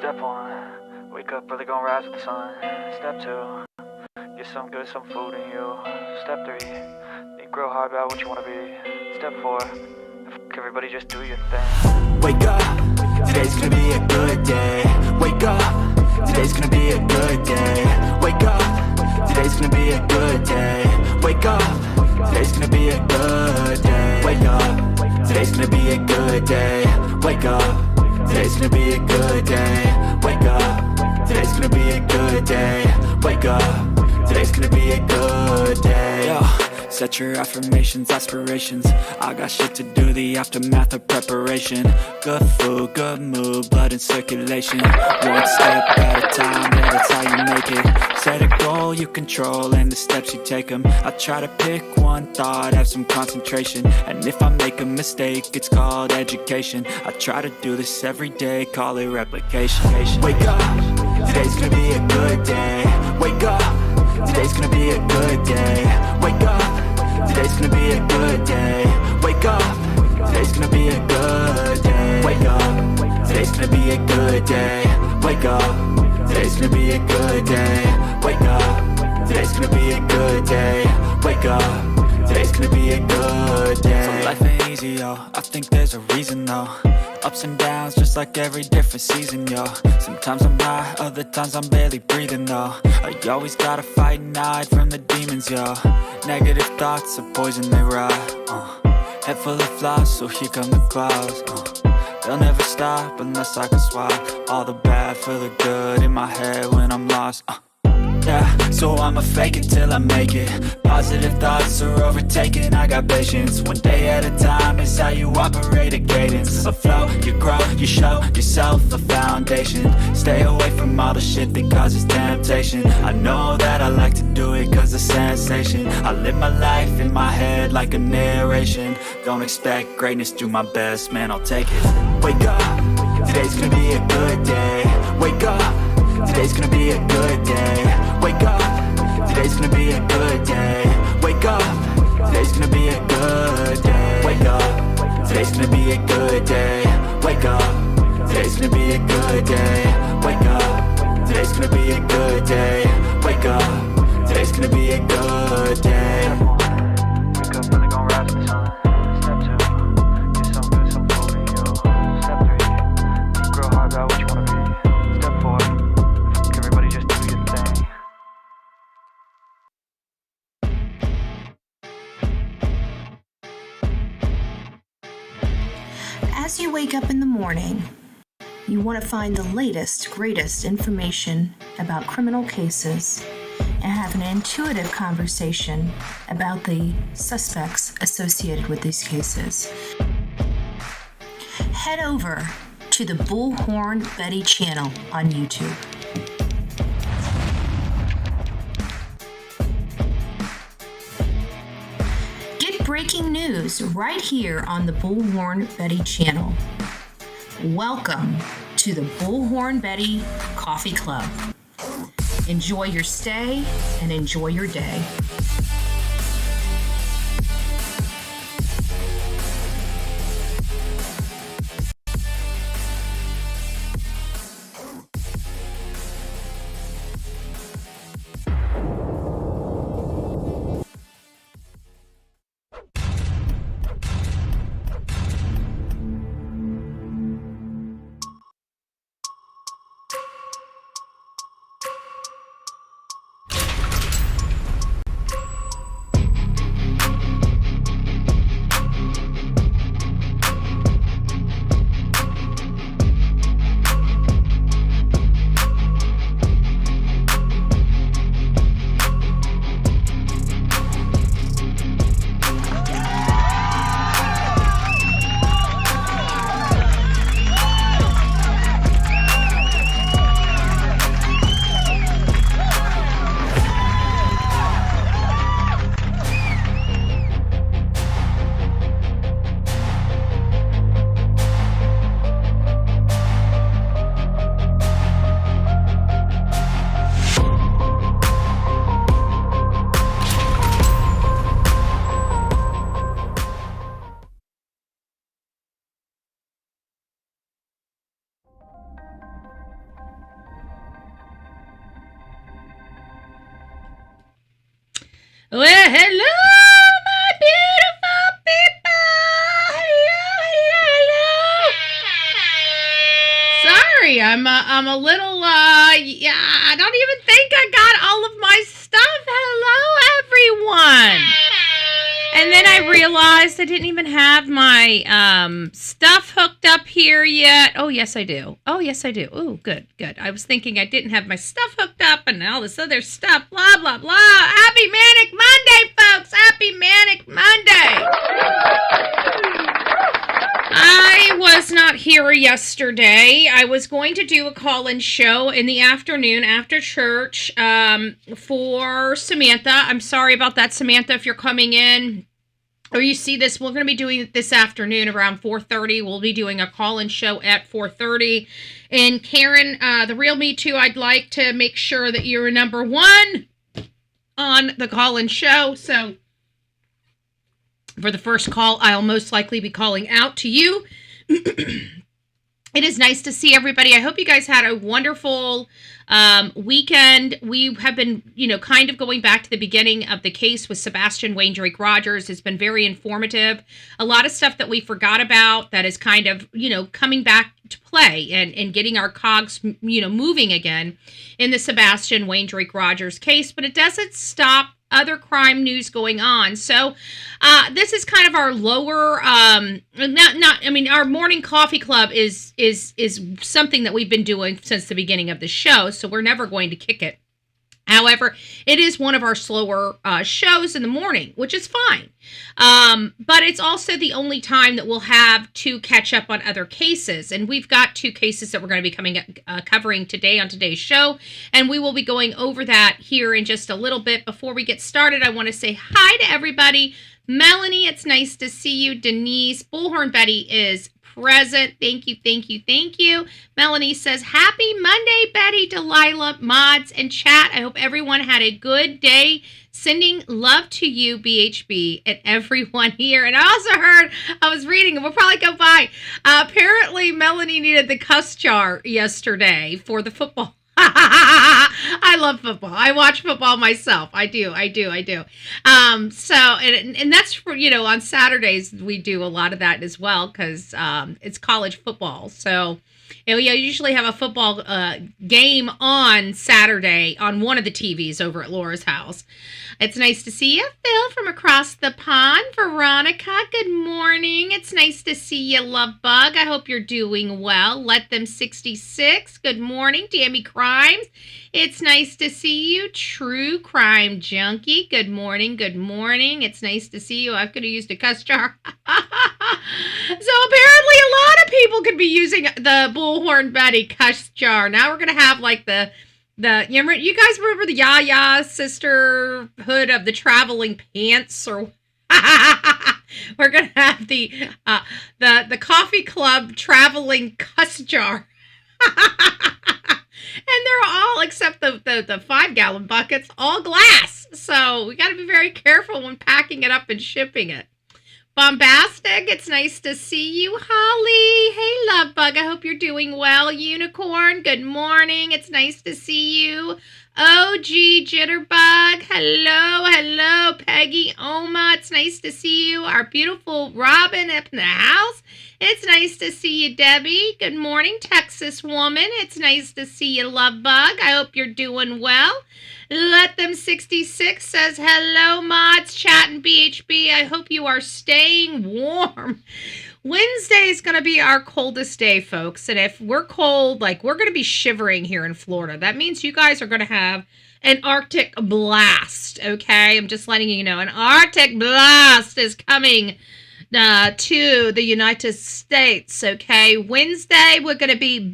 Step 1, wake up early, gonna rise with the sun. Step 2, get some good, some food in you. Step 3, think real hard about what you wanna be. Step 4, everybody just do your thing. Wake up, today's gonna be a good day. Wake up, today's gonna be a good day. Wake up, today's gonna be a good day. Wake up, today's gonna be a good day. Wake up, today's gonna be a good day. Wake up, today's gonna be a good day. Wake up, today's gonna be a good day. Wake up, today's gonna be a good day. Yo. Set your affirmations, aspirations. I got shit to do, the aftermath of preparation. Good food, good mood, blood in circulation. One step at a time, yeah, that's how you make it. Set a goal you control and the steps you take them. I try to pick one thought, have some concentration. And if I make a mistake, it's called education. I try to do this every day, call it replication. Wake up, today's gonna be a good day. Wake up, today's gonna be a good day. Wake up, today's gonna be a good day. Wake up, today's gonna be a good day. Wake up, today's gonna be a good day. Wake up, today's gonna be a good day. Wake up, today's gonna be a good day. Wake up, today's gonna be a good day. So life ain't easy, yo, I think there's a reason though. Ups and downs, just like every different season, yo. Sometimes I'm high, other times I'm barely breathing, though. I always gotta fight and hide from the demons, yo. Negative thoughts are poison, they rot. Head full of flies, so here come the clouds. They'll never stop unless I can swap all the bad for the good in my head when I'm lost. Yeah, so I'ma fake it till I make it. Positive thoughts are overtaken, I got patience. One day at a time is how you operate a cadence. A flow, you grow, you show yourself a foundation. Stay away from all the shit that causes temptation. I know that I like to do it cause it's sensation. I live my life in my head like a narration. Don't expect greatness, do my best, man, I'll take it. Wake up, today's gonna be a good day. Wake up, today's gonna be a good day. Wake up, today's gonna be a good day. Wake up, today's gonna be a good day. Wake up, today's gonna be a good day. Wake up, today's gonna be a good day. Wake up, today's gonna be a good day. Wake up, today's gonna be a good day. Wake up early, gonna rise with the sun. Step 2, get some good, some food in you. Step 3, think real hard about what you wanna be. Step 4, everybody just do your thing. As you wake up in the morning, you want to find the latest, greatest information about criminal cases and have an intuitive conversation about the suspects associated with these cases. Head over to the Bullhorn Betty channel on YouTube. Get breaking news right here on the Bullhorn Betty channel. Welcome to the Bullhorn Betty Coffee Club. Enjoy your stay and enjoy your day. Well, hello, my beautiful people. Hello. Sorry, I'm a little, yeah, I don't even think I got all of my stuff. Hello, everyone. And then I realized I didn't even have my stuff hooked up here yet. Oh, yes, I do. Oh, Oh, good. I was thinking I didn't have my stuff hooked up and all this other stuff. Blah, blah, blah. Happy Manic Monday, folks. Happy Manic Monday. I was not here yesterday. I was going to do a call-in show in the afternoon after church for Samantha. I'm sorry about that, Samantha, if you're coming in or you see this. We're going to be doing it this afternoon around 4:30. We'll be doing a call-in show at 4:30. And Karen, the real me too, I'd like to make sure that you're number one on the call-in show. So for the first call, I'll most likely be calling out to you. It is nice to see everybody. I hope you guys had a wonderful weekend. We have been, kind of going back to the beginning of the case with Sebastian Wayne Drake Rogers. It's been very informative. A lot of stuff that we forgot about that is kind of, coming back to play and getting our cogs, moving again in the Sebastian Wayne Drake Rogers case. But it doesn't stop other crime news going on. So this is kind of our lower our morning coffee club is something that we've been doing since the beginning of the show, so we're never going to kick it. However, it is one of our slower shows in the morning, which is fine. But it's also the only time that we'll have to catch up on other cases. And we've got 2 cases that we're going to be covering today on today's show. And we will be going over that here in just a little bit. Before we get started, I want to say hi to everybody. Melanie, it's nice to see you. Denise, Bullhorn Betty is present. Thank you. Melanie says, happy Monday, Betty, Delilah, mods, and chat. I hope everyone had a good day. Sending love to you, BHB, and everyone here. And I also heard, I was reading, and we'll probably go by. Apparently, Melanie needed the cuss jar yesterday for the football. I love football. I watch football myself. I do. So, and that's for, on Saturdays, we do a lot of that as well, because it's college football. So, we usually have a football game on Saturday on one of the TVs over at Laura's house. It's nice to see you, Phil, from across the pond. Veronica, good morning. It's nice to see you, Love Bug. I hope you're doing well. Let Them 66, good morning. Dammy Crimes, it's nice to see you. True Crime Junkie, good morning. It's nice to see you. I could have used a cuss jar. So apparently a lot of people could be using the Bullhorn Betty cuss jar. Now we're going to have like you guys remember the Yaya Sisterhood of the Traveling Pants? Or we're going to have the coffee club traveling cuss jar. And they're all, except the 5-gallon buckets, all glass. So we got to be very careful when packing it up and shipping it. Bombastic, it's nice to see you. Holly, hey, Love Bug, I hope you're doing well. Unicorn, good morning. It's nice to see you. OG Jitterbug, hello. Peggy Oma, it's nice to see you. Our beautiful Robin up in the house. It's nice to see you, Debbie. Good morning, Texas woman. It's nice to see you, Love Bug. I hope you're doing well. Let Them 66 says, hello, mods, chat, and BHB. I hope you are staying warm. Wednesday is going to be our coldest day, folks. And if we're cold, we're going to be shivering here in Florida. That means you guys are going to have an Arctic blast, okay? I'm just letting you know. An Arctic blast is coming to the United States, okay? Wednesday, we're going to be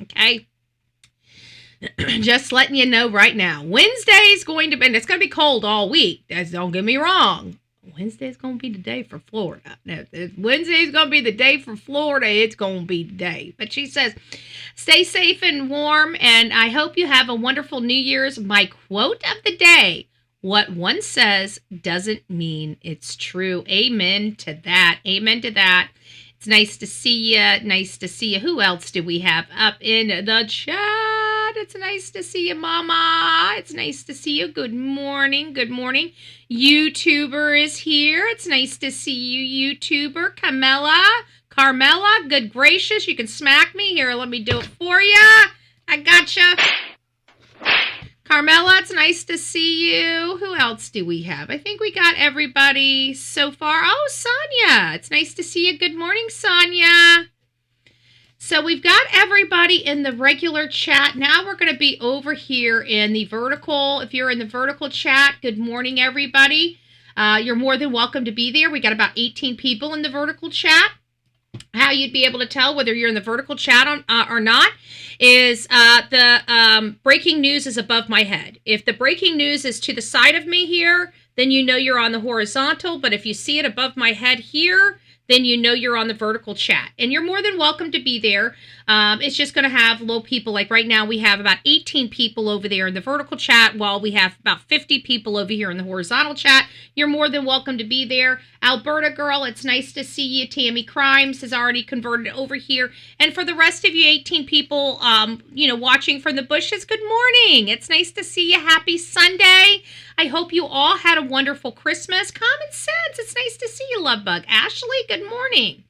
okay? Just letting you know right now. Wednesday's going to be, and it's going to be cold all week. Don't get me wrong. Wednesday's going to be the day for Florida. No, Wednesday's going to be the day for Florida. It's going to be the day. But she says, stay safe and warm, and I hope you have a wonderful New Year's. My quote of the day, what one says doesn't mean it's true. Amen to that. It's nice to see you. Who else do we have up in the chat? It's nice to see you, Mama. It's nice to see you. Good morning. Good morning. YouTuber is here. It's nice to see you, YouTuber. Carmela, good gracious. You can smack me. Here, let me do it for you. I gotcha. Carmela, it's nice to see you. Who else do we have? I think we got everybody so far. Oh, Sonia. It's nice to see you. Good morning, Sonia. So we've got everybody in the regular chat. Now we're going to be over here in the vertical. If you're in the vertical chat, good morning, everybody. You're more than welcome to be there. We got about 18 people in the vertical chat. How you'd be able to tell whether you're in the vertical chat or not is the breaking news is above my head. If the breaking news is to the side of me here, then you know you're on the horizontal. But if you see it above my head here, then you know you're on the vertical chat. And you're more than welcome to be there. It's just going to have low people. Like right now, we have about 18 people over there in the vertical chat, while we have about 50 people over here in the horizontal chat. You're more than welcome to be there. Alberta girl, it's nice to see you. Tammy Crimes has already converted over here. And for the rest of you 18 people, watching from the bushes, good morning. It's nice to see you. Happy Sunday. I hope you all had a wonderful Christmas. Common sense. It's nice to see you, Lovebug. Ashley, good morning.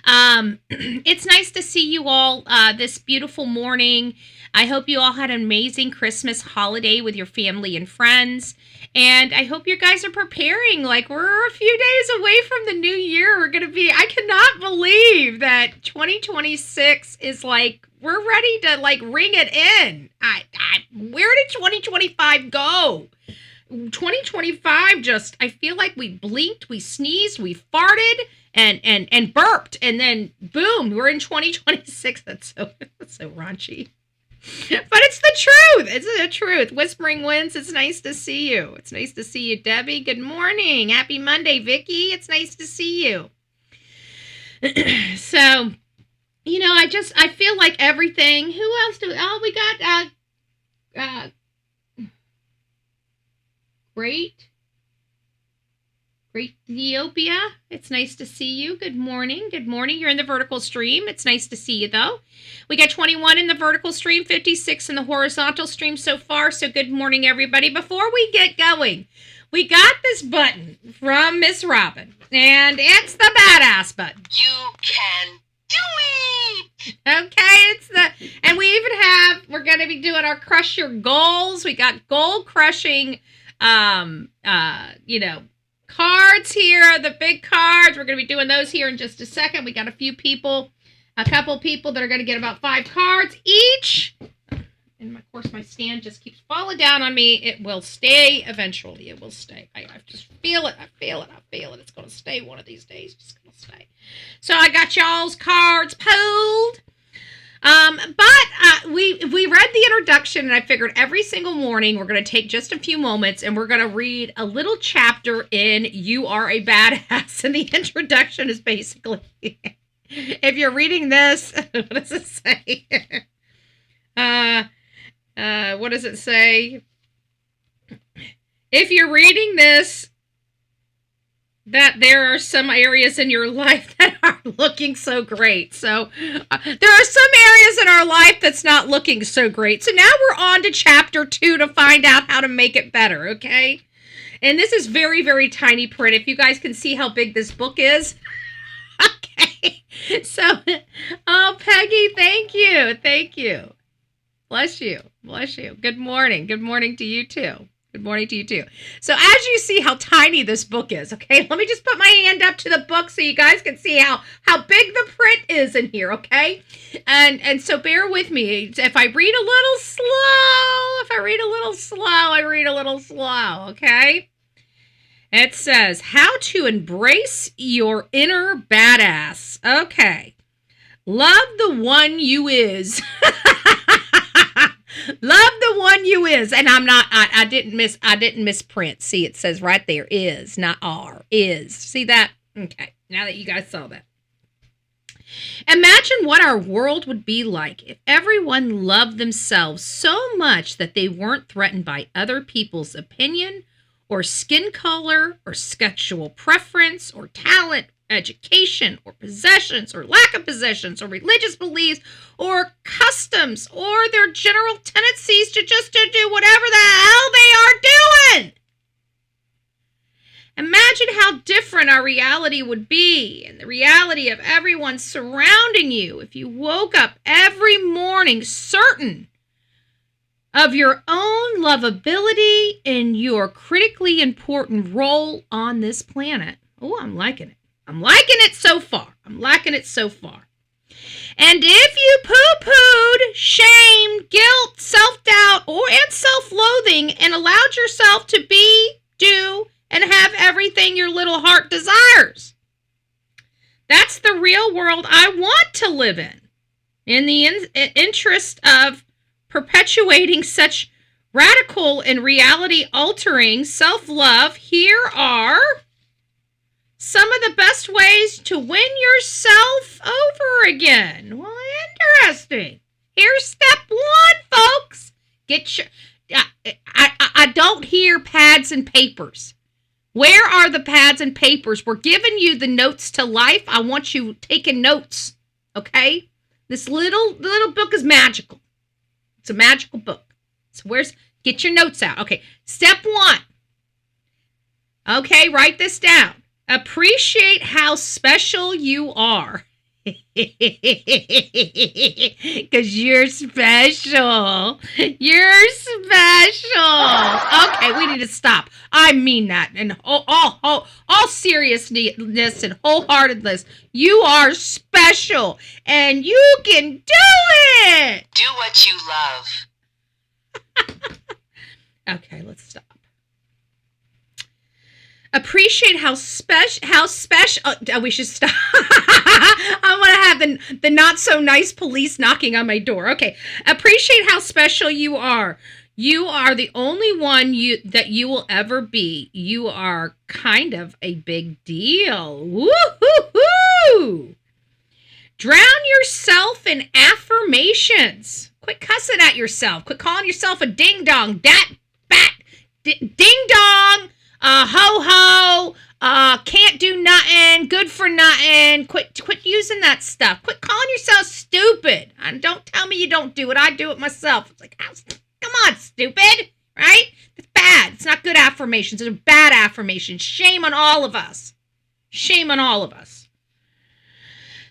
It's nice to see you all this beautiful morning. I hope you all had an amazing Christmas holiday with your family and friends. And I hope you guys are preparing. Like, we're a few days away from the new year. I cannot believe that 2026 is like, we're ready to like ring it in. Where did 2025 go? 2025 I feel like we blinked, we sneezed, we farted, and burped, and then boom, we're in 2026. That's so raunchy. But it's the truth. It's the truth. Whispering Winds, it's nice to see you. It's nice to see you, Debbie. Good morning. Happy Monday, Vicky. It's nice to see you. So, I feel like everything. Who else we got Great Ethiopia. It's nice to see you. Good morning. Good morning. You're in the vertical stream. It's nice to see you, though. We got 21 in the vertical stream, 56 in the horizontal stream so far. So good morning, everybody. Before we get going, we got this button from Miss Robin, and it's the badass button. You can do it! Okay, and we even we're going to be doing our Crush Your Goals. We got goal crushing cards here, the big cards. We're going to be doing those here in just a second. We got a couple people that are going to get about 5 cards each. And of course, my stand just keeps falling down on me. It will stay eventually. It will stay. I just feel it. I feel it. It's going to stay one of these days. It's going to stay. So I got y'all's cards pulled. But we read the introduction, and I figured every single morning we're going to take just a few moments and we're going to read a little chapter in You Are a Badass. And the introduction is basically, if you're reading this, what does it say? What does it say? If you're reading this, that there are some areas in your life that aren't looking so great. So there are some areas in our life that's not looking so great. So now we're on to chapter 2 to find out how to make it better, okay? And this is very, very tiny print. If you guys can see how big this book is. Okay. So, oh, Peggy, thank you. Thank you. Bless you. Bless you. Good morning. Good morning to you, too. Good morning to you, too. So as you see how tiny this book is, okay, let me just put my hand up to the book so you guys can see how big the print is in here, okay? And so bear with me. If I read a little slow, I read a little slow, okay? It says, how to embrace your inner badass. Okay. Love the one you is. Love the one you is. And I didn't misprint. See, it says right there, is, not are, is. See that? Okay. Now that you guys saw that. Imagine what our world would be like if everyone loved themselves so much that they weren't threatened by other people's opinion or skin color or sexual preference or talent education or possessions or lack of possessions or religious beliefs or customs or their general tendencies to just to do whatever the hell they are doing. Imagine how different our reality would be and the reality of everyone surrounding you if you woke up every morning certain of your own lovability and your critically important role on this planet. Oh, I'm liking it. I'm liking it so far. I'm liking it so far. And if you poo-pooed shame, guilt, self-doubt, and self-loathing and allowed yourself to be, do, and have everything your little heart desires, that's the real world I want to live in the interest of perpetuating such radical and reality-altering self-love, here are some of the best ways to win yourself over again. Well, interesting. Here's step one, folks. Get your... I don't hear pads and papers. Where are the pads and papers? We're giving you the notes to life. I want you taking notes, okay? This little book is magical. It's a magical book. So get your notes out. Okay, step one. Okay, write this down. Appreciate how special you are. Because you're special. You're special. Okay, we need to stop. I mean that in all seriousness and wholeheartedness. You are special and you can do it. Do what you love. Okay, let's stop. Appreciate how special. We should stop. I want to have the not so nice police knocking on my door. Okay. Appreciate how special you are. You are the only one that you will ever be. You are kind of a big deal. Woo-hoo-hoo! Drown yourself in affirmations. Quit cussing at yourself. Quit calling yourself a ding dong, ding dong. Ho-ho, can't do nothing, good for nothing. Quit using that stuff. Quit calling yourself stupid. And don't tell me you don't do it. I do it myself. It's like, come on, stupid, right? It's bad. It's not good affirmations. It's a bad affirmation. Shame on all of us. Shame on all of us.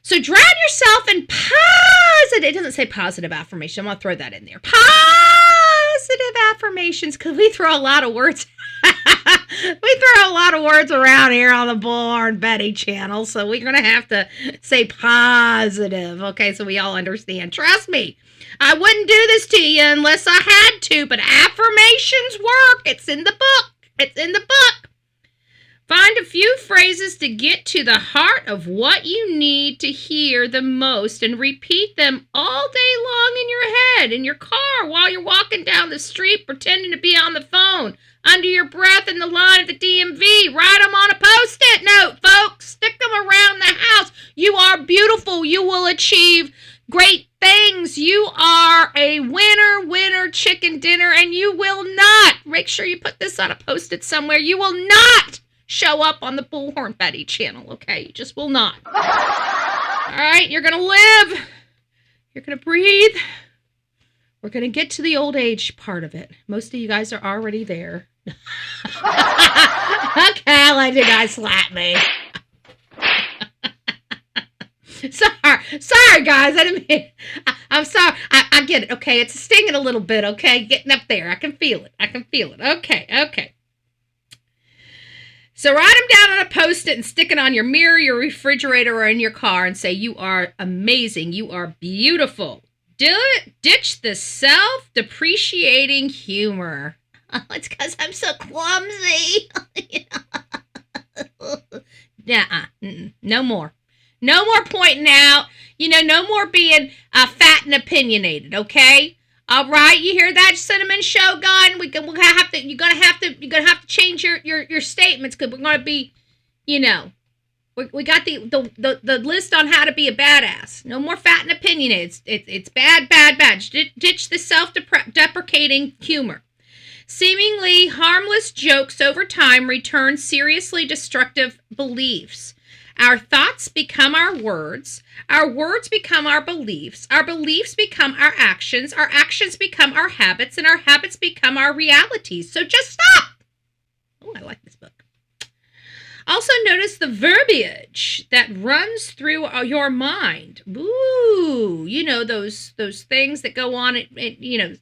So drown yourself in positive. It doesn't say positive affirmation. I'm going to throw that in there. Positive affirmations, because we throw a lot of words around here on the Bullhorn Betty channel, so we're going to have to say positive, okay, so we all understand. Trust me, I wouldn't do this to you unless I had to, but affirmations work. It's in the book. It's in the book. Find a few phrases to get to the heart of what you need to hear the most and repeat them all day long in your head, in your car, while you're walking down the street pretending to be on the phone, under your breath in the line at the DMV. Write them on a Post-it note, folks. Stick them around the house. You are beautiful. You will achieve great things. You are a winner chicken dinner, and you will not, make sure you put this on a Post-it somewhere, you will not show up on the Bullhorn Betty channel, okay? You just will not. All right, you're going to live. You're going to breathe. We're going to get to the old age part of it. Most of you guys are already there. Okay, I'll let you guys slap me. Sorry, guys. I didn't mean... I'm sorry. I get it, okay? It's stinging a little bit, okay? Getting up there. I can feel it. Okay. So write them down on a Post-it and stick it on your mirror, your refrigerator, or in your car and say, you are amazing. You are beautiful. Ditch the self-depreciating humor. Oh, it's because I'm so clumsy. No more. No more pointing out. No more being fat and opinionated, okay? All right, you hear that, Cinnamon Shogun? You're gonna have to change your statements, because we're gonna be, we got the list on how to be a badass. No more fat and opinionated. It's bad. Ditch the self-deprecating humor. Seemingly harmless jokes over time return seriously destructive beliefs. Our thoughts become our words become our beliefs become our actions become our habits, and our habits become our realities. So just stop. Oh, I like this book. Also notice the verbiage that runs through your mind. Ooh, you know, those things that go on, you know,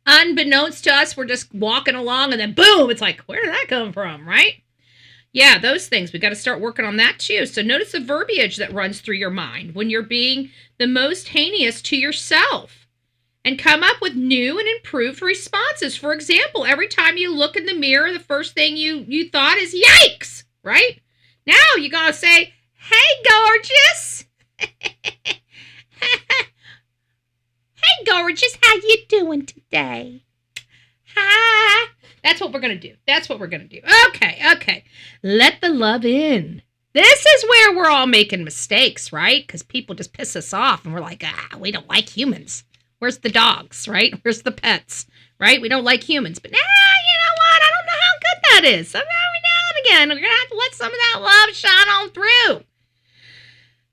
unbeknownst to us, we're just walking along and then boom, it's like, where did that come from, right? Yeah, those things. We got to start working on that too. So notice the verbiage that runs through your mind when you're being the most heinous to yourself, and come up with new and improved responses. For example, every time you look in the mirror, the first thing you thought is yikes, right? Now you're going to say, hey, gorgeous. Hey, gorgeous, how you doing today? Hi. That's what we're going to do. That's what we're going to do. Okay. Let the love in. This is where we're all making mistakes, right? Because people just piss us off and we're like, we don't like humans. Where's the dogs, right? Where's the pets, right? We don't like humans. But you know what? I don't know how good that is. So every now and again, we're going to have to let some of that love shine on through.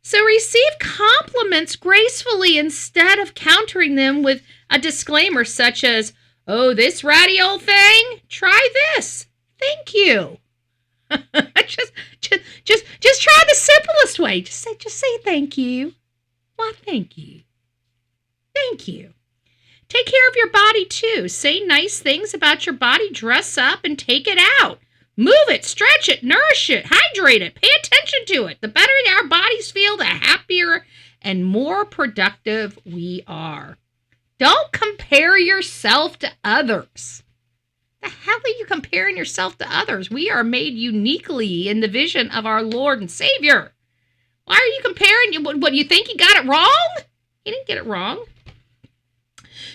So receive compliments gracefully instead of countering them with a disclaimer such as, oh, this ratty old thing? Try this. Thank you. just try the simplest way. Just say thank you. Why, thank you. Thank you. Take care of your body too. Say nice things about your body. Dress up and take it out. Move it, stretch it, nourish it, hydrate it, pay attention to it. The better our bodies feel, the happier and more productive we are. Don't compare yourself to others. The hell are you comparing yourself to others? We are made uniquely in the vision of our Lord and Savior. Why are you comparing? What, you think you got it wrong? You didn't get it wrong.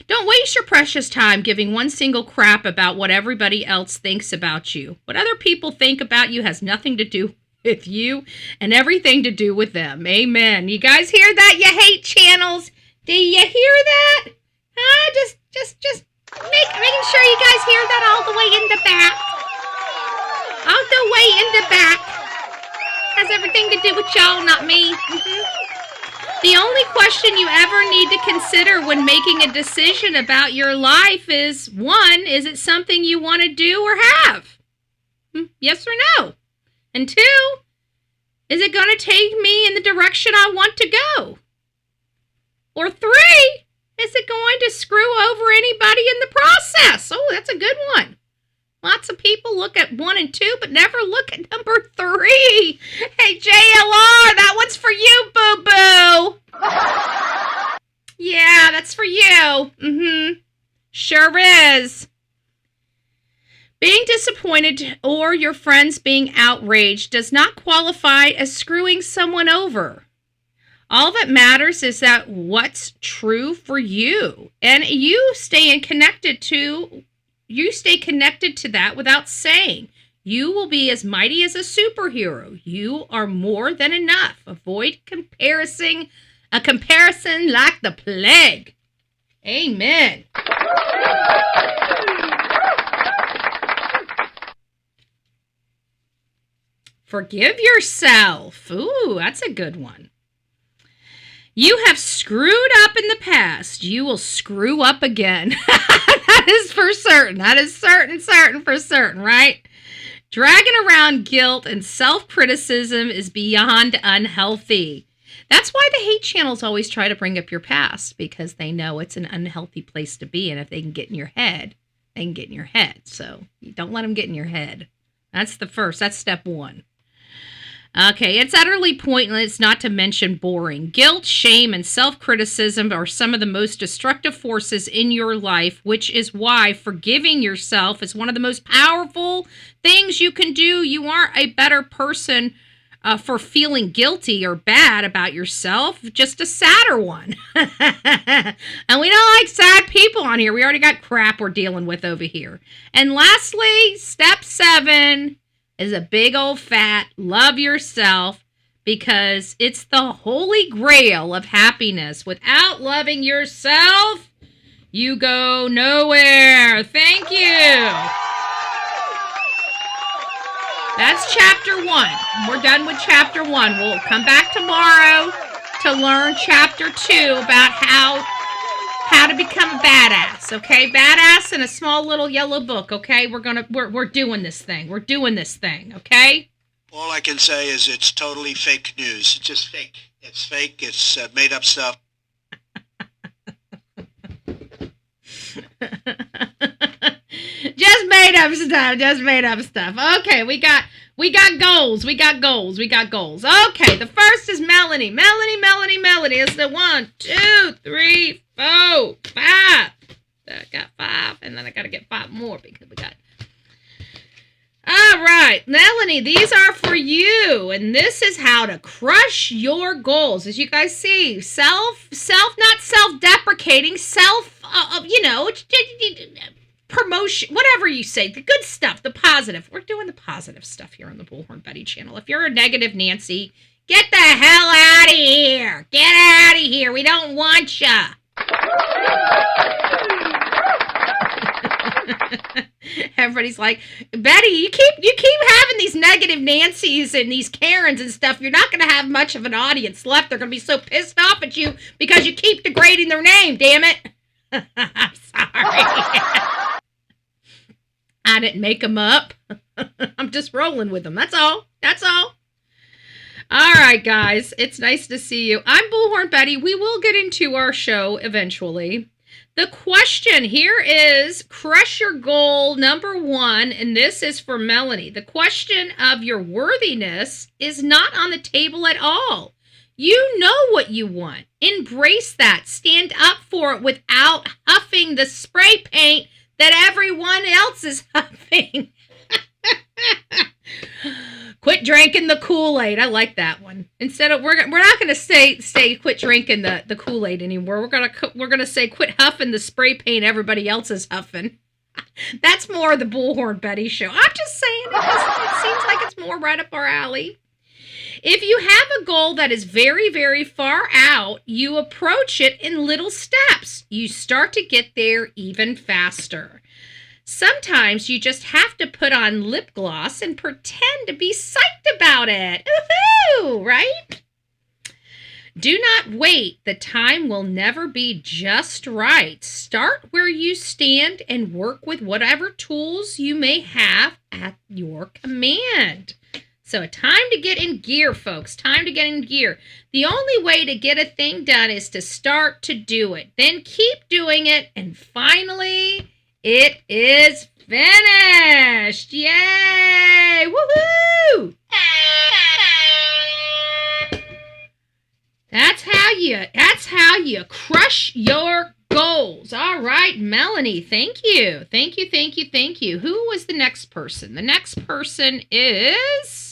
Don't waste your precious time giving one single crap about what everybody else thinks about you. What other people think about you has nothing to do with you and everything to do with them. Amen. You guys hear that, you hate channels? Do you hear that? Just making sure you guys hear that all the way in the back. All the way in the back. Has everything to do with y'all, not me. The only question you ever need to consider when making a decision about your life is, 1, is it something you want to do or have? Yes or no? And 2, is it going to take me in the direction I want to go? Or 3, is it going to screw over anybody in the process? Oh, that's a good one. Lots of people look at 1 and 2, but never look at number 3. Hey, JLR, that one's for you, boo-boo. Yeah, that's for you. Sure is. Being disappointed or your friends being outraged does not qualify as screwing someone over. All that matters is that what's true for you, and you stay connected to that without saying. You will be as mighty as a superhero. You are more than enough. Avoid a comparison like the plague. Amen. Forgive yourself. Ooh, that's a good one. You have screwed up in the past. You will screw up again. That is for certain. That is certain for certain, right? Dragging around guilt and self-criticism is beyond unhealthy. That's why the hate channels always try to bring up your past, because they know it's an unhealthy place to be. And if they can get in your head, they can get in your head. So you don't let them get in your head. That's step 1. Okay, it's utterly pointless, not to mention boring. Guilt, shame, and self-criticism are some of the most destructive forces in your life, which is why forgiving yourself is one of the most powerful things you can do. You aren't a better person for feeling guilty or bad about yourself, just a sadder one. And we don't like sad people on here. We already got crap we're dealing with over here. And lastly, step 7... is a big old fat love yourself, because it's the holy grail of happiness. Without loving yourself, you go nowhere. Thank you. That's chapter 1. We're done with chapter 1. We'll come back tomorrow to learn chapter 2 about how to become a badass, okay? Badass in a small little yellow book, okay? We're doing this thing. We're doing this thing, okay? All I can say is it's totally fake news. It's just fake. It's fake. It's made up stuff. Just made up stuff. Just made up stuff. Okay, we got goals. We got goals. Okay, the first is Melanie. Melanie. It's the 1, 2, 3, 4, 5. I got 5, and then I got to get 5 more because we got. All right, Melanie, these are for you, and this is how to crush your goals. As you guys see, not self-deprecating, promotion, whatever you say, the good stuff, the positive. We're doing the positive stuff here on the Bullhorn Betty channel. If you're a negative Nancy, get the hell out of here. Get out of here. We don't want ya. Everybody's like, Betty, you keep having these negative Nancys and these Karens and stuff. You're not going to have much of an audience left. They're going to be so pissed off at you because you keep degrading their name, damn it. I'm sorry. I didn't make them up. I'm just rolling with them. That's all. All right, guys. It's nice to see you. I'm Bullhorn Betty. We will get into our show eventually. The question here is crush your goal number 1, and this is for Melanie. The question of your worthiness is not on the table at all. You know what you want. Embrace that. Stand up for it without huffing the spray paint that everyone else is huffing. Quit drinking the Kool-Aid. I like that one. Instead of we're not going to say quit drinking the Kool-Aid anymore. We're going to say quit huffing the spray paint everybody else is huffing. That's more the Bullhorn Betty show. I'm just saying it seems like it's more right up our alley. If you have a goal that is very, very far out, you approach it in little steps. You start to get there even faster. Sometimes you just have to put on lip gloss and pretend to be psyched about it. Woohoo! Right? Do not wait. The time will never be just right. Start where you stand and work with whatever tools you may have at your command. So time to get in gear, folks. Time to get in gear. The only way to get a thing done is to start to do it. Then keep doing it. And finally, it is finished. Yay! Woohoo! That's how you crush your goals. All right, Melanie, thank you. Thank you. Who was the next person? The next person is...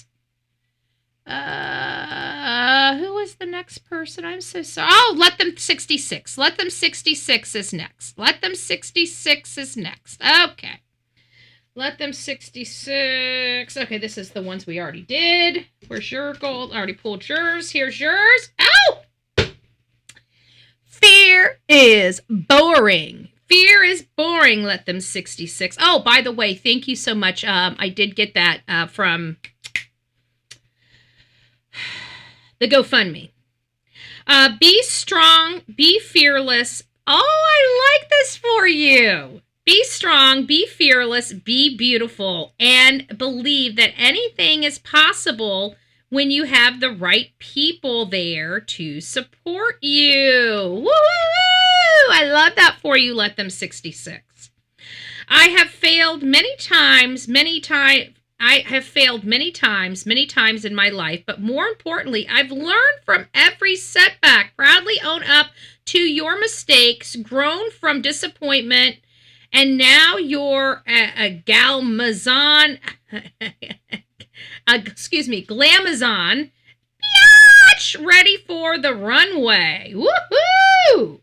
who was the next person? I'm so sorry. Oh, Let Them 66. Let Them 66 is next. Let Them 66 is next. Okay. Let Them 66. Okay, this is the ones we already did. Where's your goal? I already pulled yours. Here's yours. Oh! Fear is boring. Fear is boring, Let Them 66. Oh, by the way, thank you so much. I did get that from... the GoFundMe. Be strong, be fearless. Oh, I like this for you. Be strong, be fearless, be beautiful, and believe that anything is possible when you have the right people there to support you. Woo! I love that for you, Let Them 66. I have failed many times in my life, but more importantly, I've learned from every setback. Proudly own up to your mistakes, grown from disappointment, and now you're a glamazon, biatch, ready for the runway. Woohoo!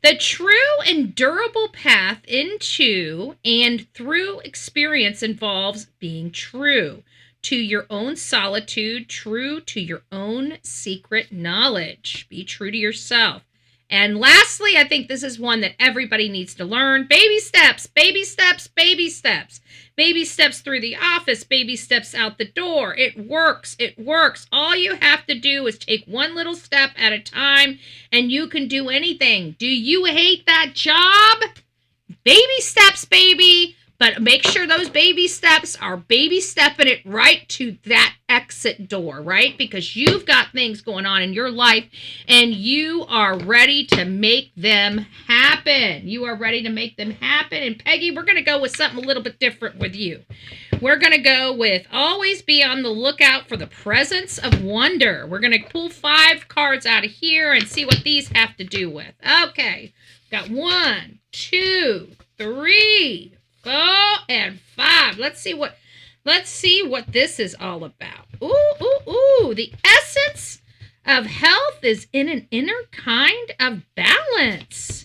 The true and durable path into and through experience involves being true to your own solitude, true to your own secret knowledge. Be true to yourself. And lastly, I think this is one that everybody needs to learn. Baby steps, baby steps, baby steps. Baby steps through the office, baby steps out the door. It works. It works. All you have to do is take one little step at a time, and you can do anything. Do you hate that job? Baby steps, baby. But make sure those baby steps are baby stepping it right to that exit door, right? Because you've got things going on in your life and you are ready to make them happen. You are ready to make them happen. And Peggy, we're going to go with something a little bit different with you. We're going to go with always be on the lookout for the presence of wonder. We're going to pull 5 cards out of here and see what these have to do with. Okay. Got 1, 2, 3, 4, and 5. Let's see what this is all about. Ooh. The essence of health is in an inner kind of balance.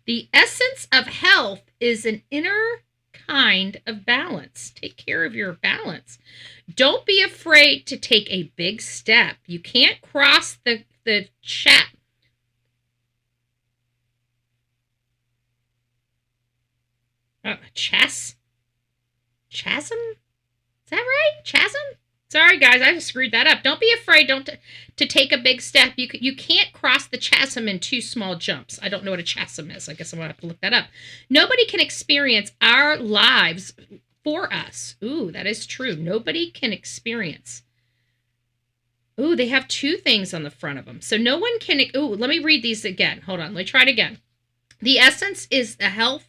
The essence of health is an inner kind of balance. Take care of your balance. Don't be afraid to take a big step. You can't cross the chat. Chasm? Is that right? Chasm? Sorry, guys, I screwed that up. Don't be afraid to take a big step. You can't cross the chasm in 2 small jumps. I don't know what a chasm is. I guess I'm going to have to look that up. Nobody can experience our lives for us. Ooh, that is true. Nobody can experience. Ooh, they have 2 things on the front of them. So no one can... Ooh, let me read these again. Hold on. Let me try it again. The essence is the health...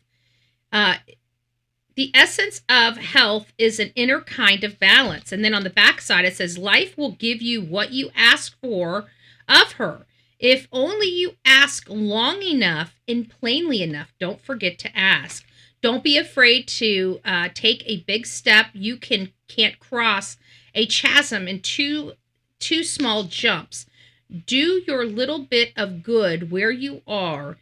the essence of health is an inner kind of balance. And then on the back side, it says, life will give you what you ask for of her. If only you ask long enough and plainly enough. Don't forget to ask. Don't be afraid to take a big step. You can't cross a chasm in two small jumps. Do your little bit of good where you are.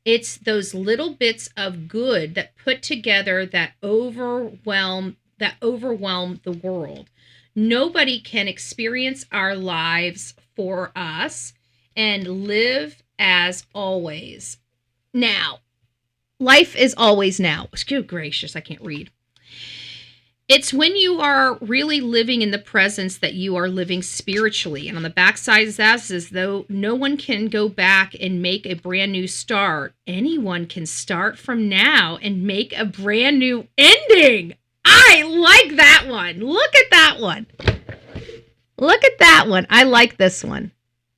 It's those little bits of good that put together that overwhelm the world. Nobody can experience our lives for us and live as always. Now, life is always now. Good gracious, I can't read. It's when you are really living in the presence that you are living spiritually. And on the backside of that is though no one can go back and make a brand new start. Anyone can start from now and make a brand new ending. I like that one. Look at that one. Look at that one. I like this one.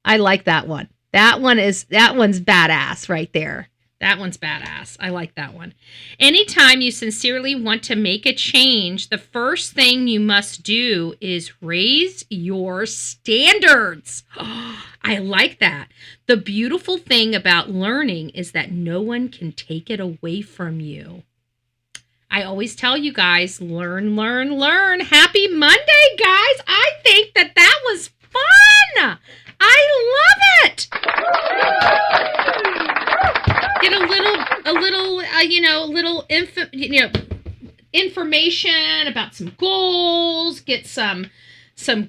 I like that one. That one's badass right there. That one's badass. I like that one. Anytime you sincerely want to make a change, the first thing you must do is raise your standards. Oh, I like that. The beautiful thing about learning is that no one can take it away from you. I always tell you guys, learn, learn, learn. Happy Monday, guys. I think that was fun. I love it. Get a little information about some goals. Get some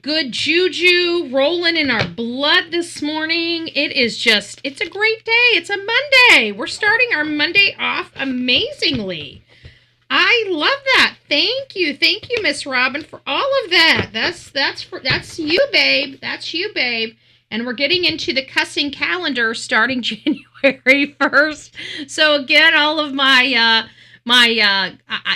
good juju rolling in our blood this morning. It's a great day. It's a Monday. We're starting our Monday off amazingly. I love that. Thank you, Miss Robin, for all of that. That's you, babe. That's you, babe. And we're getting into the cussing calendar starting January 1st. So again, all of my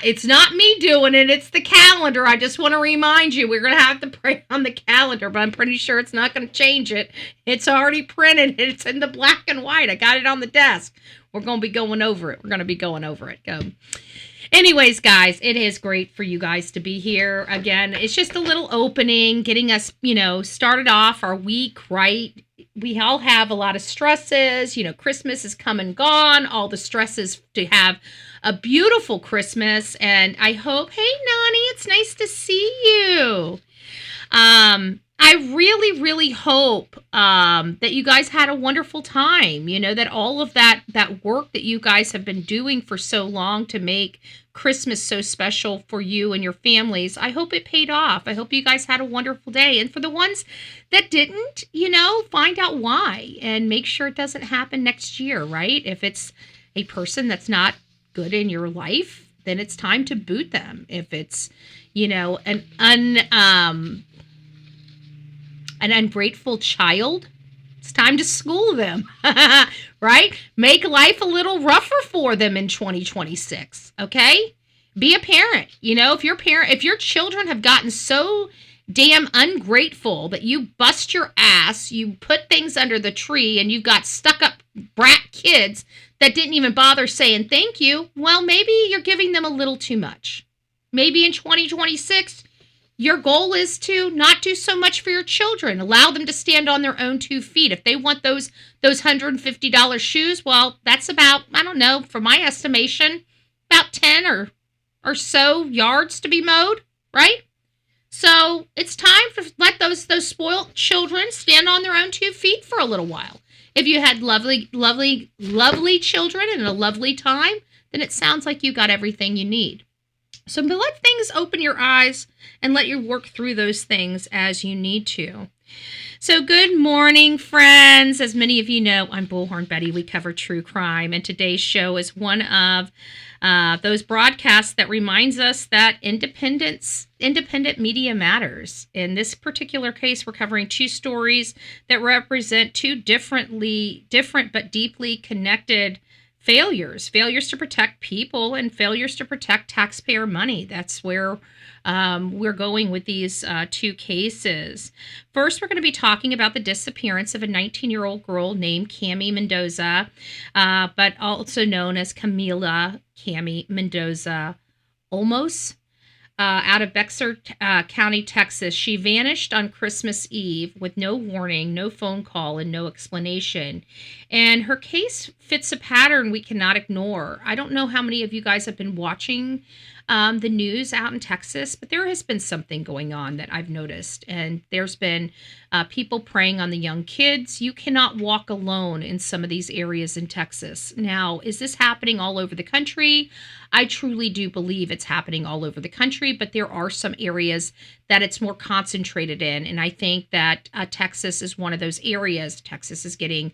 it's not me doing it, it's the calendar. I just want to remind you, we're going to have to pray on the calendar, but I'm pretty sure it's not going to change it. It's already printed. It's in the black and white. I got it on the desk. We're going to be going over it. Go. Anyways, guys, it is great for you guys to be here. Again, it's just a little opening, getting us, started off our week right. We all have a lot of stresses. Christmas is come and gone. All the stresses to have a beautiful Christmas. And I hope, hey, Nani, it's nice to see you. I really, really hope that you guys had a wonderful time. You know, that all of that work that you guys have been doing for so long to make Christmas so special for you and your families, I hope it paid off. I hope you guys had a wonderful day. And for the ones that didn't, you know, find out why and make sure it doesn't happen next year, right? If it's a person that's not good in your life, then it's time to boot them. If it's, you know, an ungrateful child, it's time to school them, right? Make life a little rougher for them in 2026, okay? Be a parent. You know, if your children have gotten so damn ungrateful that you bust your ass, you put things under the tree, and you've got stuck-up brat kids that didn't even bother saying thank you, well, maybe you're giving them a little too much. Maybe in 2026, your goal is to not do so much for your children. Allow them to stand on their own 2 feet. If they want those $150 shoes, well, that's about, I don't know, for my estimation, about 10 or so yards to be mowed, right? So it's time to let those spoiled children stand on their own 2 feet for a little while. If you had lovely, lovely, lovely children and a lovely time, then it sounds like you got everything you need. So let things open your eyes and let you work through those things as you need to. So good morning, friends. As many of you know, I'm Bullhorn Betty. We cover true crime, and today's show is one of those broadcasts that reminds us that independent media matters. In this particular case, we're covering 2 stories that represent 2 different but deeply connected failures to protect people and failures to protect taxpayer money. That's where we're going with these 2 cases. First, we're going to be talking about the disappearance of a 19-year-old girl named Cami Mendoza, but also known as Camila Cami Mendoza Olmos. Out of Bexar County, Texas. She vanished on Christmas Eve with no warning, no phone call, and no explanation. And her case fits a pattern we cannot ignore. I don't know how many of you guys have been watching the news out in Texas, but there has been something going on that I've noticed. And there's been people preying on the young kids. You cannot walk alone in some of these areas in Texas. Now, is this happening all over the country? I truly do believe it's happening all over the country, but there are some areas that it's more concentrated in. And I think that Texas is one of those areas. Texas is getting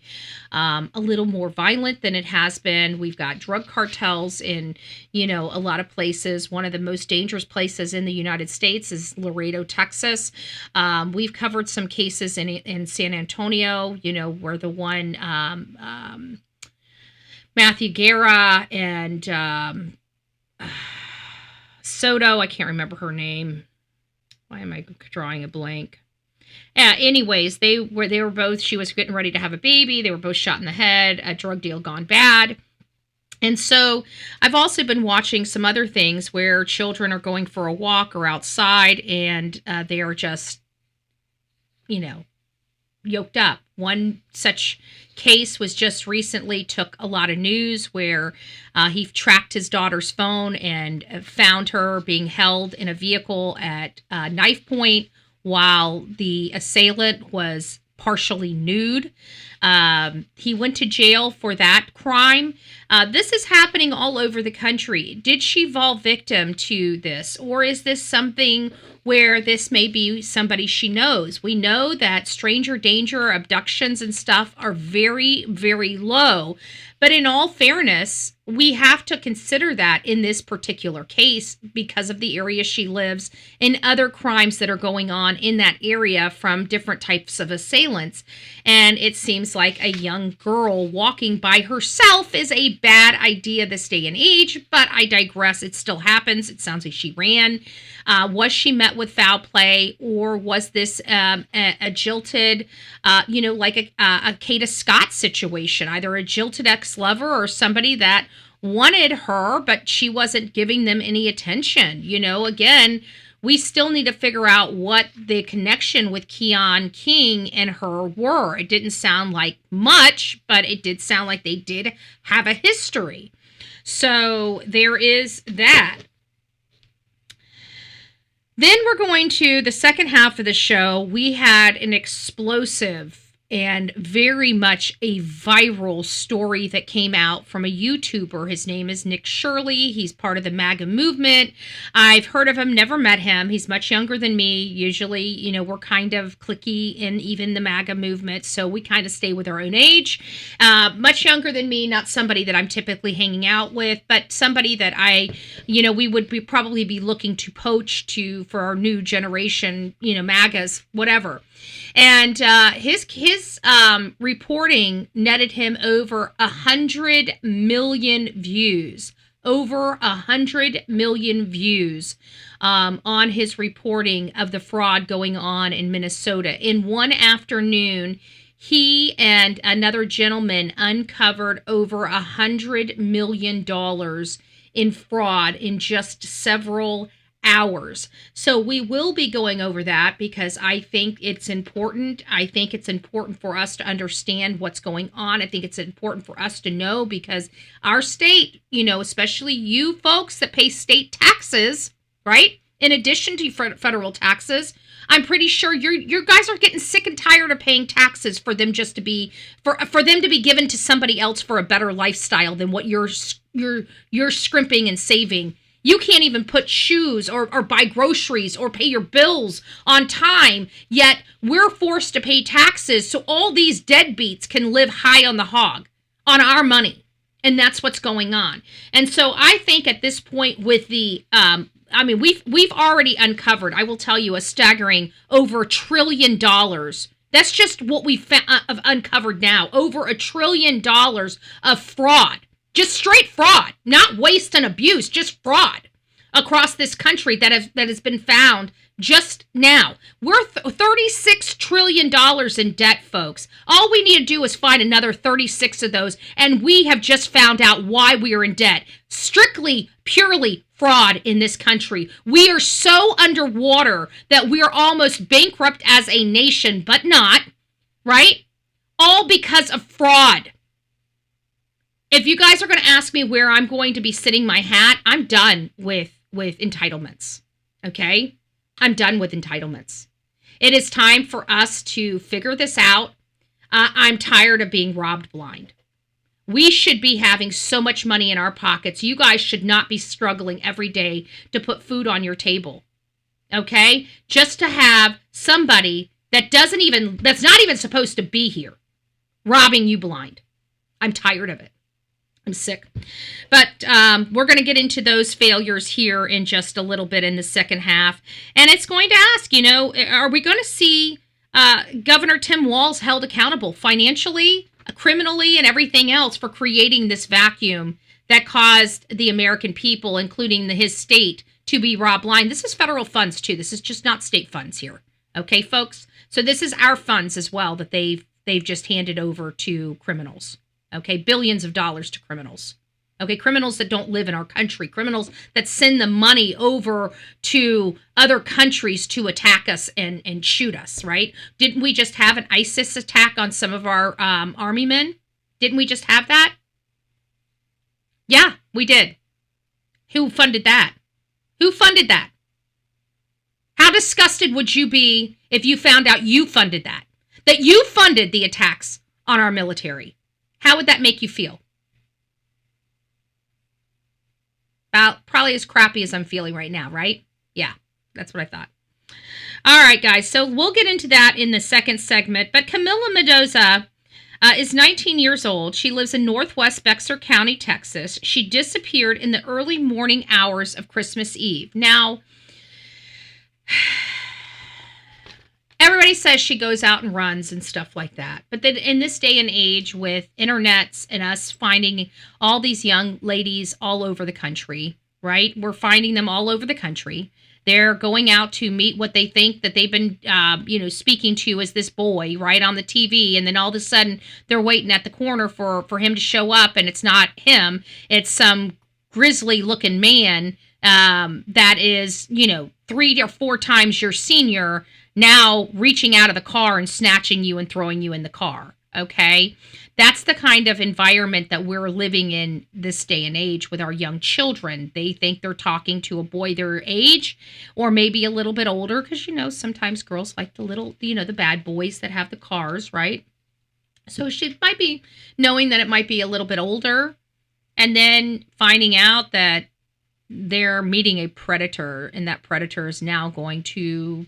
a little more violent than it has been. We've got drug cartels in, you know, a lot of places. One of the most dangerous places in the United States is Laredo, Texas. We've covered some cases in San Antonio, you know, where the one Matthew Guerra and Soto, I can't remember her name. Why am I drawing a blank? Anyways, they were both, she was getting ready to have a baby. They were both shot in the head, a drug deal gone bad. And so I've also been watching some other things where children are going for a walk or outside and they are just, you know, yoked up. One such case was just recently took a lot of news where he tracked his daughter's phone and found her being held in a vehicle at knife point while the assailant was partially nude. He went to jail for that crime. This is happening all over the country. Did she fall victim to this, or is this something where this may be somebody she knows? We know that stranger danger, abductions and stuff are very, very low. But in all fairness, we have to consider that in this particular case because of the area she lives and other crimes that are going on in that area from different types of assailants. And it seems like a young girl walking by herself is a bad idea this day and age, but I digress. It still happens. It sounds like she ran. Was she met with foul play, or was this a jilted, like a Kata Scott situation, either a jilted ex-lover or somebody that wanted her, but she wasn't giving them any attention? Again, we still need to figure out what the connection with Keon King and her were. It didn't sound like much, but it did sound like they did have a history. So there is that. Then we're going to the second half of the show. We had an explosive and very much a viral story that came out from a YouTuber. His name is Nick Shirley. He's part of the MAGA movement. I've heard of him, never met him. He's much younger than me. Usually, you know, we're kind of cliquey in even the MAGA movement, so we kind of stay with our own age. Much younger than me, not somebody that I'm typically hanging out with, but somebody that we would probably be looking to poach to for our new generation, you know, MAGAs, whatever. And his reporting netted him over 100 million views. Over 100 million views on his reporting of the fraud going on in Minnesota. In one afternoon, he and another gentleman uncovered over $100 million in fraud in just several hours. So we will be going over that because I think it's important. I think it's important for us to understand what's going on. I think it's important for us to know because our state, you know, especially you folks that pay state taxes, right? In addition to federal taxes, I'm pretty sure you guys are getting sick and tired of paying taxes for them just to be for them to be given to somebody else for a better lifestyle than what you're scrimping and saving. You can't even put shoes or buy groceries or pay your bills on time, yet we're forced to pay taxes so all these deadbeats can live high on the hog, on our money. And that's what's going on. And so I think at this point with the, we've already uncovered, I will tell you, a staggering over $1 trillion. That's just what we've uncovered now. Over $1 trillion of fraud. Just straight fraud, not waste and abuse, just fraud across this country that has been found just now. We're $36 trillion in debt, folks. All we need to do is find another 36 of those, and we have just found out why we are in debt. Strictly, purely fraud in this country. We are so underwater that we are almost bankrupt as a nation, but not, right? All because of fraud. If you guys are going to ask me where I'm going to be sitting my hat, I'm done with entitlements, okay? I'm done with entitlements. It is time for us to figure this out. I'm tired of being robbed blind. We should be having so much money in our pockets. You guys should not be struggling every day to put food on your table, okay? Just to have somebody that's not even supposed to be here robbing you blind. I'm tired of it. I'm sick. But we're going to get into those failures here in just a little bit in the second half. And it's going to ask, you know, are we going to see Governor Tim Walz held accountable financially, criminally, and everything else for creating this vacuum that caused the American people, including his state, to be robbed blind? This is federal funds, too. This is just not state funds here. Okay, folks? So this is our funds as well that they've just handed over to criminals. Okay, billions of dollars to criminals. Okay, criminals that don't live in our country, criminals that send the money over to other countries to attack us and shoot us, right? Didn't we just have an ISIS attack on some of our army men? Didn't we just have that? Yeah, we did. Who funded that? Who funded that? How disgusted would you be if you found out you funded that? That you funded the attacks on our military? How would that make you feel? About probably as crappy as I'm feeling right now, right? Yeah, that's what I thought. All right, guys, so we'll get into that in the second segment. But Camila Mendoza is 19 years old. She lives in northwest Bexar County, Texas. She disappeared in the early morning hours of Christmas Eve. Now, everybody says she goes out and runs and stuff like that. But then in this day and age with internets and us finding all these young ladies all over the country, right? We're finding them all over the country. They're going out to meet what they think that they've been, speaking to as this boy, right, on the TV. And then all of a sudden they're waiting at the corner for him to show up. And it's not him. It's some grisly looking man that is, 3 or 4 times your senior, now reaching out of the car and snatching you and throwing you in the car. Okay. That's the kind of environment that we're living in this day and age with our young children. They think they're talking to a boy their age or maybe a little bit older because, sometimes girls like the little, the bad boys that have the cars, right? So she might be knowing that it might be a little bit older and then finding out that they're meeting a predator and that predator is now going to,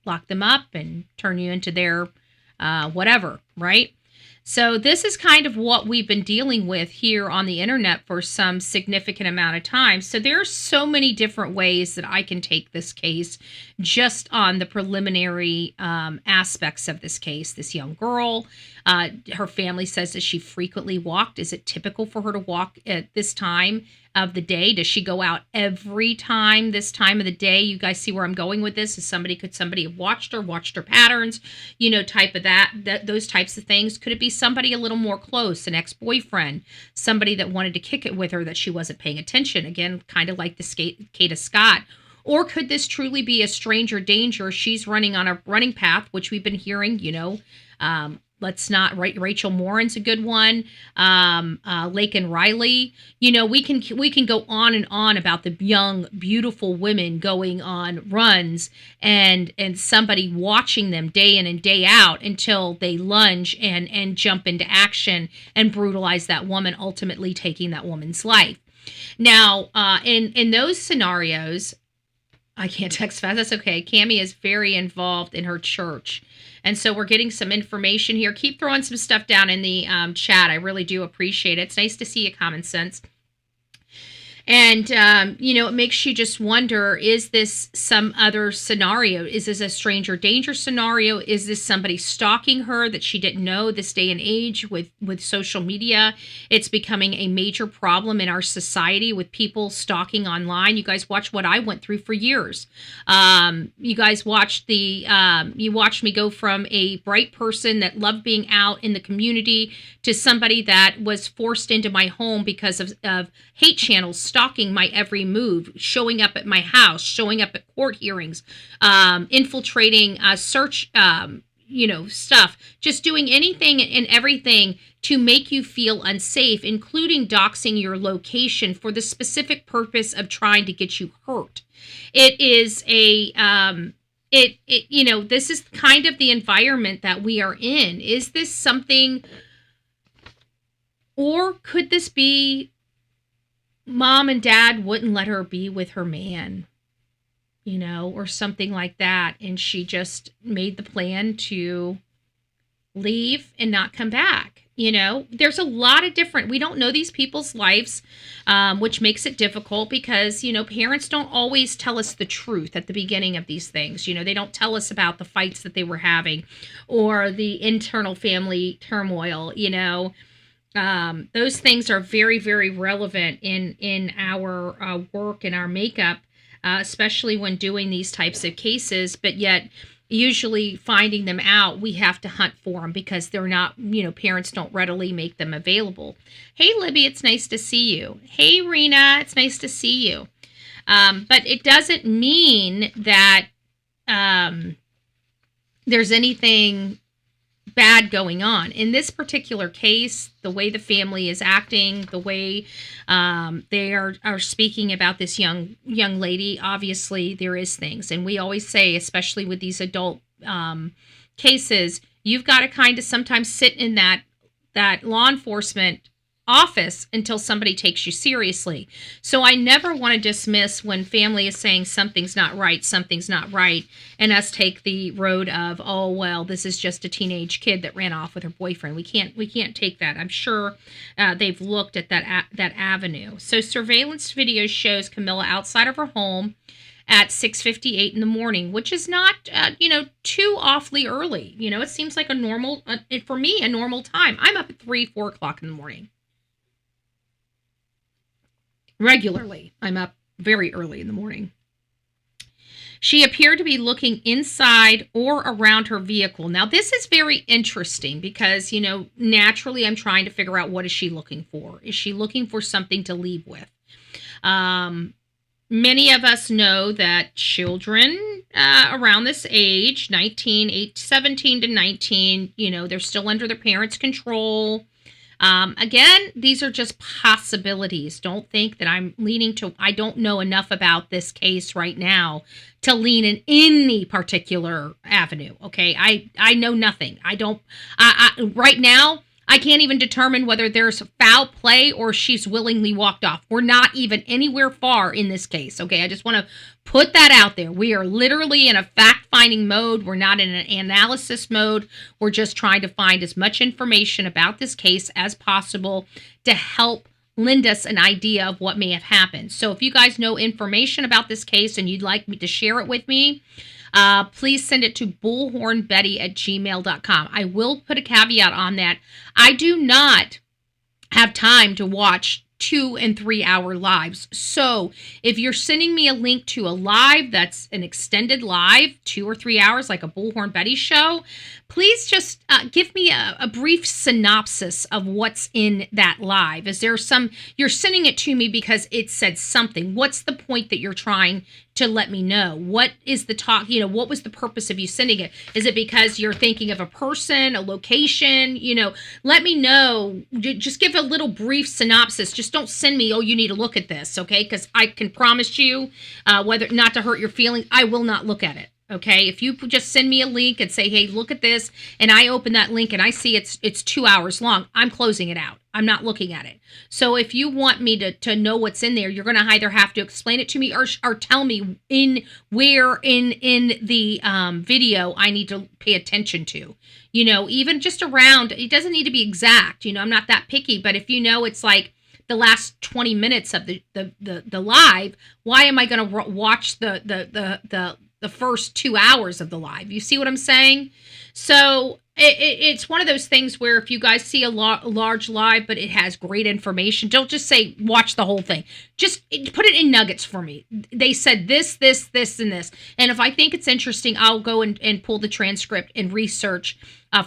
lock them up and turn you into their whatever, right? So this is kind of what we've been dealing with here on the internet for some significant amount of time. So there are so many different ways that I can take this case just on the preliminary aspects of this case. This young girl, her family says that she frequently walked. Is it typical for her to walk at this time of the day? Does she go out every time this time of the day? You guys see where I'm going with this? Could somebody have watched her patterns, type of those types of things? Could it be somebody a little more close, an ex-boyfriend, somebody that wanted to kick it with her that she wasn't paying attention? Again, kind of like the Kata Scott. Or could this truly be a stranger danger? She's running on a running path, which we've been hearing, let's not, Rachel Morin's a good one. Lake and Riley, we can go on and on about the young, beautiful women going on runs and somebody watching them day in and day out until they lunge and jump into action and brutalize that woman, ultimately taking that woman's life. Now, in those scenarios, I can't text fast. That's okay. Cami is very involved in her church. And so we're getting some information here. Keep throwing some stuff down in the chat. I really do appreciate it. It's nice to see you, Common Sense. And, it makes you just wonder, is this some other scenario? Is this a stranger danger scenario? Is this somebody stalking her that she didn't know this day and age with social media? It's becoming a major problem in our society with people stalking online. You guys watch what I went through for years. You guys watched you watched me go from a bright person that loved being out in the community to somebody that was forced into my home because of hate channels stalking my every move, showing up at my house, showing up at court hearings, infiltrating search, stuff, just doing anything and everything to make you feel unsafe, including doxing your location for the specific purpose of trying to get you hurt. It is this is kind of the environment that we are in. Is this something, or could this be mom and dad wouldn't let her be with her man, or something like that. And she just made the plan to leave and not come back. There's a lot of different, we don't know these people's lives, which makes it difficult because, parents don't always tell us the truth at the beginning of these things. They don't tell us about the fights that they were having or the internal family turmoil, those things are very, very relevant in our work and our makeup, especially when doing these types of cases. But yet, usually finding them out, we have to hunt for them because they're not, parents don't readily make them available. Hey, Libby, it's nice to see you. Hey, Rena, it's nice to see you. But it doesn't mean that there's anything bad going on. In this particular case, the way the family is acting, the way they are speaking about this young lady, obviously there is things. And we always say, especially with these adult cases, you've got to kind of sometimes sit in that law enforcement office until somebody takes you seriously. So I never want to dismiss when family is saying something's not right, and us take the road of, oh, well, this is just a teenage kid that ran off with her boyfriend. We can't take that. I'm sure they've looked at that avenue. So surveillance video shows Camila outside of her home at 6:58 in the morning, which is not, too awfully early. It seems like a normal, for me, a normal time. I'm up at 4 o'clock in the morning. Regularly, I'm up very early in the morning. She appeared to be looking inside or around her vehicle. Now, this is very interesting because, naturally I'm trying to figure out, what is she looking for? Is she looking for something to leave with? Many of us know that children around this age, 17 to 19, they're still under their parents' control. Again, these are just possibilities. Don't think that I'm leaning to, I don't know enough about this case right now to lean in any particular avenue. Okay. I know nothing. Right now, I can't even determine whether there's foul play or she's willingly walked off. We're not even anywhere far in this case. Okay. I just want to put that out there. We are literally in a fact-finding mode. We're not in an analysis mode. We're just trying to find as much information about this case as possible to help lend us an idea of what may have happened. So if you guys know information about this case and you'd like me to share it with me, please send it to bullhornbetty@gmail.com. I will put a caveat on that. I do not have time to watch 2 and 3 hour lives. So if you're sending me a link to a live that's an extended live, 2 or 3 hours, like a Bullhorn Betty show, please just give me a brief synopsis of what's in that live. Is there you're sending it to me because it said something. What's the point that you're trying to let me know? What is the talk? What was the purpose of you sending it? Is it because you're thinking of a person, a location? Let me know. Just give a little brief synopsis. Just don't send me, you need to look at this, okay? Because I can promise you, whether not to hurt your feelings, I will not look at it. Okay, if you just send me a link and say, hey, look at this, and I open that link and I see it's 2 hours long, I'm closing it out. I'm not looking at it. So if you want me to know what's in there, you're going to either have to explain it to me or tell me where in the video I need to pay attention to. Even just around, it doesn't need to be exact. I'm not that picky, but if it's like the last 20 minutes of the live, why am I going to watch the first 2 hours of the live? You see what I'm saying? So it's one of those things where if you guys see a large live, but it has great information, don't just say, watch the whole thing. Just put it in nuggets for me. They said this, this, this, and this. And if I think it's interesting, I'll go and pull the transcript and research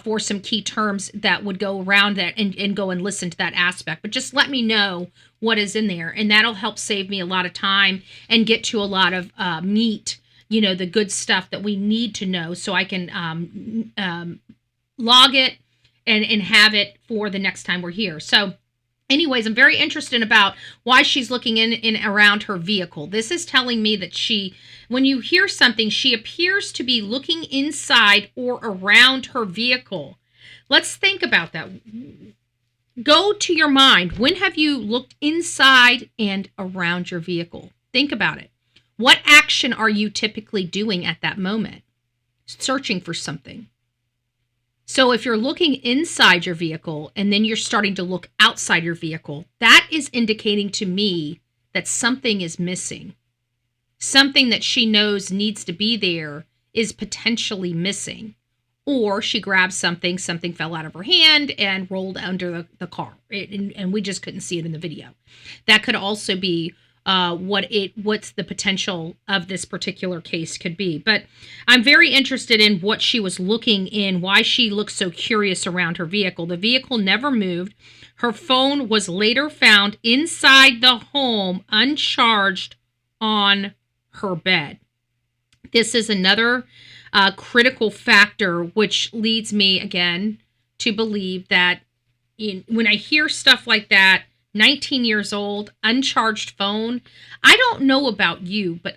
for some key terms that would go around that and go and listen to that aspect. But just let me know what is in there. And that'll help save me a lot of time and get to a lot of meat, the good stuff that we need to know so I can log it and have it for the next time we're here. So anyways, I'm very interested about why she's looking in around her vehicle. This is telling me that when you hear something, she appears to be looking inside or around her vehicle. Let's think about that. Go to your mind. When have you looked inside and around your vehicle? Think about it. What action are you typically doing at that moment? Searching for something. So if you're looking inside your vehicle and then you're starting to look outside your vehicle, that is indicating to me that something is missing. Something that she knows needs to be there is potentially missing. Or she grabbed something fell out of her hand and rolled under the car. And we just couldn't see it in the video. That could also be what's the potential of this particular case could be. But I'm very interested in what she was looking in, why she looked so curious around her vehicle. The vehicle never moved. Her phone was later found inside the home, uncharged on her bed. This is another critical factor, which leads me again to believe that when I hear stuff like that, 19 years old, uncharged phone. I don't know about you, but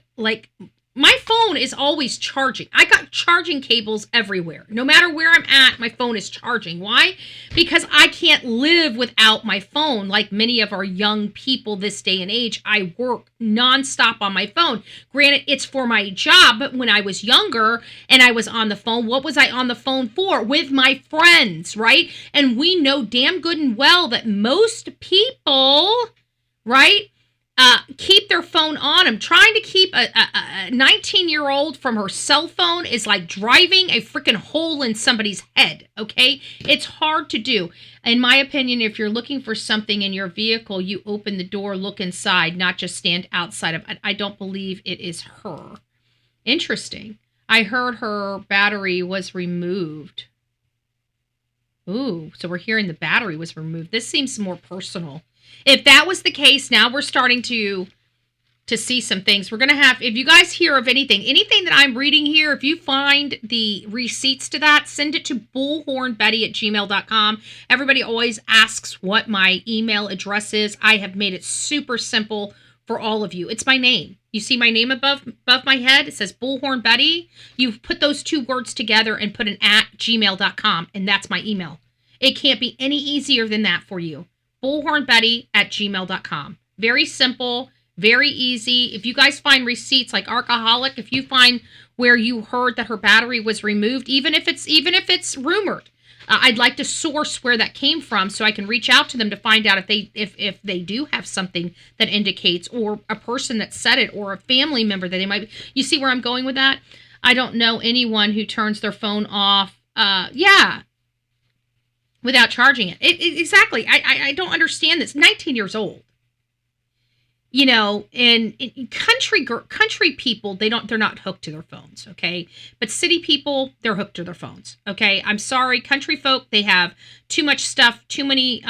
my phone is always charging. I got charging cables everywhere. No matter where I'm at, my phone is charging. Why? Because I can't live without my phone. Like many of our young people this day and age, I work nonstop on my phone. Granted, it's for my job, but when I was younger and I was on the phone, what was I on the phone for? With my friends, right? And we know damn good and well that most people, right, keep their phone on them. Trying to keep a 19-year-old from her cell phone is like driving a freaking hole in somebody's head, okay? It's hard to do. In my opinion, if you're looking for something in your vehicle, you open the door, look inside, not just stand outside of it. I don't believe it is her. Interesting. I heard her battery was removed. Ooh, so we're hearing the battery was removed. This seems more personal. If that was the case, now we're starting to to see some things. We're going to have, if you guys hear of anything that I'm reading here, if you find the receipts to that, send it to bullhornbetty@gmail.com. Everybody always asks what my email address is. I have made it super simple for all of you. It's my name. You see my name above my head? It says Bullhorn Betty. You put those two words together and put an @gmail.com, and that's my email. It can't be any easier than that for you. bullhornbetty@gmail.com. Very simple, very easy. If you guys find receipts like Alcoholic, if you find where you heard that her battery was removed, even if it's rumored, I'd like to source where that came from so I can reach out to them to find out if they do have something that indicates, or a person that said it, or a family member that they might. You see where I'm going with that? I don't know anyone who turns their phone off. Without charging it. Exactly. I don't understand this. 19 years old. You know, and country people, they're not hooked to their phones, okay? But city people, they're hooked to their phones, okay? I'm sorry, country folk, they have too much stuff, too many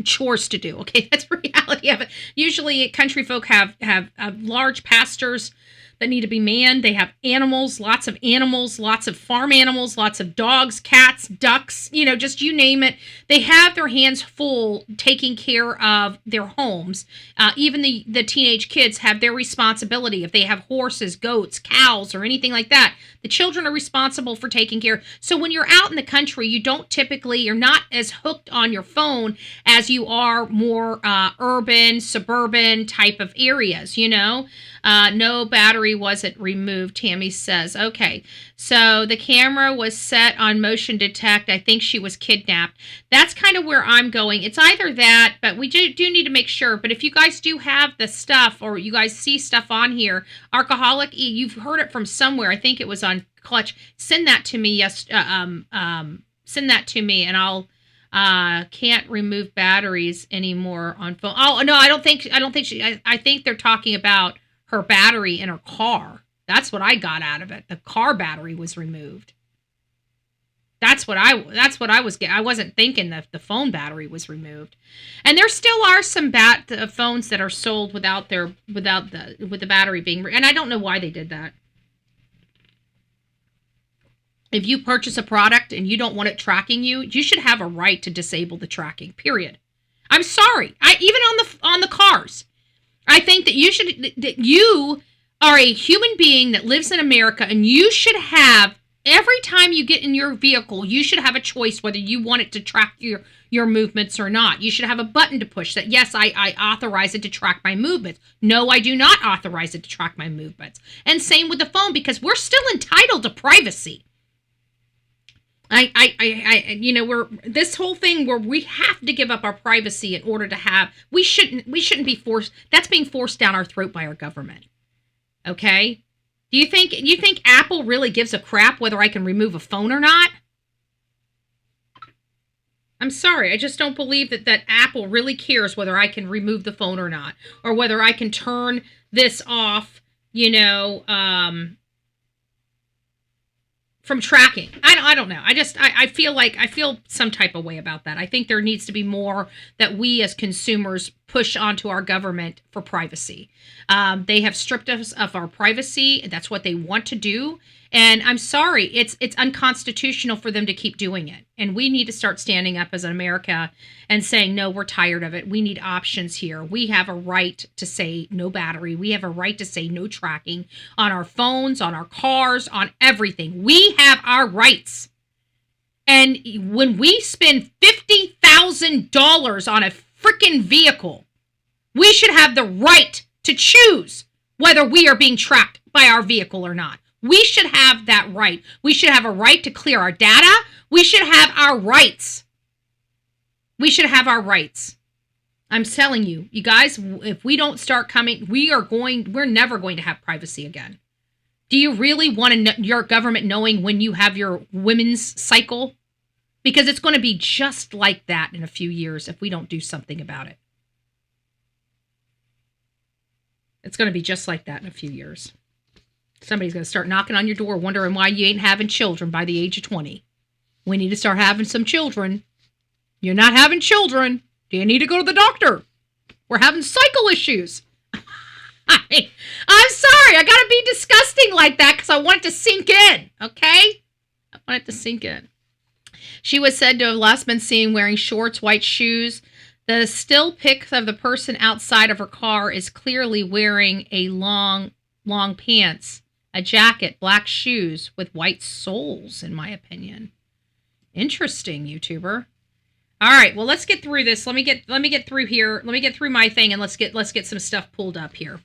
chores to do, okay? That's the reality of it. Usually country folk have large pastures that need to be manned. They have animals, lots of farm animals, lots of dogs, cats, ducks, you know, just you name it. They have their hands full taking care of their homes. Even the teenage kids have their responsibility. If they have horses, goats, cows, or anything like that, the children are responsible for taking care. So when you're out in the country, you're not as hooked on your phone as you are more urban, suburban type of areas, you know? No battery wasn't removed, Tammy says. Okay, so the camera was set on motion detect. I think she was kidnapped. That's kind of where I'm going. It's either that, but we do need to make sure. But if you guys do have the stuff, or you guys see stuff on here, Alcoholic, you've heard it from somewhere. I think it was on Clutch. Send that to me. Send that to me, and I'll. Can't remove batteries anymore on phone. Oh no, I don't think she. I think they're talking about her battery in her car. That's what I got out of it. The car battery was removed. That's what I was getting. I wasn't thinking that the phone battery was removed. And there still are some phones that are sold with the battery being, and I don't know why they did that. If you purchase a product and you don't want it tracking you, you should have a right to disable the tracking. Period. I'm sorry. Even on the cars. I think that you are a human being that lives in America, and you should have, every time you get in your vehicle, you should have a choice whether you want it to track your movements or not. You should have a button to push that, yes, I authorize it to track my movements. No, I do not authorize it to track my movements. And same with the phone, because we're still entitled to privacy. We're this whole thing where we have to give up our privacy in order to have, we shouldn't be forced, that's being forced down our throat by our government. Okay? Do you think Apple really gives a crap whether I can remove a phone or not? I'm sorry, I just don't believe that Apple really cares whether I can remove the phone or not, or whether I can turn this off, from tracking. I don't know. I feel some type of way about that. I think there needs to be more that we as consumers push onto our government for privacy. They have stripped us of our privacy. That's what they want to do. And I'm sorry, it's unconstitutional for them to keep doing it. And we need to start standing up as America and saying, no, we're tired of it. We need options here. We have a right to say no battery. We have a right to say no tracking on our phones, on our cars, on everything. We have our rights. And when we spend $50,000 on a freaking vehicle, we should have the right to choose whether we are being tracked by our vehicle or not. We should have that right. We should have a right to clear our data. We should have our rights. We should have our rights. I'm telling you, you guys, if we don't start coming, we're never going to have privacy again. Do you really want your government knowing when you have your women's cycle? Because it's going to be just like that in a few years if we don't do something about it. It's going to be just like that in a few years. Somebody's going to start knocking on your door wondering why you ain't having children by the age of 20. We need to start having some children. You're not having children. Do you need to go to the doctor? We're having cycle issues. I'm sorry. I got to be disgusting like that because I want it to sink in, okay? I want it to sink in. She was said to have last been seen wearing shorts, white shoes. The still pic of the person outside of her car is clearly wearing a long pants, a jacket, black shoes with white soles, in my opinion. Interesting, YouTuber. All right, well, let's get through this. Let me get through here. Let me get through my thing, and let's get some stuff pulled up here.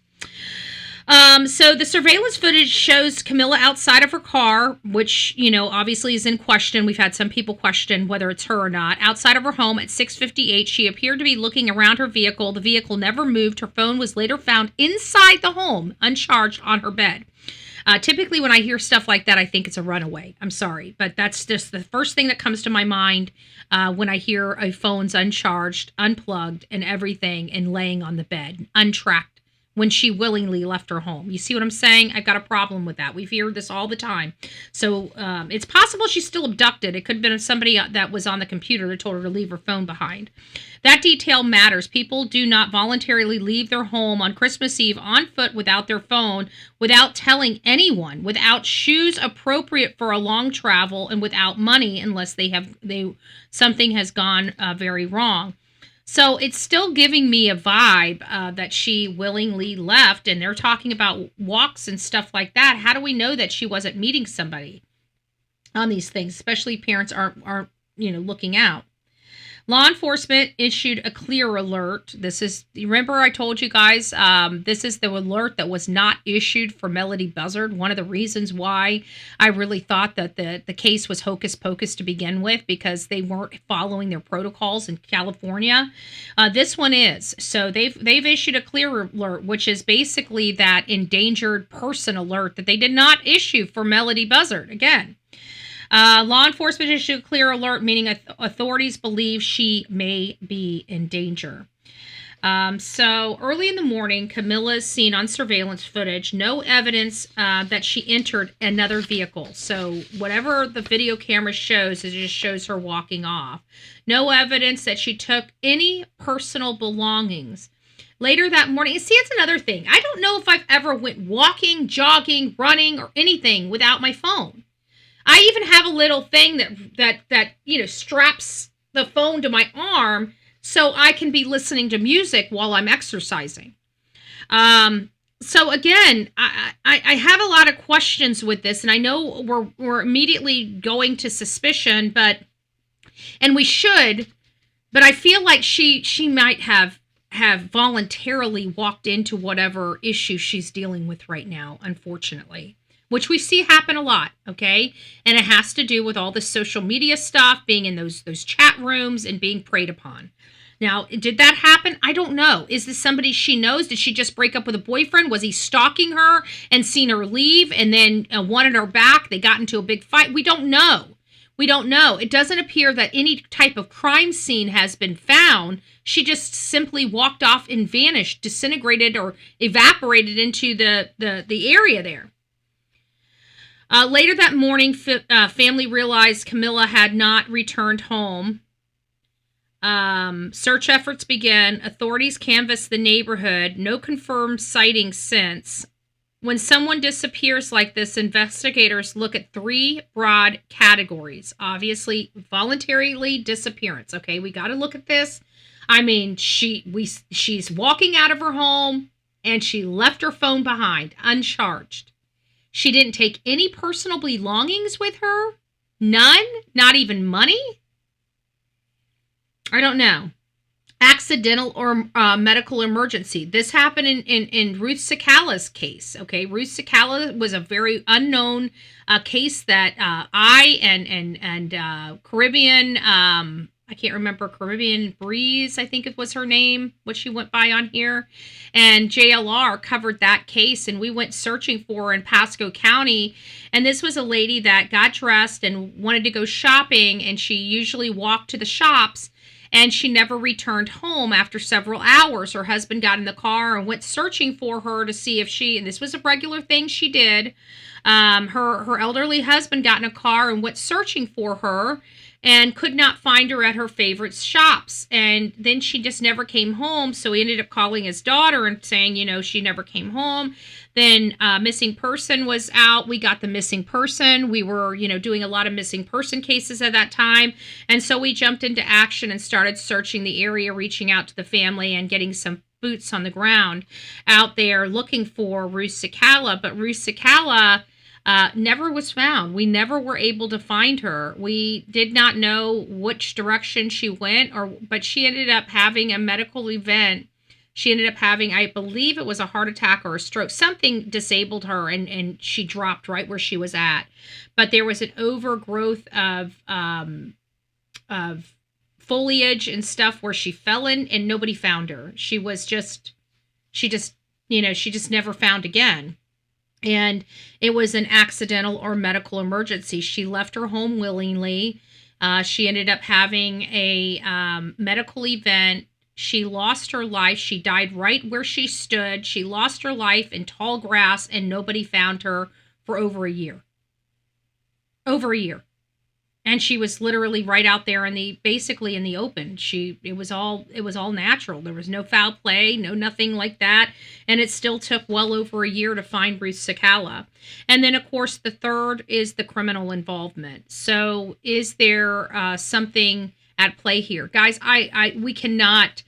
So the surveillance footage shows Camila outside of her car, which, obviously is in question. We've had some people question whether it's her or not. Outside of her home at 6:58, she appeared to be looking around her vehicle. The vehicle never moved. Her phone was later found inside the home, uncharged, on her bed. Typically, when I hear stuff like that, I think it's a runaway. I'm sorry, but that's just the first thing that comes to my mind when I hear a phone's uncharged, unplugged, and everything, and laying on the bed, untracked, when she willingly left her home. You see what I'm saying? I've got a problem with that. We hear this all the time. So it's possible she's still abducted. It could have been somebody that was on the computer that told her to leave her phone behind. That detail matters. People do not voluntarily leave their home on Christmas Eve on foot without their phone, without telling anyone, without shoes appropriate for a long travel, and without money unless something has gone very wrong. So it's still giving me a vibe that she willingly left, and they're talking about walks and stuff like that. How do we know that she wasn't meeting somebody on these things, especially parents aren't looking out? Law enforcement issued a clear alert. Remember I told you guys, this is the alert that was not issued for Melody Buzzard. One of the reasons why I really thought that the case was hocus pocus to begin with, because they weren't following their protocols in California. This one is. So they've issued a clear alert, which is basically that endangered person alert that they did not issue for Melody Buzzard. Again. Law enforcement issued a clear alert, meaning authorities believe she may be in danger. So early in the morning, Camila is seen on surveillance footage. No evidence that she entered another vehicle. So whatever the video camera shows, it just shows her walking off. No evidence that she took any personal belongings. Later that morning, see, it's another thing. I don't know if I've ever went walking, jogging, running, or anything without my phone. I even have a little thing that straps the phone to my arm so I can be listening to music while I'm exercising. So again, I have a lot of questions with this, and I know we're immediately going to suspicion, and we should, but I feel like she might have voluntarily walked into whatever issue she's dealing with right now, unfortunately. Which we see happen a lot, okay? And it has to do with all this social media stuff, being in those chat rooms and being preyed upon. Now, did that happen? I don't know. Is this somebody she knows? Did she just break up with a boyfriend? Was he stalking her and seen her leave and then wanted her back? They got into a big fight? We don't know. We don't know. It doesn't appear that any type of crime scene has been found. She just simply walked off and vanished, disintegrated or evaporated into the area there. Later that morning, family realized Camila had not returned home. Search efforts began. Authorities canvassed the neighborhood. No confirmed sightings since. When someone disappears like this, investigators look at three broad categories. Obviously, voluntarily disappearance. Okay, we got to look at this. I mean, she's walking out of her home and she left her phone behind, uncharged. She didn't take any personal belongings with her? None? Not even money? I don't know. Accidental or medical emergency. This happened in Ruth Sakala's case. Okay, Ruth Sakala was a very unknown case that I and Caribbean, I can't remember, Caribbean Breeze, I think it was her name, what she went by on here. And JLR covered that case, and we went searching for her in Pasco County. And this was a lady that got dressed and wanted to go shopping, and she usually walked to the shops, and she never returned home after several hours. Her husband got in the car and went searching for her to see if and this was a regular thing she did. Her elderly husband got in a car and went searching for her. and could not find her at her favorite shops. And then she just never came home. So he ended up calling his daughter and saying, she never came home. Then missing person was out. We got the missing person. We were, doing a lot of missing person cases at that time. And so we jumped into action and started searching the area, reaching out to the family and getting some boots on the ground out there looking for Ruth Sakala. But Ruth Sakala never was found. We never were able to find her. We did not know which direction she went, but she ended up having a medical event. She ended up having, I believe it was a heart attack or a stroke. Something disabled her and she dropped right where she was at. But there was an overgrowth of foliage and stuff where she fell in and nobody found her. She just never found again. And it was an accidental or medical emergency. She left her home willingly. She ended up having a medical event. She lost her life. She died right where she stood. She lost her life in tall grass, and nobody found her for over a year. Over a year. And she was literally right out there basically in the open. It was all natural. There was no foul play, nothing like that. And it still took well over a year to find Ruth Sakala. And then, of course, the third is the criminal involvement. So is there something at play here? Guys, we cannot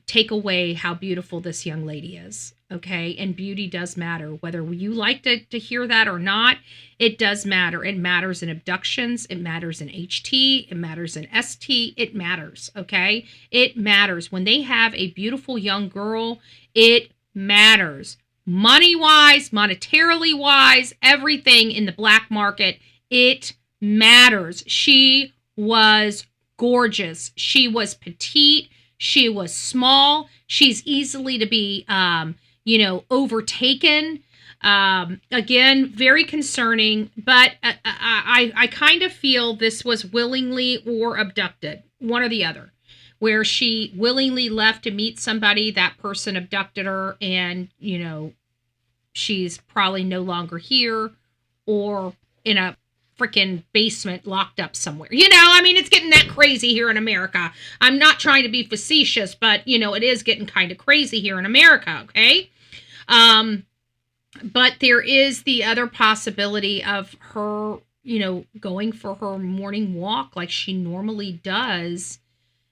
take away how beautiful this young lady is. Okay. And beauty does matter. Whether you like to hear that or not, it does matter. It matters in abductions. It matters in HT. It matters in ST. It matters. Okay. It matters. When they have a beautiful young girl, it matters. Money-wise, monetarily wise, everything in the black market, it matters. She was gorgeous. She was petite. She was small. She's easily to be, overtaken. Again, very concerning, but I kind of feel this was willingly or abducted, one or the other, where she willingly left to meet somebody, that person abducted her, and, she's probably no longer here or in a freaking basement locked up somewhere. It's getting that crazy here in America. I'm not trying to be facetious, but, it is getting kind of crazy here in America, okay? But there is the other possibility of her, going for her morning walk like she normally does.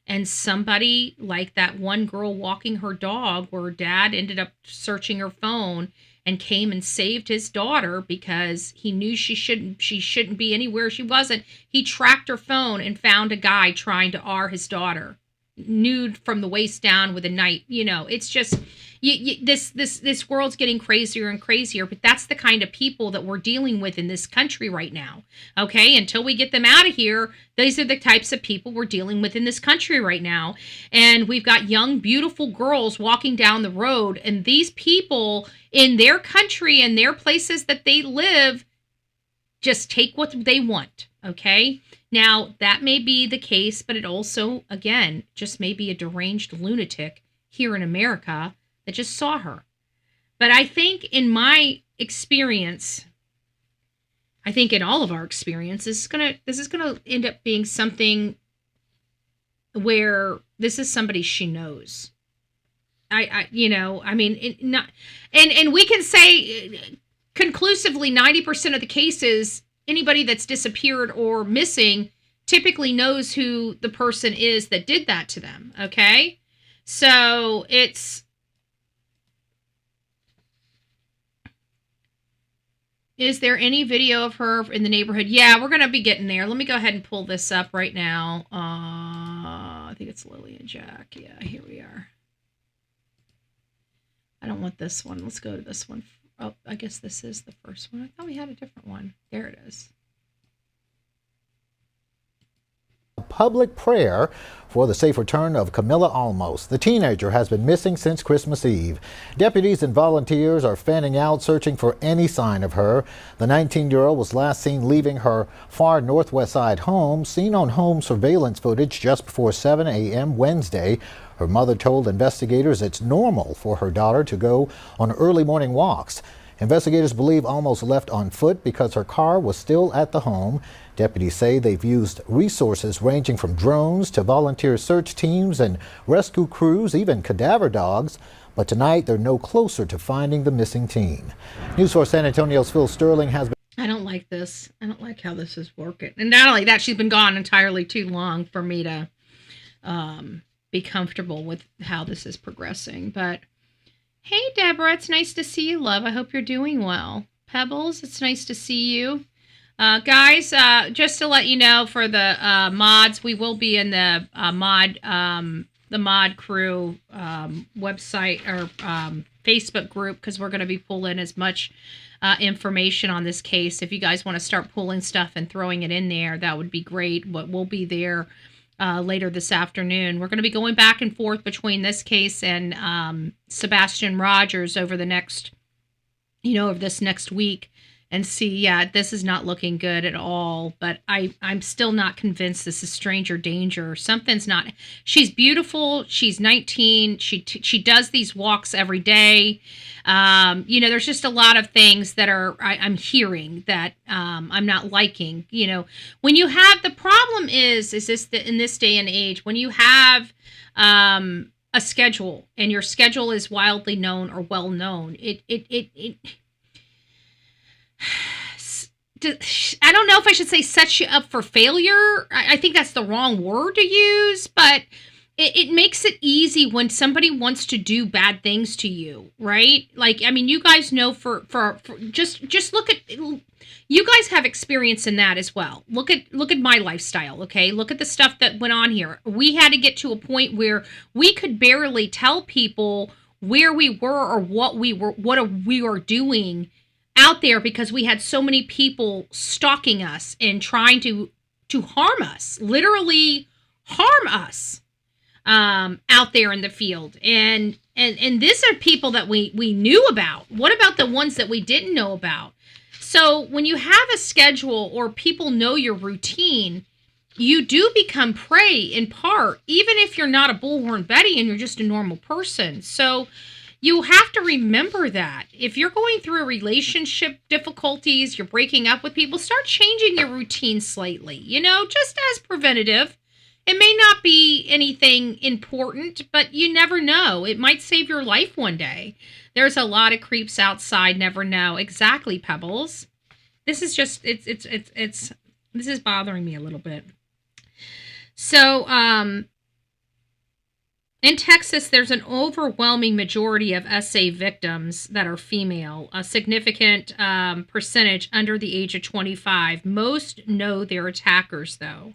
And somebody like that one girl walking her dog, where her dad ended up searching her phone and came and saved his daughter because he knew she shouldn't be anywhere she wasn't. He tracked her phone and found a guy trying to R his daughter, nude from the waist down with a knife. It's just this world's getting crazier and crazier, but that's the kind of people that we're dealing with in this country right now. Okay, until we get them out of here, these are the types of people we're dealing with in this country right now. And we've got young, beautiful girls walking down the road, and these people in their country and their places that they live just take what they want. Okay, now that may be the case, but it also, again, just may be a deranged lunatic here in America that just saw her. But I think in my experience, I think in all of our experiences, this is gonna end up being something where this is somebody she knows. And we can say conclusively 90% of the cases, anybody that's disappeared or missing typically knows who the person is that did that to them. Okay, so is there any video of her in the neighborhood? Yeah, we're going to be getting there. Let me go ahead and pull this up right now. I think it's Lily and Jack. Yeah, here we are. I don't want this one. Let's go to this one. Oh, I guess this is the first one. I thought we had a different one. There it is. Public prayer for the safe return of Camila Olmos. The teenager has been missing since Christmas Eve. Deputies and volunteers are fanning out, searching for any sign of her. The 19-year-old was last seen leaving her far northwest side home, seen on home surveillance footage just before 7 a.m. Wednesday. Her mother told investigators it's normal for her daughter to go on early morning walks. Investigators believe Olmos left on foot because her car was still at the home. Deputies say they've used resources ranging from drones to volunteer search teams and rescue crews, even cadaver dogs. But tonight, they're no closer to finding the missing teen. News 4 San Antonio's Phil Sterling has been... I don't like this. I don't like how this is working. And not only that, she's been gone entirely too long for me to be comfortable with how this is progressing. But hey, Deborah, it's nice to see you, love. I hope you're doing well. Pebbles, it's nice to see you. Guys, just to let you know, for the mods, we will be in the mod crew website or Facebook group, because we're going to be pulling as much information on this case. If you guys want to start pulling stuff and throwing it in there, that would be great. But we'll be there later this afternoon. We're going to be going back and forth between this case and Sebastian Rogers over the next, over this next week, and see, yeah, this is not looking good at all. But I'm still not convinced this is stranger danger. Something's not. She's beautiful. She's 19. She does these walks every day. There's just a lot of things that I'm hearing that I'm not liking. When you have, the problem is this, that in this day and age, when you have a schedule and your schedule is wildly known or well known, I don't know if I should say sets you up for failure. I think that's the wrong word to use, but it makes it easy when somebody wants to do bad things to you, right? Like, I mean, you guys know for just look at, you guys have experience in that as well. Look at my lifestyle, okay? Look at the stuff that went on here. We had to get to a point where we could barely tell people where we were or what we were doing out there, because we had so many people stalking us and trying to harm us, literally harm us out there in the field. And these are people that we knew about. What about the ones that we didn't know about? So when you have a schedule or people know your routine, you do become prey in part, even if you're not a Bullhorn Betty and you're just a normal person. So you have to remember that. If you're going through a relationship difficulties, you're breaking up with people, start changing your routine slightly, just as preventative. It may not be anything important, but you never know. It might save your life one day. There's a lot of creeps outside, never know. Exactly, Pebbles. This is just, this is bothering me a little bit. So, in Texas, there's an overwhelming majority of SA victims that are female, a significant percentage under the age of 25. Most know their attackers, though.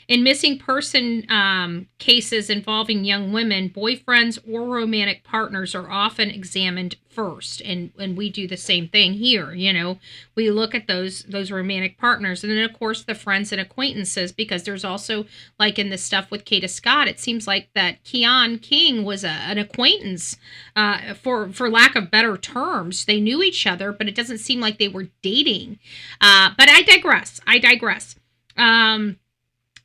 In missing person cases involving young women, boyfriends or romantic partners are often examined first, and we do the same thing here. We look at those romantic partners, and then of course the friends and acquaintances, because there's also, like in the stuff with Kata Scott, it seems like that Keon King was an acquaintance, for lack of better terms. They knew each other, but it doesn't seem like they were dating. But I digress.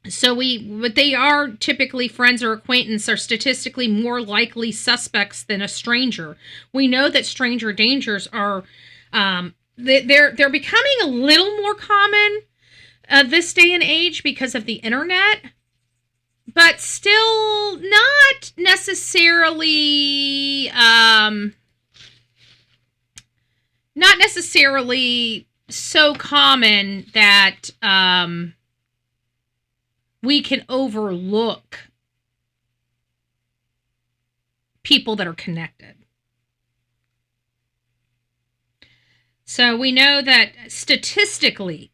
But they are typically friends or acquaintance, are statistically more likely suspects than a stranger. We know that stranger dangers are, they're becoming a little more common this day and age because of the internet, but still not necessarily so common that, we can overlook people that are connected. So we know that statistically,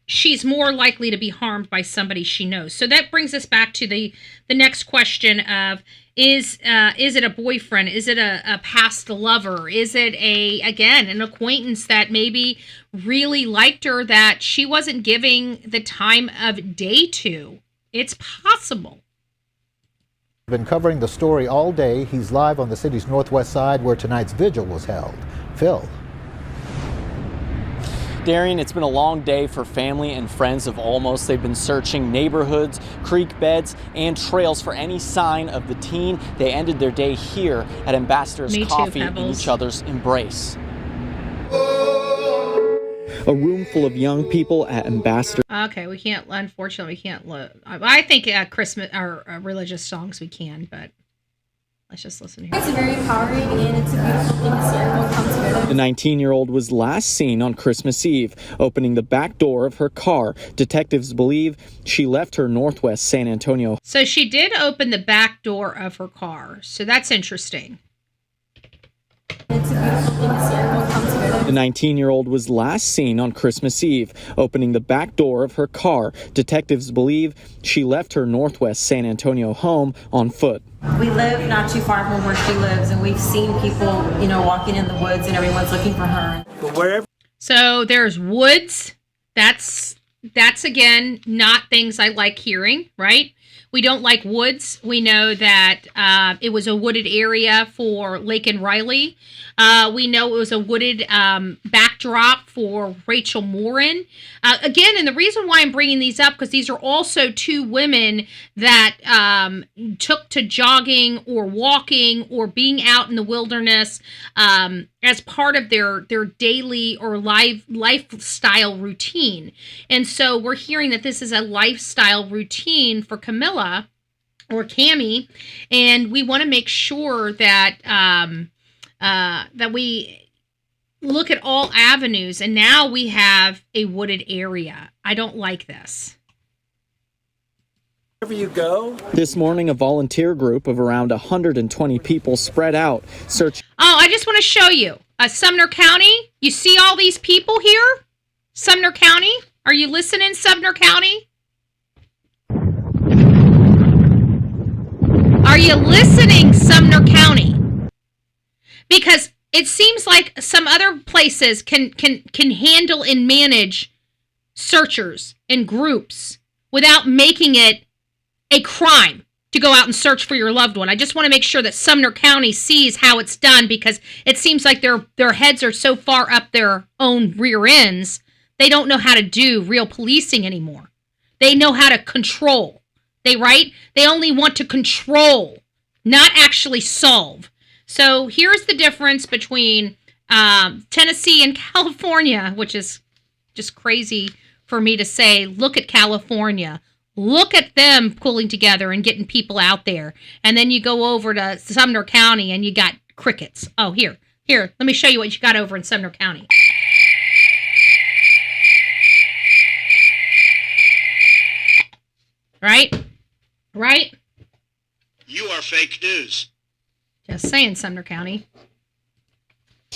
she's more likely to be harmed by somebody she knows. So that brings us back to the next question of, is it a boyfriend? Is it a past lover? Is it an acquaintance that maybe really liked her that she wasn't giving the time of day to? It's possible. Been covering the story all day. He's live on the city's northwest side where tonight's vigil was held. Phil. Darian, it's been a long day for family and friends of Olmos. They've been searching neighborhoods, creek beds, and trails for any sign of the teen. They ended their day here at Ambassador's Coffee in each other's embrace. a room full of young people at Ambassador. Okay, we can't, unfortunately, we can't look. I think Christmas or religious songs we can, but let's just listen here. It's very empowering and it's a beautiful thing to see everyone come together. The 19-year-old was last seen on Christmas Eve, opening the back door of her car. Detectives believe she left her Northwest San Antonio. So she did open the back door of her car. So that's interesting. It's a beautiful thing to see everyone come together. The 19-year-old was last seen on Christmas Eve, opening the back door of her car. Detectives believe she left her Northwest San Antonio home on foot. We live not too far from where she lives, and we've seen people, walking in the woods, and everyone's looking for her. So there's woods. That's again not things I like hearing, right? We don't like woods. We know that it was a wooded area for Lake and Riley. We know it was a wooded backdrop for Rachel Morin. Again, and the reason why I'm bringing these up, because these are also two women that took to jogging or walking or being out in the wilderness as part of their daily or lifestyle routine. And so we're hearing that this is a lifestyle routine for Camila or Cami, and we want to make sure that that we look at all avenues. And now we have a wooded area. I don't like this. Wherever you go. This morning, a volunteer group of around 120 people spread out, searching. Oh, I just want to show you. Sumner County, you see all these people here? Sumner County? Are you listening, Sumner County? Are you listening, Sumner County? Because it seems like some other places can handle and manage searchers and groups without making it a crime to go out and search for your loved one. I just want to make sure that Sumner County sees how it's done, because it seems like their heads are so far up their own rear ends, they don't know how to do real policing anymore. They know how to control. They only want to control, not actually solve. So here's the difference between Tennessee and California, which is just crazy for me to say. Look at California. Look at them pulling together and getting people out there. And then you go over to Sumner County and you got crickets. Oh, here, let me show you what you got over in Sumner County. Right? You are fake news. Just saying, Sumner County.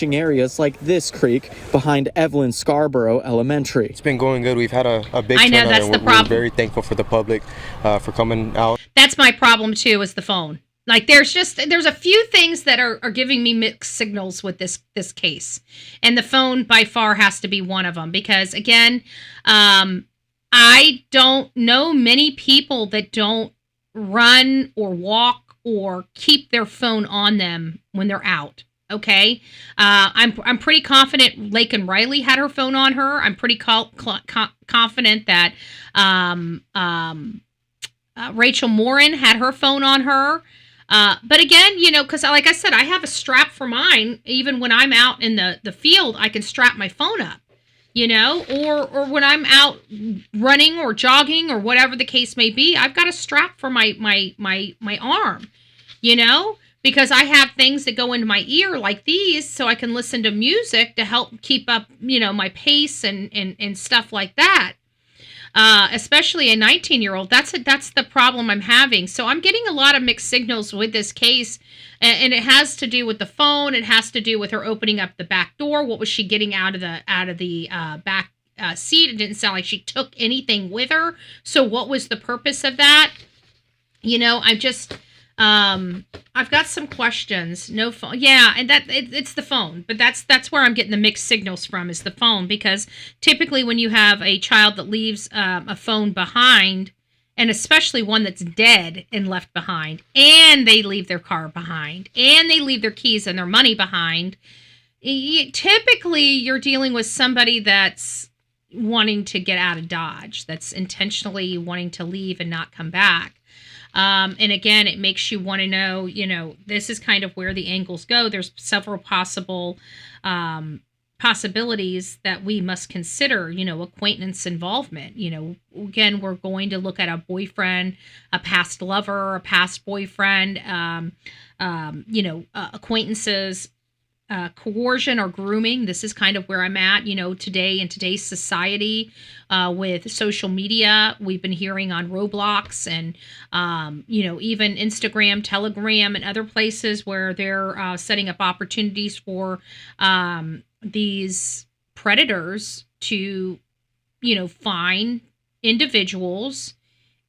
Areas like this creek behind Evelyn Scarborough Elementary. It's been going good. We've had a big I know, turnout, that's and the we're problem. very thankful for the public for coming out. That's my problem too, is the phone. Like there's a few things that are giving me mixed signals with this case. And the phone by far has to be one of them, because again, I don't know many people that don't run or walk or keep their phone on them when they're out. Okay, I'm pretty confident Lake and Riley had her phone on her. I'm pretty confident that Rachel Morin had her phone on her. But again, because like I said, I have a strap for mine. Even when I'm out in the field, I can strap my phone up. Or when I'm out running or jogging or whatever the case may be, I've got a strap for my arm. Because I have things that go into my ear like these, so I can listen to music to help keep up, my pace and stuff like that. Especially a 19-year-old. That's the problem I'm having. So I'm getting a lot of mixed signals with this case, and it has to do with the phone. It has to do with her opening up the back door. What was she getting out of the back seat? It didn't sound like she took anything with her. So what was the purpose of that? I've got some questions. No phone. Yeah, and it's the phone. But that's where I'm getting the mixed signals from, is the phone, because typically when you have a child that leaves a phone behind, and especially one that's dead and left behind, and they leave their car behind, and they leave their keys and their money behind, typically you're dealing with somebody that's wanting to get out of Dodge, that's intentionally wanting to leave and not come back. And again, it makes you want to know, this is kind of where the angles go. There's several possible possibilities that we must consider, acquaintance involvement. Again, we're going to look at a boyfriend, a past lover, a past boyfriend, acquaintances, coercion or grooming. This is kind of where I'm at, today in today's society with social media. We've been hearing on Roblox and, even Instagram, Telegram, and other places where they're setting up opportunities for these predators to, find individuals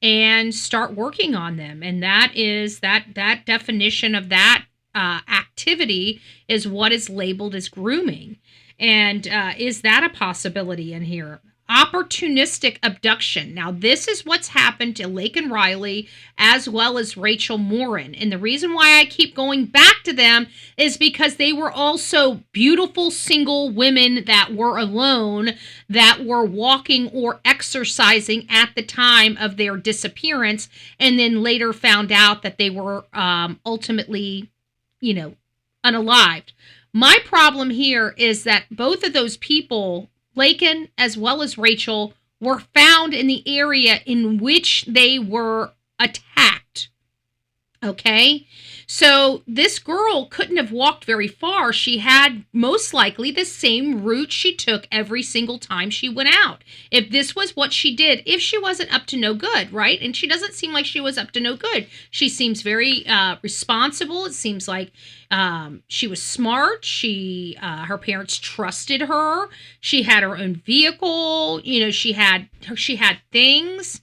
and start working on them. And that is that definition of that activity is what is labeled as grooming. And is that a possibility in here? Opportunistic abduction. Now, this is what's happened to Laken Riley as well as Rachel Morin. And the reason why I keep going back to them is because they were also beautiful single women that were alone, that were walking or exercising at the time of their disappearance, and then later found out that they were ultimately, unalived. My problem here is that both of those people, Laken as well as Rachel, were found in the area in which they were attacked. Okay? So this girl couldn't have walked very far. She had most likely the same route she took every single time she went out. If this was what she did, if she wasn't up to no good, right? And she doesn't seem like she was up to no good. She seems very responsible. It seems like she was smart. Her parents trusted her. She had her own vehicle. She had things.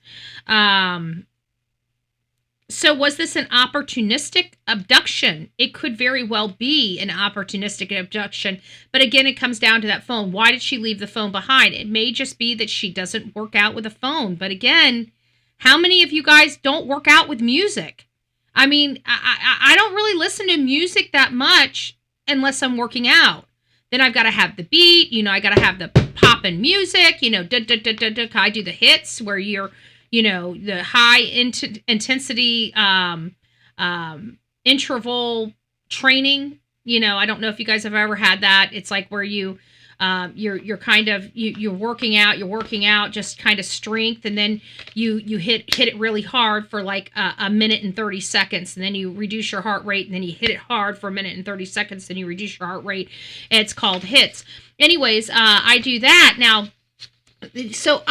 So was this an opportunistic abduction? It could very well be an opportunistic abduction. But again, it comes down to that phone. Why did she leave the phone behind? It may just be that she doesn't work out with a phone. But again, how many of you guys don't work out with music? I mean, I don't really listen to music that much unless I'm working out. Then I've got to have the beat. I got to have the poppin' music. I do the hits where you're, the high intensity interval training. I don't know if you guys have ever had that. It's like where you're kind of you're working out just kind of strength, and then you hit it really hard for like a minute and 30 seconds, and then you reduce your heart rate, and then you hit it hard for a minute and 30 seconds, then you reduce your heart rate. It's called hits. Anyways, I do that now. So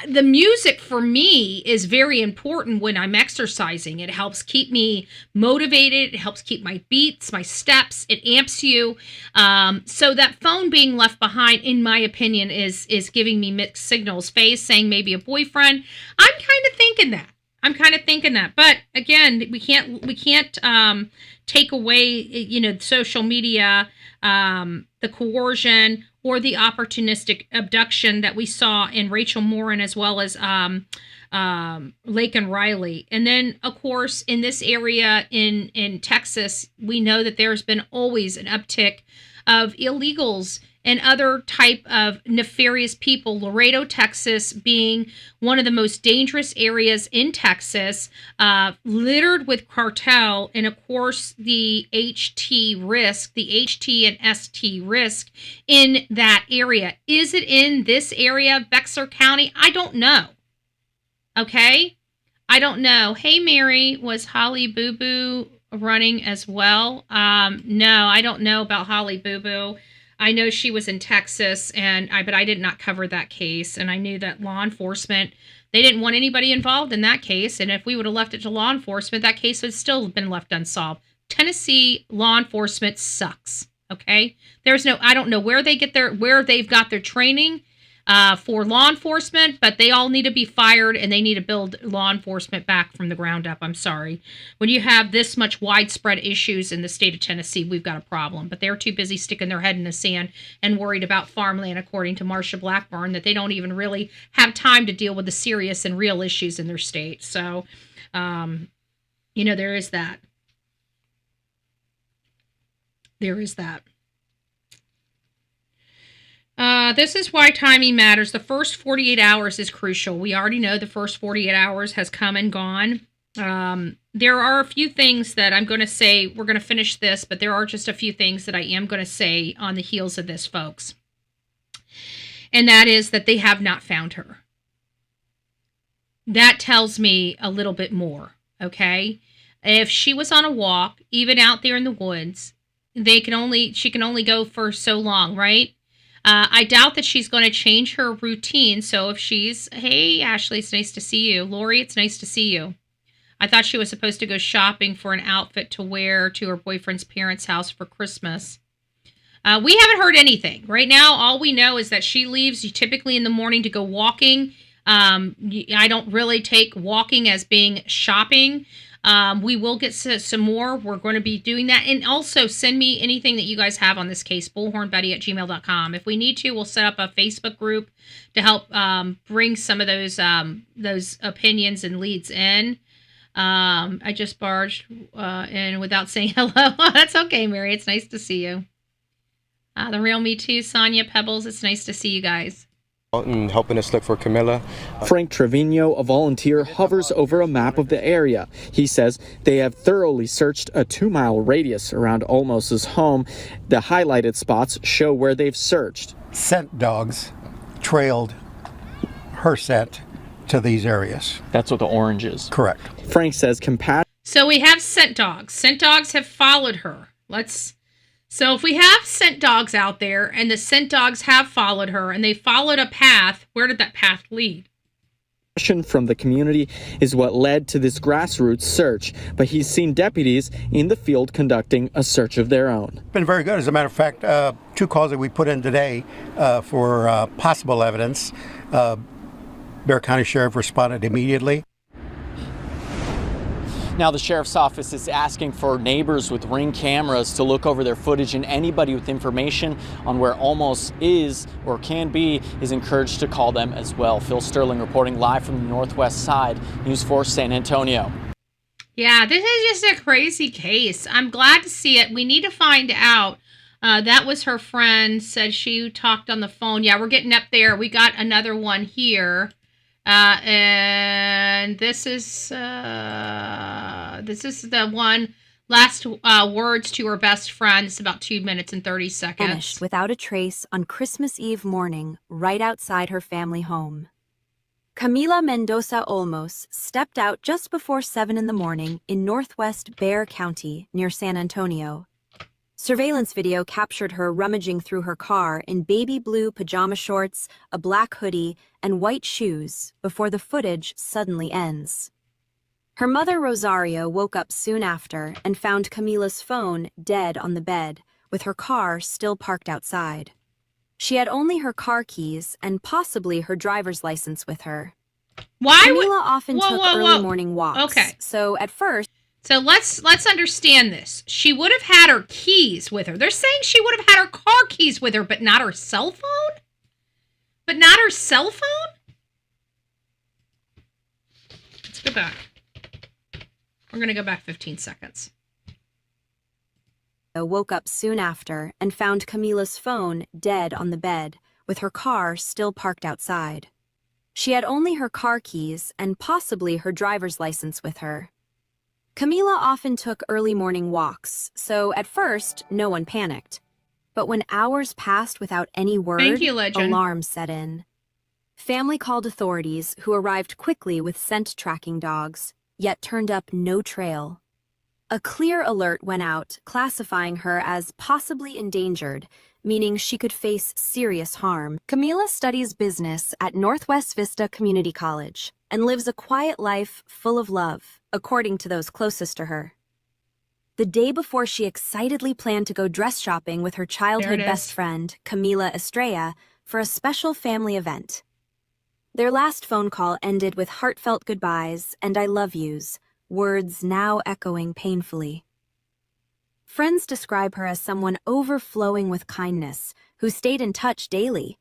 the music for me is very important when I'm exercising. It helps keep me motivated. It helps keep my beats, my steps. It amps you. So that phone being left behind, in my opinion, is giving me mixed signals. Faye's saying maybe a boyfriend. I'm kind of thinking that. But again, we can't take away, social media, the coercion, or the opportunistic abduction that we saw in Rachel Morin as well as Laken Riley. And then, of course, in this area in Texas, we know that there's been always an uptick of illegals and other type of nefarious people. Laredo, Texas being one of the most dangerous areas in Texas, littered with cartel, and of course the HT and ST risk in that area. Is it in this area, Bexar County? I don't know. Okay? I don't know. Hey, Mary, was Holly Boo Boo running as well? No, I don't know about Holly Boo Boo. I know she was in Texas, but I did not cover that case. And I knew that law enforcement, they didn't want anybody involved in that case. And if we would have left it to law enforcement, that case would still have been left unsolved. Tennessee law enforcement sucks. Okay, I don't know where they've got their training for law enforcement, but they all need to be fired, and they need to build law enforcement back from the ground up. I'm sorry. When you have this much widespread issues in the state of Tennessee, we've got a problem. But they're too busy sticking their head in the sand and worried about farmland, according to Marsha Blackburn, that they don't even really have time to deal with the serious and real issues in their state. So, there is that. There is that. This is why timing matters. The first 48 hours is crucial. We already know the first 48 hours has come and gone. There are a few things that I'm going to say. We're going to finish this, but there are just a few things that I am going to say on the heels of this, folks. And that is that they have not found her. That tells me a little bit more, okay? If she was on a walk, even out there in the woods, she can only go for so long, right? I doubt that she's going to change her routine. So if she's, hey, Ashley, it's nice to see you. Lori, it's nice to see you. I thought she was supposed to go shopping for an outfit to wear to her boyfriend's parents' house for Christmas. We haven't heard anything. Right now, all we know is that she leaves typically in the morning to go walking. I don't really take walking as being shopping. We will get some more. We're going to be doing that. And also send me anything that you guys have on this case, bullhornbetty@gmail.com. If we need to, we'll set up a Facebook group to help bring some of those opinions and leads in. I just barged in without saying hello. That's okay, Mary. It's nice to see you. The real me too, Sonia Pebbles. It's nice to see you guys. And helping us look for Camila. Frank Trevino, a volunteer, hovers over a map of the area. He says they have thoroughly searched a 2-mile radius around Olmos's home. The highlighted spots show where they've searched. Scent dogs trailed her scent to these areas. That's what the orange is. Correct. Frank says compassion. So we have scent dogs. Scent dogs have followed her. So if we have scent dogs out there and the scent dogs have followed her and they followed a path, where did that path lead? From the community is what led to this grassroots search, but he's seen deputies in the field conducting a search of their own. Been very good. As a matter of fact, 2 calls that we put in today for possible evidence. Bexar County Sheriff responded immediately. Now, the sheriff's office is asking for neighbors with Ring cameras to look over their footage, and anybody with information on where Olmos is or can be is encouraged to call them as well. Phil Sterling reporting live from the Northwest Side, News 4 San Antonio. Yeah, this is just a crazy case. I'm glad to see it. We need to find out. That was her friend, said she talked on the phone. Yeah, we're getting up there. We got another one here. And this is the one last words to her best friend. It's about 2 minutes and 30 seconds. Vanished without a trace on Christmas Eve morning, right outside her family home. Camila Mendoza Olmos stepped out just before 7 in the morning in northwest Bexar County near San Antonio. Surveillance video captured her rummaging through her car in baby blue pajama shorts, a black hoodie, and white shoes before the footage suddenly ends. Her mother, Rosario, woke up soon after and found Camila's phone dead on the bed, with her car still parked outside. She had only her car keys and possibly her driver's license with her. Camila often took early morning walks. Okay. So at first... So let's understand this. She would have had her keys with her. They're saying she would have had her car keys with her, but not her cell phone? But not her cell phone? Let's go back. We're going to go back 15 seconds. Woke up soon after and found Camila's phone dead on the bed, with her car still parked outside. She had only her car keys and possibly her driver's license with her. Camila often took early morning walks, so at first, no one panicked. But when hours passed without any word, alarms set in. Family called authorities, who arrived quickly with scent tracking dogs, yet turned up no trail. A clear alert went out, classifying her as possibly endangered, meaning she could face serious harm. Camila studies business at Northwest Vista Community College and lives a quiet life full of love, according to those closest to her. The day before she excitedly planned to go dress shopping with her childhood best friend, Camila Estrella, for a special family event. Their last phone call ended with heartfelt goodbyes and I love yous, words now echoing painfully. Friends describe her as someone overflowing with kindness, who stayed in touch daily.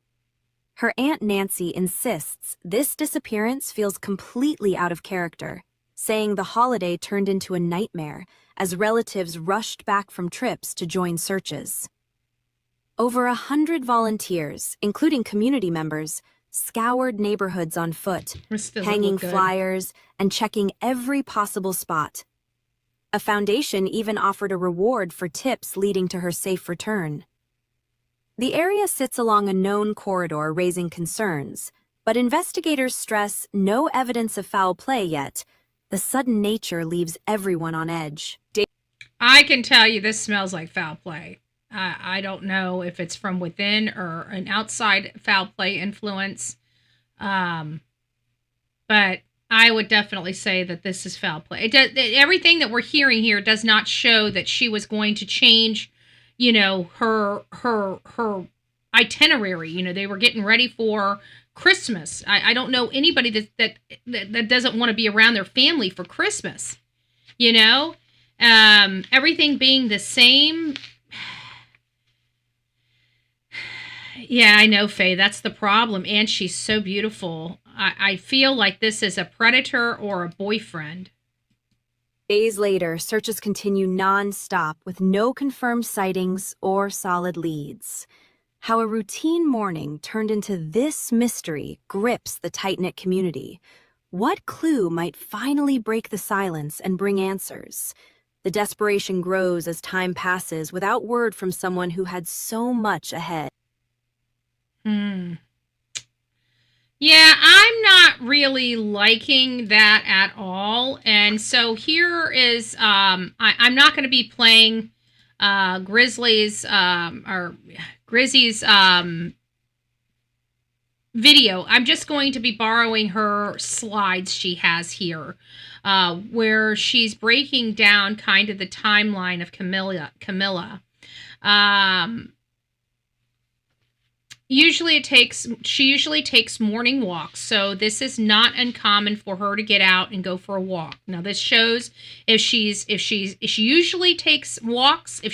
Her Aunt Nancy insists this disappearance feels completely out of character, saying the holiday turned into a nightmare as relatives rushed back from trips to join searches. Over 100 volunteers, including community members, scoured neighborhoods on foot, This doesn't hanging look good. flyers, and checking every possible spot. A foundation even offered a reward for tips leading to her safe return. The area sits along a known corridor, raising concerns, but investigators stress no evidence of foul play yet. The sudden nature leaves everyone on edge. I can tell you this smells like foul play. I don't know if it's from within or an outside foul play influence. But I would definitely say that this is foul play. Everything that we're hearing here does not show that she was going to change, her itinerary. They were getting ready for Christmas. I don't know anybody that doesn't want to be around their family for Christmas. Everything being the same. Yeah, I know, Faye. That's the problem. And she's so beautiful. I feel like this is a predator or a boyfriend. Days later, searches continue non-stop with no confirmed sightings or solid leads. How a routine morning turned into this mystery grips the tight-knit community. What clue might finally break the silence and bring answers? The desperation grows as time passes without word from someone who had so much ahead. Yeah, I'm not really liking that at all. And so here is, I'm not going to be playing Grizzly's video. I'm just going to be borrowing her slides she has here, where she's breaking down kind of the timeline of Camila. She usually takes morning walks, so this is not uncommon for her to get out and go for a walk. Now this shows if she usually takes walks, folks, if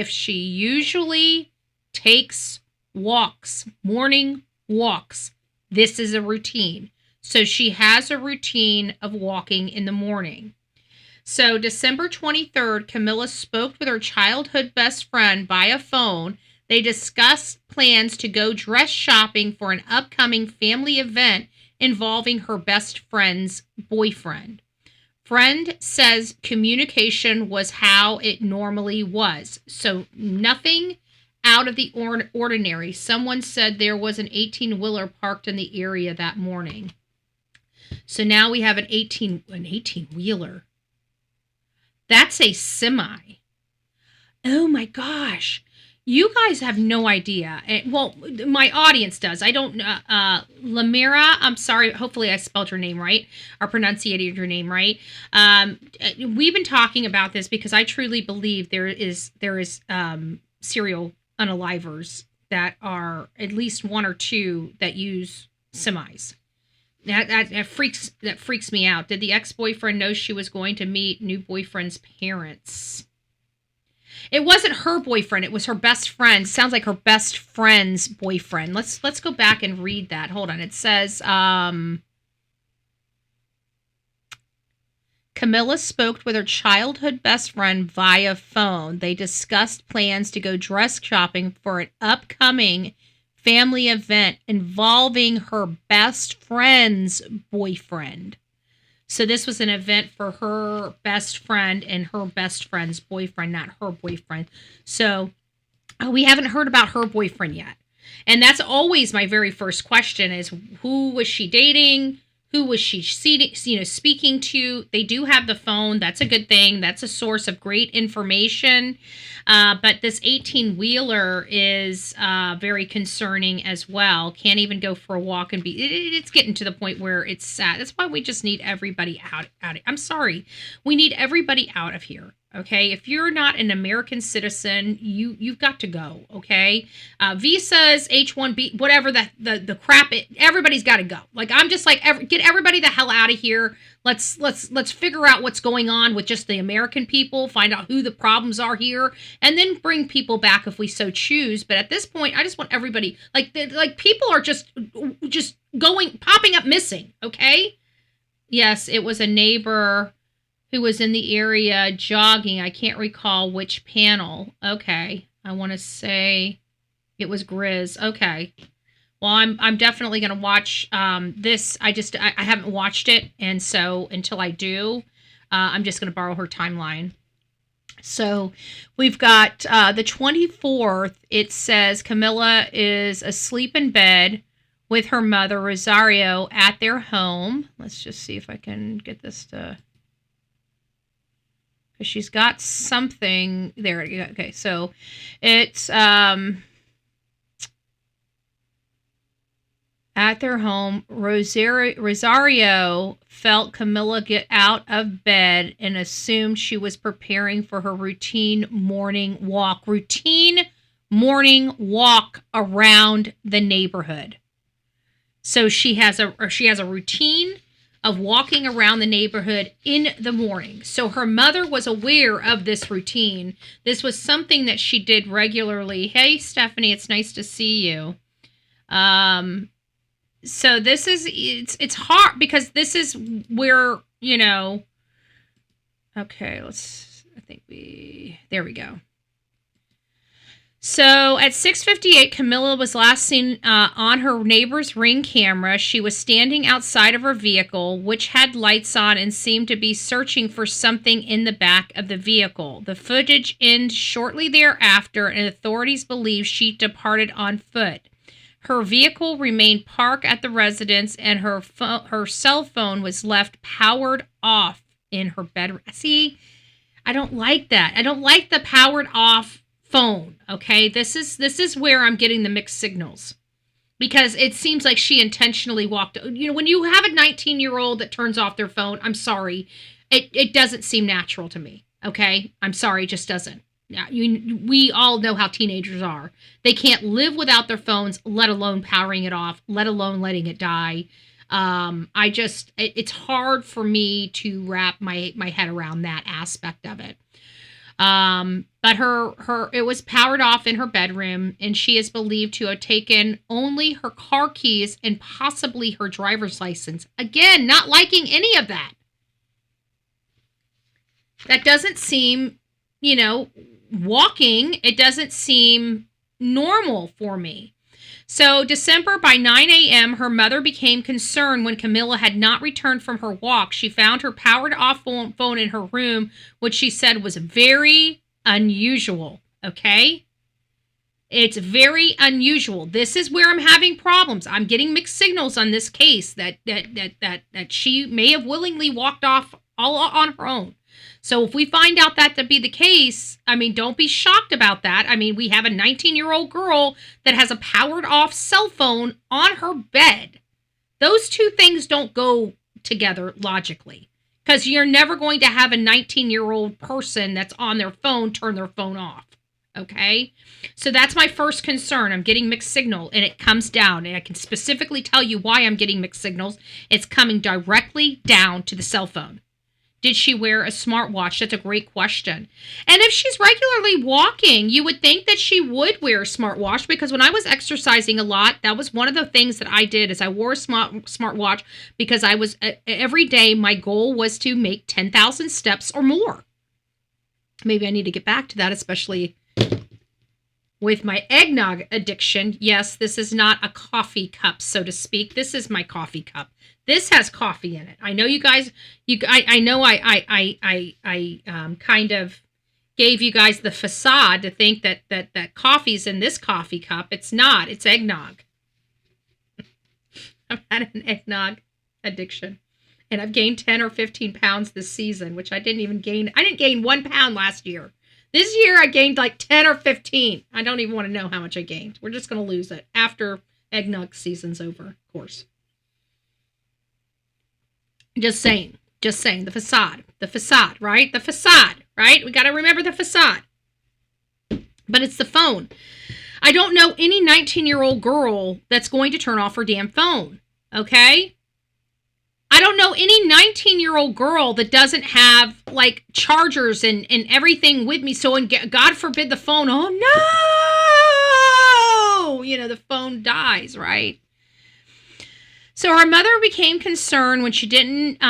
she usually takes walks, morning walks, this is a routine. So she has a routine of walking in the morning. So December 23rd, Camila spoke with her childhood best friend via phone. They discussed plans to go dress shopping for an upcoming family event involving her best friend's boyfriend. Friend says communication was how it normally was. So nothing out of the ordinary. Someone said there was an 18-wheeler parked in the area that morning. So now we have an 18-wheeler. That's a semi. Oh my gosh. You guys have no idea. Well, my audience does. I don't know. Lamira, I'm sorry. Hopefully I spelled your name right or pronunciated your name right. We've been talking about this because I truly believe there is serial unalivers that are at least one or two that use semis. That freaks me out. Did the ex-boyfriend know she was going to meet new boyfriend's parents? It wasn't her boyfriend. It was her best friend. Sounds like her best friend's boyfriend. Let's go back and read that. Hold on. It says, Camila spoke with her childhood best friend via phone. They discussed plans to go dress shopping for an upcoming family event involving her best friend's boyfriend. So this was an event for her best friend and her best friend's boyfriend, not her boyfriend. So we haven't heard about her boyfriend yet. And that's always my very first question is who was she dating? Who was she speaking to? They do have the phone. That's a good thing. That's a source of great information. But this 18-wheeler is very concerning as well. Can't even go for a walk and it's getting to the point where it's sad. That's why we just need everybody out. I'm sorry. We need everybody out of here. Okay, if you're not an American citizen, you've got to go. Okay, visas, H-1B, whatever the crap. Everybody's got to go. Like I'm just like get everybody the hell out of here. Let's figure out what's going on with just the American people. Find out who the problems are here, and then bring people back if we so choose. But at this point, I just want everybody like people are just popping up missing. Okay, yes, it was a neighbor who was in the area jogging. I can't recall which panel. Okay. I want to say It was Grizz. Okay. Well, I'm definitely going to watch this. I haven't watched it, and so until I do, I'm just going to borrow her timeline. So we've got the 24th. It says Camila is asleep in bed with her mother, Rosario, at their home. Let's just see if I can get this to... Because she's got something... There. Okay, so it's... At their home, Rosario felt Camila get out of bed and assumed she was preparing for her routine morning walk. Routine morning walk around the neighborhood. So she has a routine of walking around the neighborhood in the morning. So her mother was aware of this routine. This was something that she did regularly. Hey, Stephanie, it's nice to see you. So this is, it's hard because this is where, you know, okay, there we go. So at 6:58, Camila was last seen on her neighbor's Ring camera. She was standing outside of her vehicle, which had lights on and seemed to be searching for something in the back of the vehicle. The footage ended shortly thereafter, and authorities believe she departed on foot. Her vehicle remained parked at the residence, and her cell phone was left powered off in her bedroom. See, I don't like that. I don't like the powered off phone, okay? This is where I'm getting the mixed signals. Because it seems like she intentionally walked... You know, when you have a 19-year-old that turns off their phone, I'm sorry, it doesn't seem natural to me, okay? I'm sorry, it just doesn't. Yeah, we all know how teenagers are. They can't live without their phones, let alone powering it off, let alone letting it die. It's hard for me to wrap my head around that aspect of it. But it was powered off in her bedroom, and she is believed to have taken only her car keys and possibly her driver's license. Again, not liking any of that. That doesn't seem, you know, walking, it doesn't seem normal for me. So December, by 9 a.m., her mother became concerned when Camila had not returned from her walk. She found her powered off phone in her room, which she said was very unusual. Okay? It's very unusual. This is where I'm having problems. I'm getting mixed signals on this case that she may have willingly walked off all on her own. So if we find out that to be the case, I mean, don't be shocked about that. I mean, we have a 19-year-old girl that has a powered off cell phone on her bed. Those two things don't go together logically, because you're never going to have a 19-year-old person that's on their phone turn their phone off. Okay? So that's my first concern. I'm getting mixed signal, and it comes down, and I can specifically tell you why I'm getting mixed signals. It's coming directly down to the cell phone. Did she wear a smartwatch? That's a great question. And if she's regularly walking, you would think that she would wear a smartwatch, because when I was exercising a lot, that was one of the things that I did, is I wore a smartwatch because I was, every day, my goal was to make 10,000 steps or more. Maybe I need to get back to that, especially with my eggnog addiction. Yes, this is not a coffee cup, so to speak. This is my coffee cup. This has coffee in it. I know you guys. I know I kind of gave you guys the facade to think that coffee's in this coffee cup. It's not. It's eggnog. I've had an eggnog addiction, and I've gained 10 or 15 pounds this season, which I didn't even gain. I didn't gain 1 pound last year. This year I gained like 10 or 15. I don't even want to know how much I gained. We're just going to lose it after eggnog season's over, of course. Just saying, the facade, right? The facade, right? We got to remember the facade. But it's the phone. I don't know any 19-year-old girl that's going to turn off her damn phone, okay? I don't know any 19-year-old girl that doesn't have, like, chargers and everything with me. So, God forbid the phone, oh, no! You know, the phone dies, right? So her mother became concerned when she didn't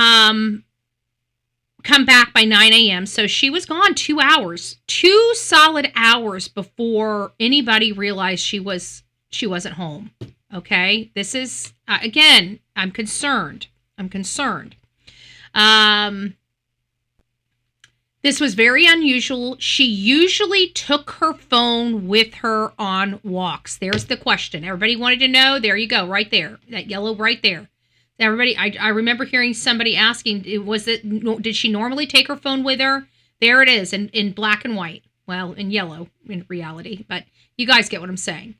come back by 9 a.m. So she was gone 2 hours, 2 solid hours before anybody realized she wasn't home. Okay, this is again, I'm concerned. This was very unusual. She usually took her phone with her on walks. There's the question. Everybody wanted to know. There you go, right there. That yellow right there. Everybody, I remember hearing somebody asking, did she normally take her phone with her? There it is in black and white. Well, in yellow in reality, but you guys get what I'm saying.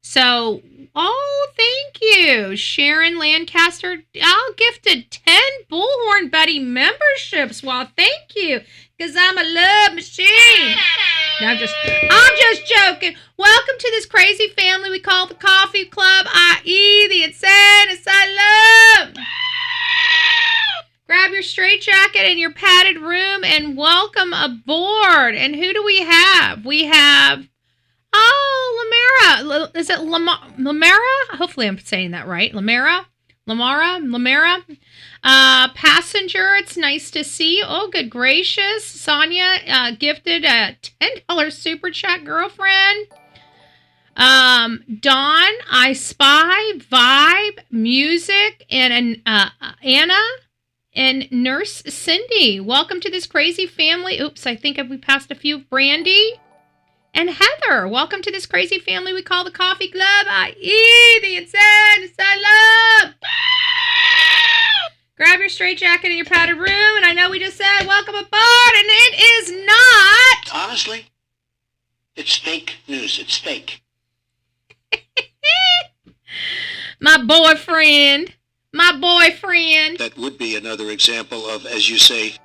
So, thank you. Sharon Lancaster gifted 10 Bullhorn Betty memberships. Well, thank you, because I'm a love machine. No, I'm just joking. Welcome to this crazy family we call the Coffee Club, i.e. the insane asylum. Grab your straitjacket and your padded room and welcome aboard. And who do we have? We have, Lamara. Is it Lamara? Hopefully I'm saying that right. Lamara. Passenger, it's nice to see you. Oh, good gracious. Sonia gifted a $10 super chat, girlfriend. Dawn, I Spy, Vibe, Music, and Anna and Nurse Cindy. Welcome to this crazy family. Oops, I think we passed a few. Brandy and Heather. Welcome to this crazy family we call the Coffee Club, i.e. the insane asylum. Grab your straitjacket and your padded room, and I know we just said welcome aboard, and it is not. Honestly, it's fake news. It's fake. My boyfriend. That would be another example of, as you say,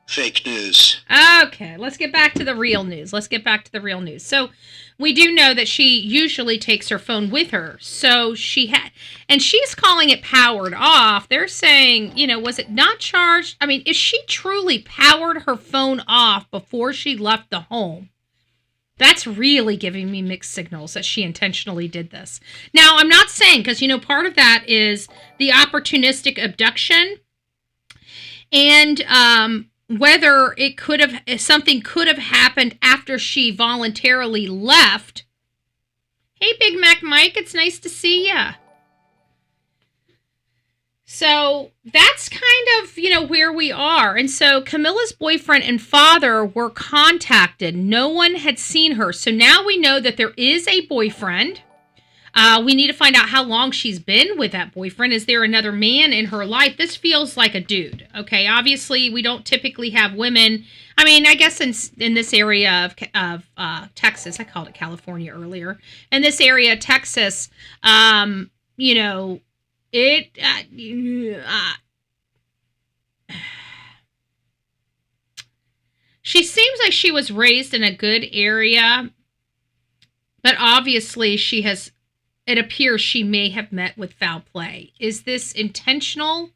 fake news. Okay, let's get back to the real news. So we do know that she usually takes her phone with her. So and she's calling it powered off. They're saying, was it not charged? I mean, if she truly powered her phone off before she left the home, that's really giving me mixed signals that she intentionally did this. Now, I'm not saying, because, part of that is the opportunistic abduction and whether something could have happened after she voluntarily left. Hey, Big Mac Mike, it's nice to see ya. So that's kind of, where we are. And so Camila's boyfriend and father were contacted. No one had seen her. So now we know that there is a boyfriend. We need to find out how long she's been with that boyfriend. Is there another man in her life? This feels like a dude. Okay, obviously we don't typically have women. I mean, I guess in this area of Texas, I called it California earlier. In this area, Texas, she seems like she was raised in a good area, but obviously it appears she may have met with foul play. Is this intentional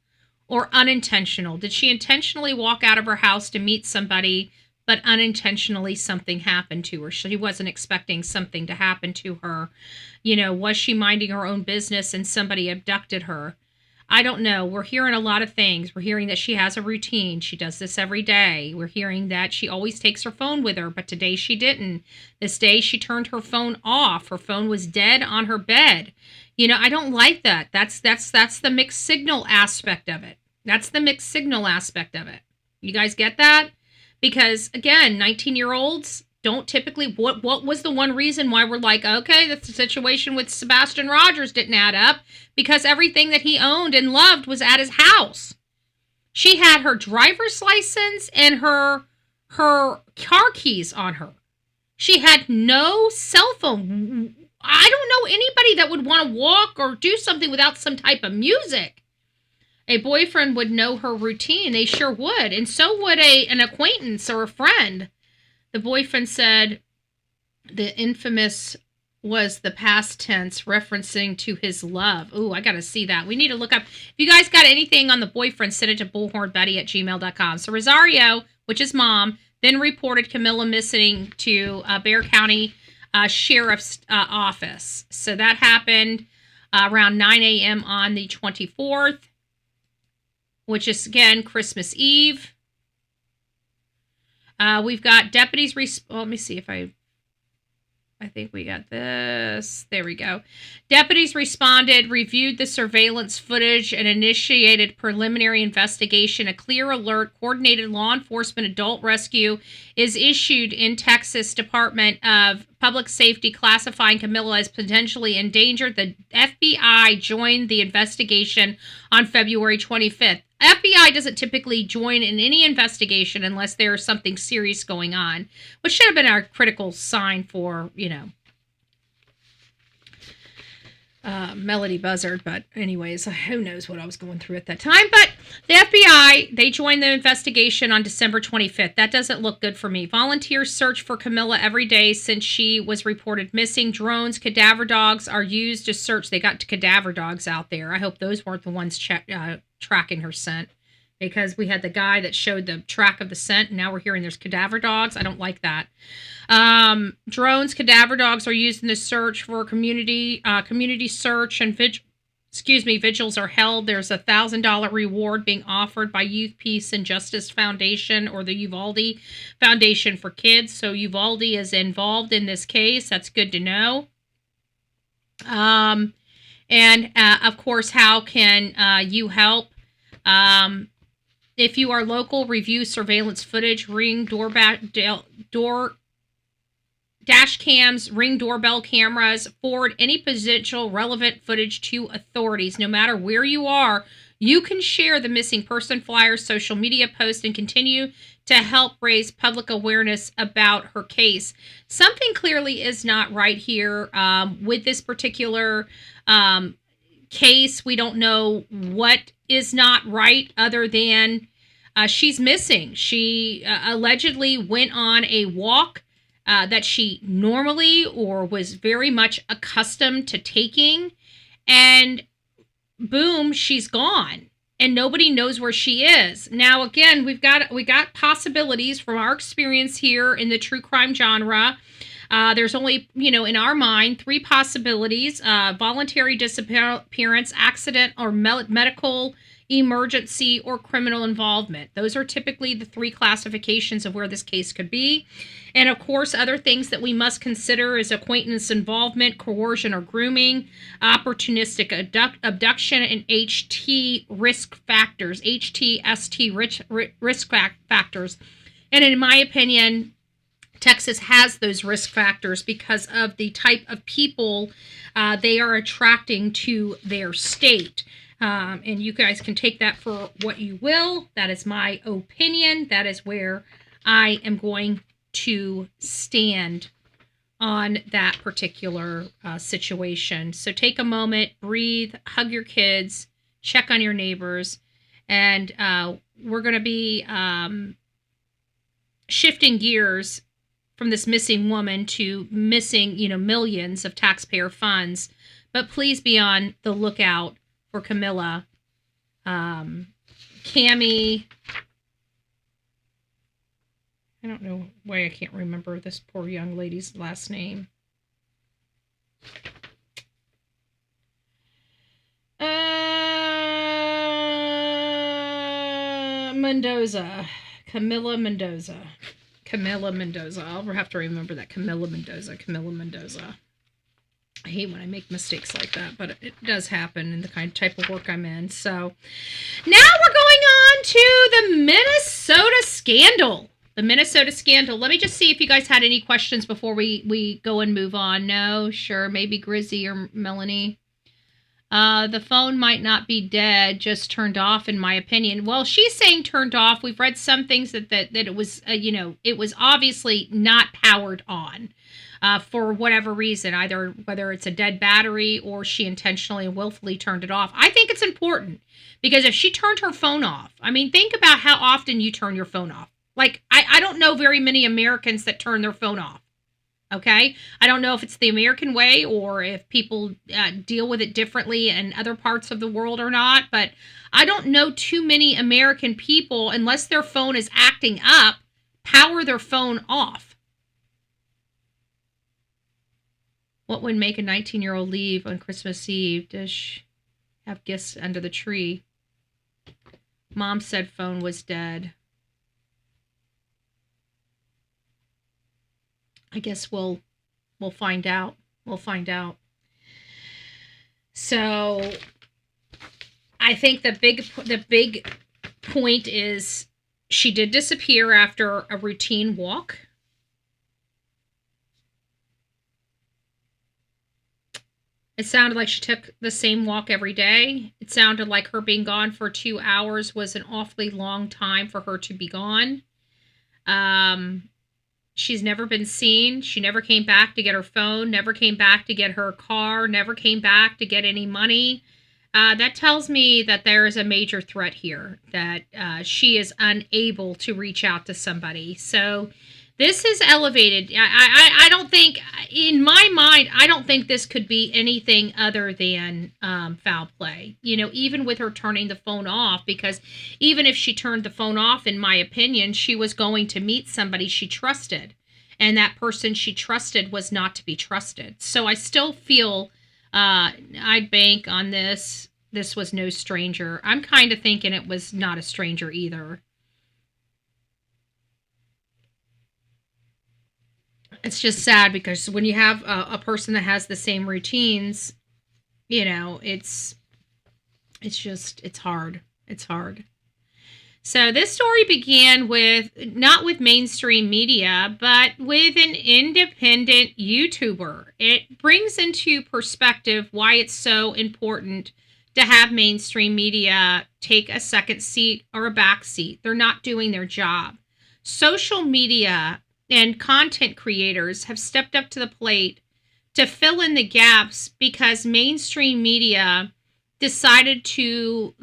or unintentional? Did she intentionally walk out of her house to meet somebody, but unintentionally something happened to her? She wasn't expecting something to happen to her. Was she minding her own business and somebody abducted her? I don't know. We're hearing a lot of things. We're hearing that she has a routine. She does this every day. We're hearing that she always takes her phone with her, but today she didn't. This day she turned her phone off. Her phone was dead on her bed. I don't like that. That's the mixed signal aspect of it. You guys get that? Because again, 19-year-olds don't typically, what was the one reason why we're like, okay, the situation with Sebastian Rogers didn't add up? Because everything that he owned and loved was at his house. She had her driver's license and her car keys on her. She had no cell phone. I don't know anybody that would want to walk or do something without some type of music. A boyfriend would know her routine. They sure would. And so would an acquaintance or a friend. The boyfriend said the infamous was the past tense referencing to his love. Ooh, I got to see that. We need to look up. If you guys got anything on the boyfriend, send it to bullhornbetty@gmail.com. So Rosario, which is mom, then reported Camila missing to Bexar County Sheriff's Office. So that happened around 9 a.m. on the 24th, which is, again, Christmas Eve. We've got deputies. Let me see if I think we got this. There we go. Deputies responded, reviewed the surveillance footage, and initiated preliminary investigation. A clear alert, coordinated law enforcement adult rescue is issued in Texas Department of Public Safety, classifying Camila as potentially endangered. The FBI joined the investigation on February 25th. FBI doesn't typically join in any investigation unless there's something serious going on, which should have been our critical sign for, Melody Buzzard. But anyways, who knows what I was going through at that time. But the FBI, they joined the investigation on December 25th. That doesn't look good for me. Volunteers search for Camila every day since she was reported missing. Drones, cadaver dogs are used to search. They got cadaver dogs out there. I hope those weren't the ones tracking her scent, because we had the guy that showed the track of the scent, and now we're hearing there's cadaver dogs. I don't like that. Drones, cadaver dogs are used in the search for community search, and vigils are held. There's a $1,000 reward being offered by Youth Peace and Justice Foundation, or the Uvalde Foundation for Kids. So Uvalde is involved in this case. That's good to know. And of course, how can you help? If you are local, review surveillance footage, ring dash cams, ring doorbell cameras, forward any potential relevant footage to authorities. No matter where you are, you can share the missing person flyers, social media posts, and continue to help raise public awareness about her case. Something clearly is not right here with this particular case. We don't know what is not right, other than she's missing. She allegedly went on a walk that she normally or was very much accustomed to taking, and boom, she's gone, and nobody knows where she is. Now, again, we got possibilities from our experience here in the true crime genre. There's only, in our mind, 3 possibilities: voluntary disappearance, accident, or medical emergency, or criminal involvement. Those are typically the 3 classifications of where this case could be. And of course, other things that we must consider is acquaintance involvement, coercion or grooming, opportunistic abduction, and HT risk factors, HTST risk factors. And in my opinion, Texas has those risk factors because of the type of people they are attracting to their state. And you guys can take that for what you will. That is my opinion. That is where I am going to stand on that particular situation. So take a moment, breathe, hug your kids, check on your neighbors, and we're going to be shifting gears from this missing woman to missing, millions of taxpayer funds. But please be on the lookout for Camila Cami. I don't know why I can't remember this poor young lady's last name. Mendoza. Camila Mendoza. I'll have to remember that. Camila Mendoza. I hate when I make mistakes like that, but it does happen in the type of work I'm in. So now we're going on to the Minnesota scandal. Let me just see if you guys had any questions before we go and move on. No? Sure. Maybe Grizzy or Melanie. The phone might not be dead, just turned off, in my opinion. Well, she's saying turned off. We've read some things that it was, it was obviously not powered on. For whatever reason, either whether it's a dead battery or she intentionally and willfully turned it off. I think it's important because if she turned her phone off, think about how often you turn your phone off. Like, I don't know very many Americans that turn their phone off. Okay? I don't know if it's the American way or if people deal with it differently in other parts of the world or not, but I don't know too many American people, unless their phone is acting up, power their phone off. What would make a 19-year-old leave on Christmas Eve? Does she have gifts under the tree? Mom said phone was dead. I guess we'll find out. We'll find out. So I think the big point is she did disappear after a routine walk. It sounded like she took the same walk every day. It sounded like her being gone for 2 hours was an awfully long time for her to be gone. She's never been seen. She never came back to get her phone, never came back to get her car, never came back to get any money. That tells me that there is a major threat here, that she is unable to reach out to somebody. So this is elevated. I don't think, in my mind, I don't think this could be anything other than foul play. You know, even with her turning the phone off, because even if she turned the phone off, in my opinion, she was going to meet somebody she trusted. And that person she trusted was not to be trusted. So I still feel I'd bank on this. This was no stranger. I'm kind of thinking it was not a stranger either. It's just sad because when you have a person that has the same routines, you know, it's hard. It's hard. So this story began with, not with mainstream media, but with an independent YouTuber. It brings into perspective why it's so important to have mainstream media take a second seat or a back seat. They're not doing their job. Social media and content creators have stepped up to the plate to fill in the gaps because mainstream media decided to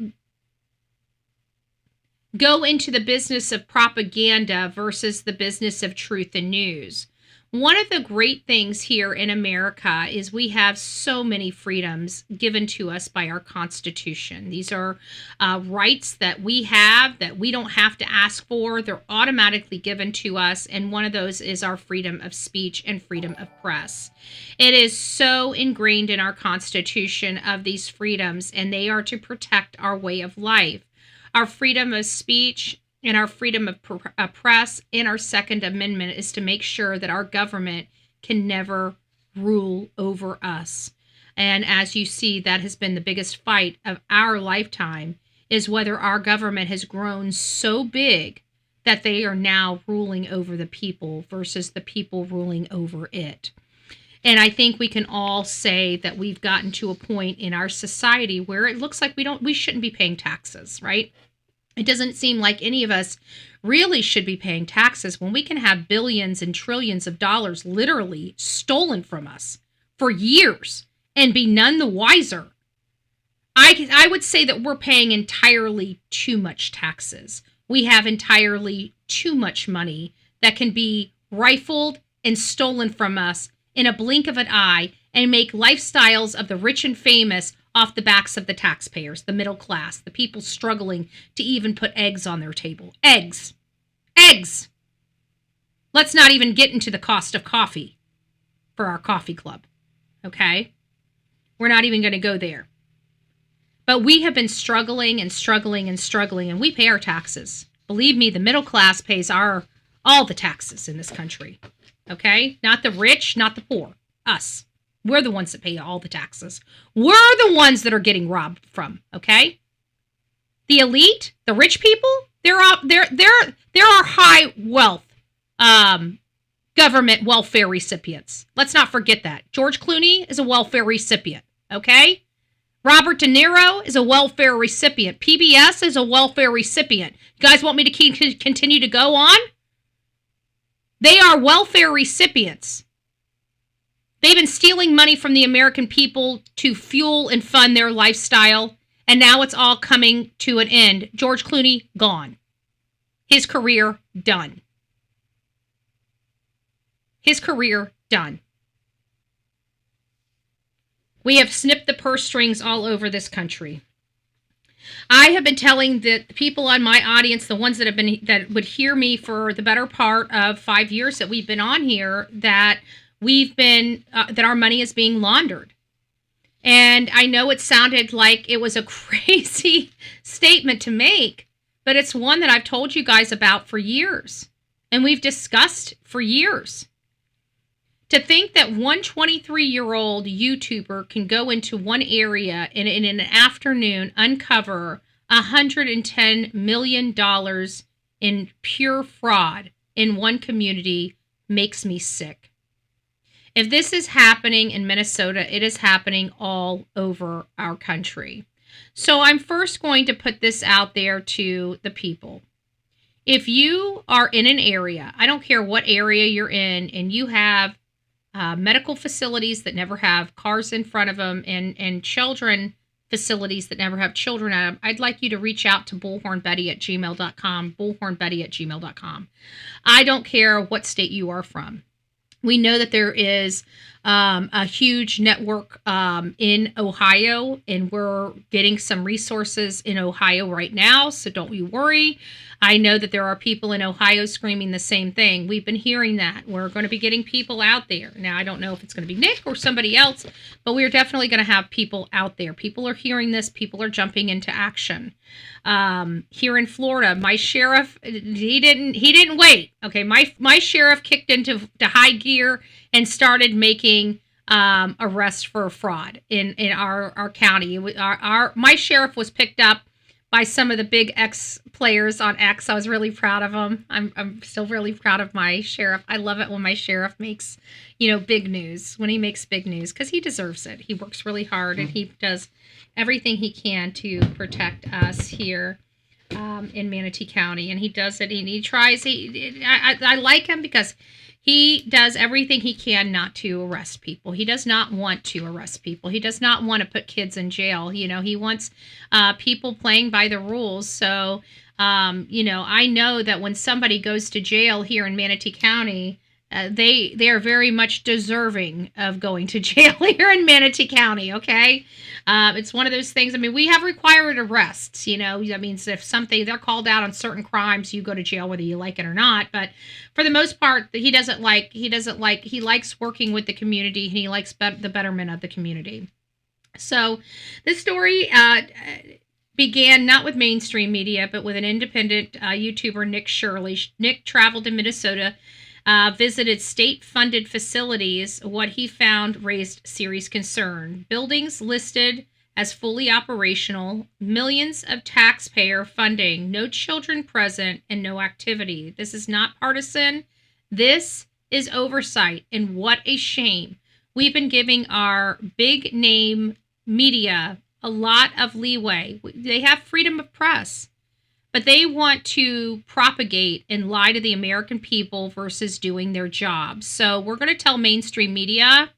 go into the business of propaganda versus the business of truth and news. One of the great things here in America is we have so many freedoms given to us by our Constitution. These are rights that we have that we don't have to ask for. They're automatically given to us, and one of those is our freedom of speech and freedom of press. It is so ingrained in our Constitution of these freedoms, and they are to protect our way of life. Our freedom of speech and our freedom of press and our Second Amendment is to make sure that our government can never rule over us. And as you see, that has been the biggest fight of our lifetime, is whether our government has grown so big that they are now ruling over the people versus the people ruling over it. And I think we can all say that we've gotten to a point in our society where it looks like we shouldn't be paying taxes, right? It doesn't seem like any of us really should be paying taxes when we can have billions and trillions of dollars literally stolen from us for years and be none the wiser. I would say that we're paying entirely too much taxes. We have entirely too much money that can be rifled and stolen from us in a blink of an eye and make lifestyles of the rich and famous off the backs of the taxpayers, the middle class, the people struggling to even put eggs on their table. Eggs. Eggs. Let's not even get into the cost of coffee for our coffee club. Okay? We're not even going to go there. But we have been struggling and struggling and struggling, and we pay our taxes. Believe me, the middle class pays all the taxes in this country. Okay? Not the rich, not the poor. Us. We're the ones that pay all the taxes. We're the ones that are getting robbed from, okay? The elite, the rich people, there are high wealth government welfare recipients. Let's not forget that. George Clooney is a welfare recipient, okay? Robert De Niro is a welfare recipient. PBS is a welfare recipient. You guys want me to continue to go on? They are welfare recipients. They've been stealing money from the American people to fuel and fund their lifestyle, and now it's all coming to an end. George Clooney, gone. His career, done. His career, done. We have snipped the purse strings all over this country. I have been telling the people on my audience, the ones that would hear me for the better part of 5 years that we've been on here, that that our money is being laundered. And I know it sounded like it was a crazy statement to make, but it's one that I've told you guys about for years. And we've discussed for years. To think that one 23-year-old YouTuber can go into one area and in an afternoon uncover $110 million in pure fraud in one community makes me sick. If this is happening in Minnesota, it is happening all over our country. So I'm first going to put this out there to the people. If you are in an area, I don't care what area you're in, and you have medical facilities that never have cars in front of them and children facilities that never have children at them, I'd like you to reach out to bullhornbetty@gmail.com, bullhornbetty@gmail.com. I don't care what state you are from. We know that there is a huge network in Ohio, and we're getting some resources in Ohio right now, so don't you worry. I know that there are people in Ohio screaming the same thing. We've been hearing that. We're going to be getting people out there. Now, I don't know if it's going to be Nick or somebody else, but we're definitely going to have people out there. People are hearing this. People are jumping into action. Here in Florida, my sheriff, he didn't wait. Okay, my sheriff kicked into high gear and started making arrests for fraud in our county. My sheriff was picked up by some of the big X players on X. I was really proud of them. I'm still really proud of my sheriff. I love it when my sheriff makes, big news, when he makes big news, because he deserves it. He works really hard and he does everything he can to protect us here in Manatee County. And he does it, and he tries. I like him because he does everything he can not to arrest people. He does not want to arrest people. He does not want to put kids in jail. He wants people playing by the rules. So, I know that when somebody goes to jail here in Manatee County, they are very much deserving of going to jail here in Manatee County, okay? It's one of those things. I mean, we have required arrests, that means if they're called out on certain crimes, you go to jail whether you like it or not. But for the most part, he likes working with the community, and he likes the betterment of the community. So this story began not with mainstream media, but with an independent YouTuber, Nick Shirley. Nick traveled to Minnesota, visited state-funded facilities. What he found raised serious concern. Buildings listed as fully operational, millions of taxpayer funding, no children present, and no activity. This is not partisan. This is oversight, and what a shame. We've been giving our big-name media a lot of leeway. They have freedom of press, but they want to propagate and lie to the American people versus doing their jobs. So we're going to tell mainstream media,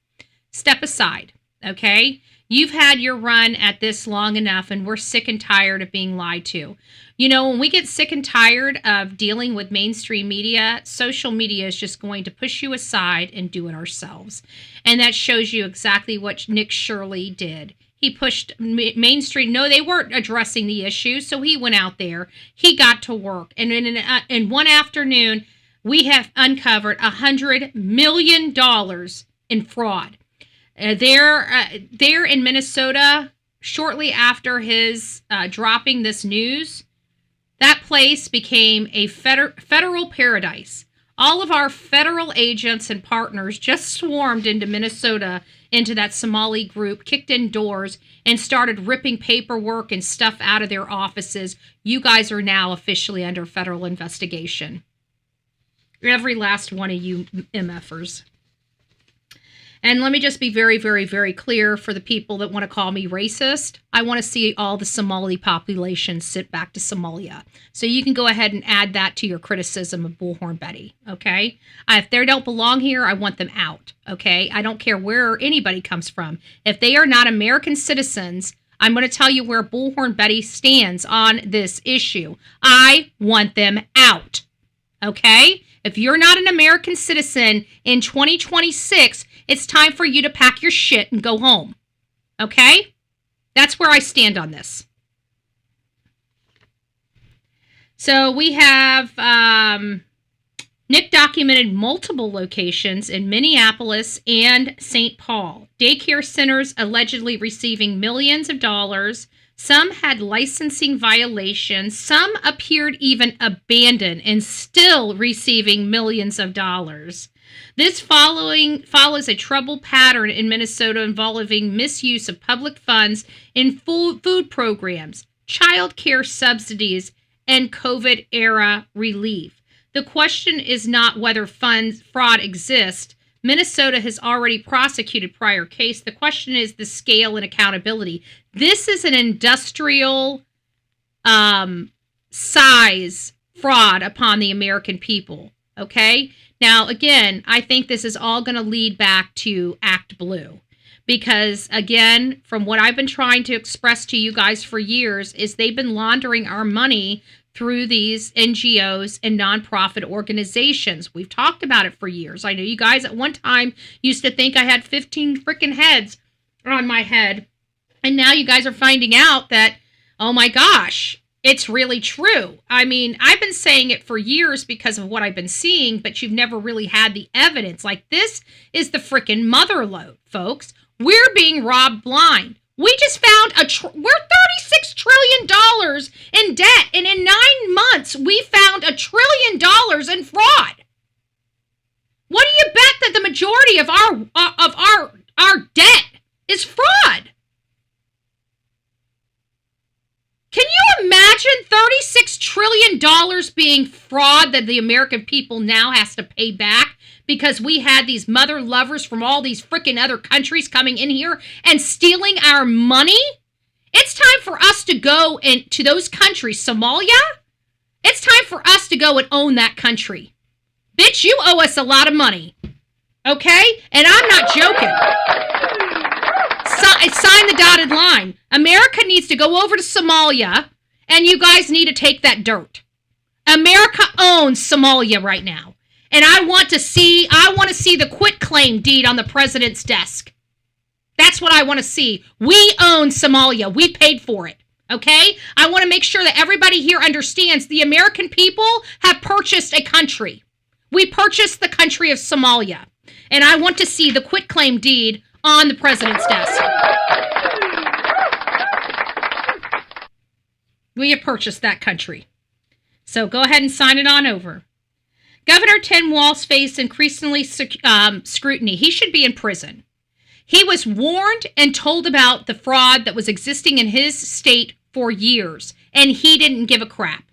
step aside, okay? You've had your run at this long enough, and we're sick and tired of being lied to. When we get sick and tired of dealing with mainstream media, social media is just going to push you aside and do it ourselves. And that shows you exactly what Nick Shirley did. He pushed mainstream. No, they weren't addressing the issue, so he went out there. He got to work. And in one afternoon, we have uncovered $100 million in fraud. There in Minnesota, shortly after his dropping this news, that place became a federal paradise. All of our federal agents and partners just swarmed into Minnesota, into that Somali group, kicked in doors, and started ripping paperwork and stuff out of their offices. You guys are now officially under federal investigation. Every last one of you MFers. And let me just be very, very, very clear for the people that want to call me racist. I want to see all the Somali population sit back to Somalia. So you can go ahead and add that to your criticism of Bullhorn Betty, okay? If they don't belong here, I want them out, okay? I don't care where anybody comes from. If they are not American citizens, I'm going to tell you where Bullhorn Betty stands on this issue. I want them out, okay? If you're not an American citizen in 2026, it's time for you to pack your shit and go home. Okay? That's where I stand on this. So we have Nick documented multiple locations in Minneapolis and St. Paul. Daycare centers allegedly receiving millions of dollars. Some had licensing violations. Some appeared even abandoned and still receiving millions of dollars. This follows a troubled pattern in Minnesota involving misuse of public funds in food programs, child care subsidies, and COVID-era relief. The question is not whether fraud exists. Minnesota has already prosecuted prior case. The question is the scale and accountability. This is an industrial size fraud upon the American people, okay? Now, again, I think this is all going to lead back to Act Blue. Because, again, from what I've been trying to express to you guys for years, is they've been laundering our money through these NGOs and nonprofit organizations. We've talked about it for years. I know you guys at one time used to think I had 15 freaking heads on my head. And now you guys are finding out that, oh my gosh, it's really true. I mean, I've been saying it for years because of what I've been seeing, but you've never really had the evidence. Like, this is the freaking mother lode, folks. We're being robbed blind. We just found we're $36 trillion in debt, and in 9 months, we found $1 trillion in fraud. What do you bet that the majority of our debt is fraud? Can you imagine $36 trillion being fraud that the American people now has to pay back because we had these mother lovers from all these freaking other countries coming in here and stealing our money? It's time for us to go into those countries. Somalia? It's time for us to go and own that country. Bitch, you owe us a lot of money. Okay? And I'm not joking. Sign the dotted line. America needs to go over to Somalia, and you guys need to take that dirt. America owns Somalia right now. And I want to see the quitclaim deed on the president's desk. That's what I want to see. We own Somalia. We paid for it. Okay? I want to make sure that everybody here understands the American people have purchased a country. We purchased the country of Somalia. And I want to see the quitclaim deed on the president's desk. We have purchased that country. So go ahead and sign it on over. Governor Tim Walz faced increasingly scrutiny. He should be in prison. He was warned and told about the fraud that was existing in his state for years, and he didn't give a crap.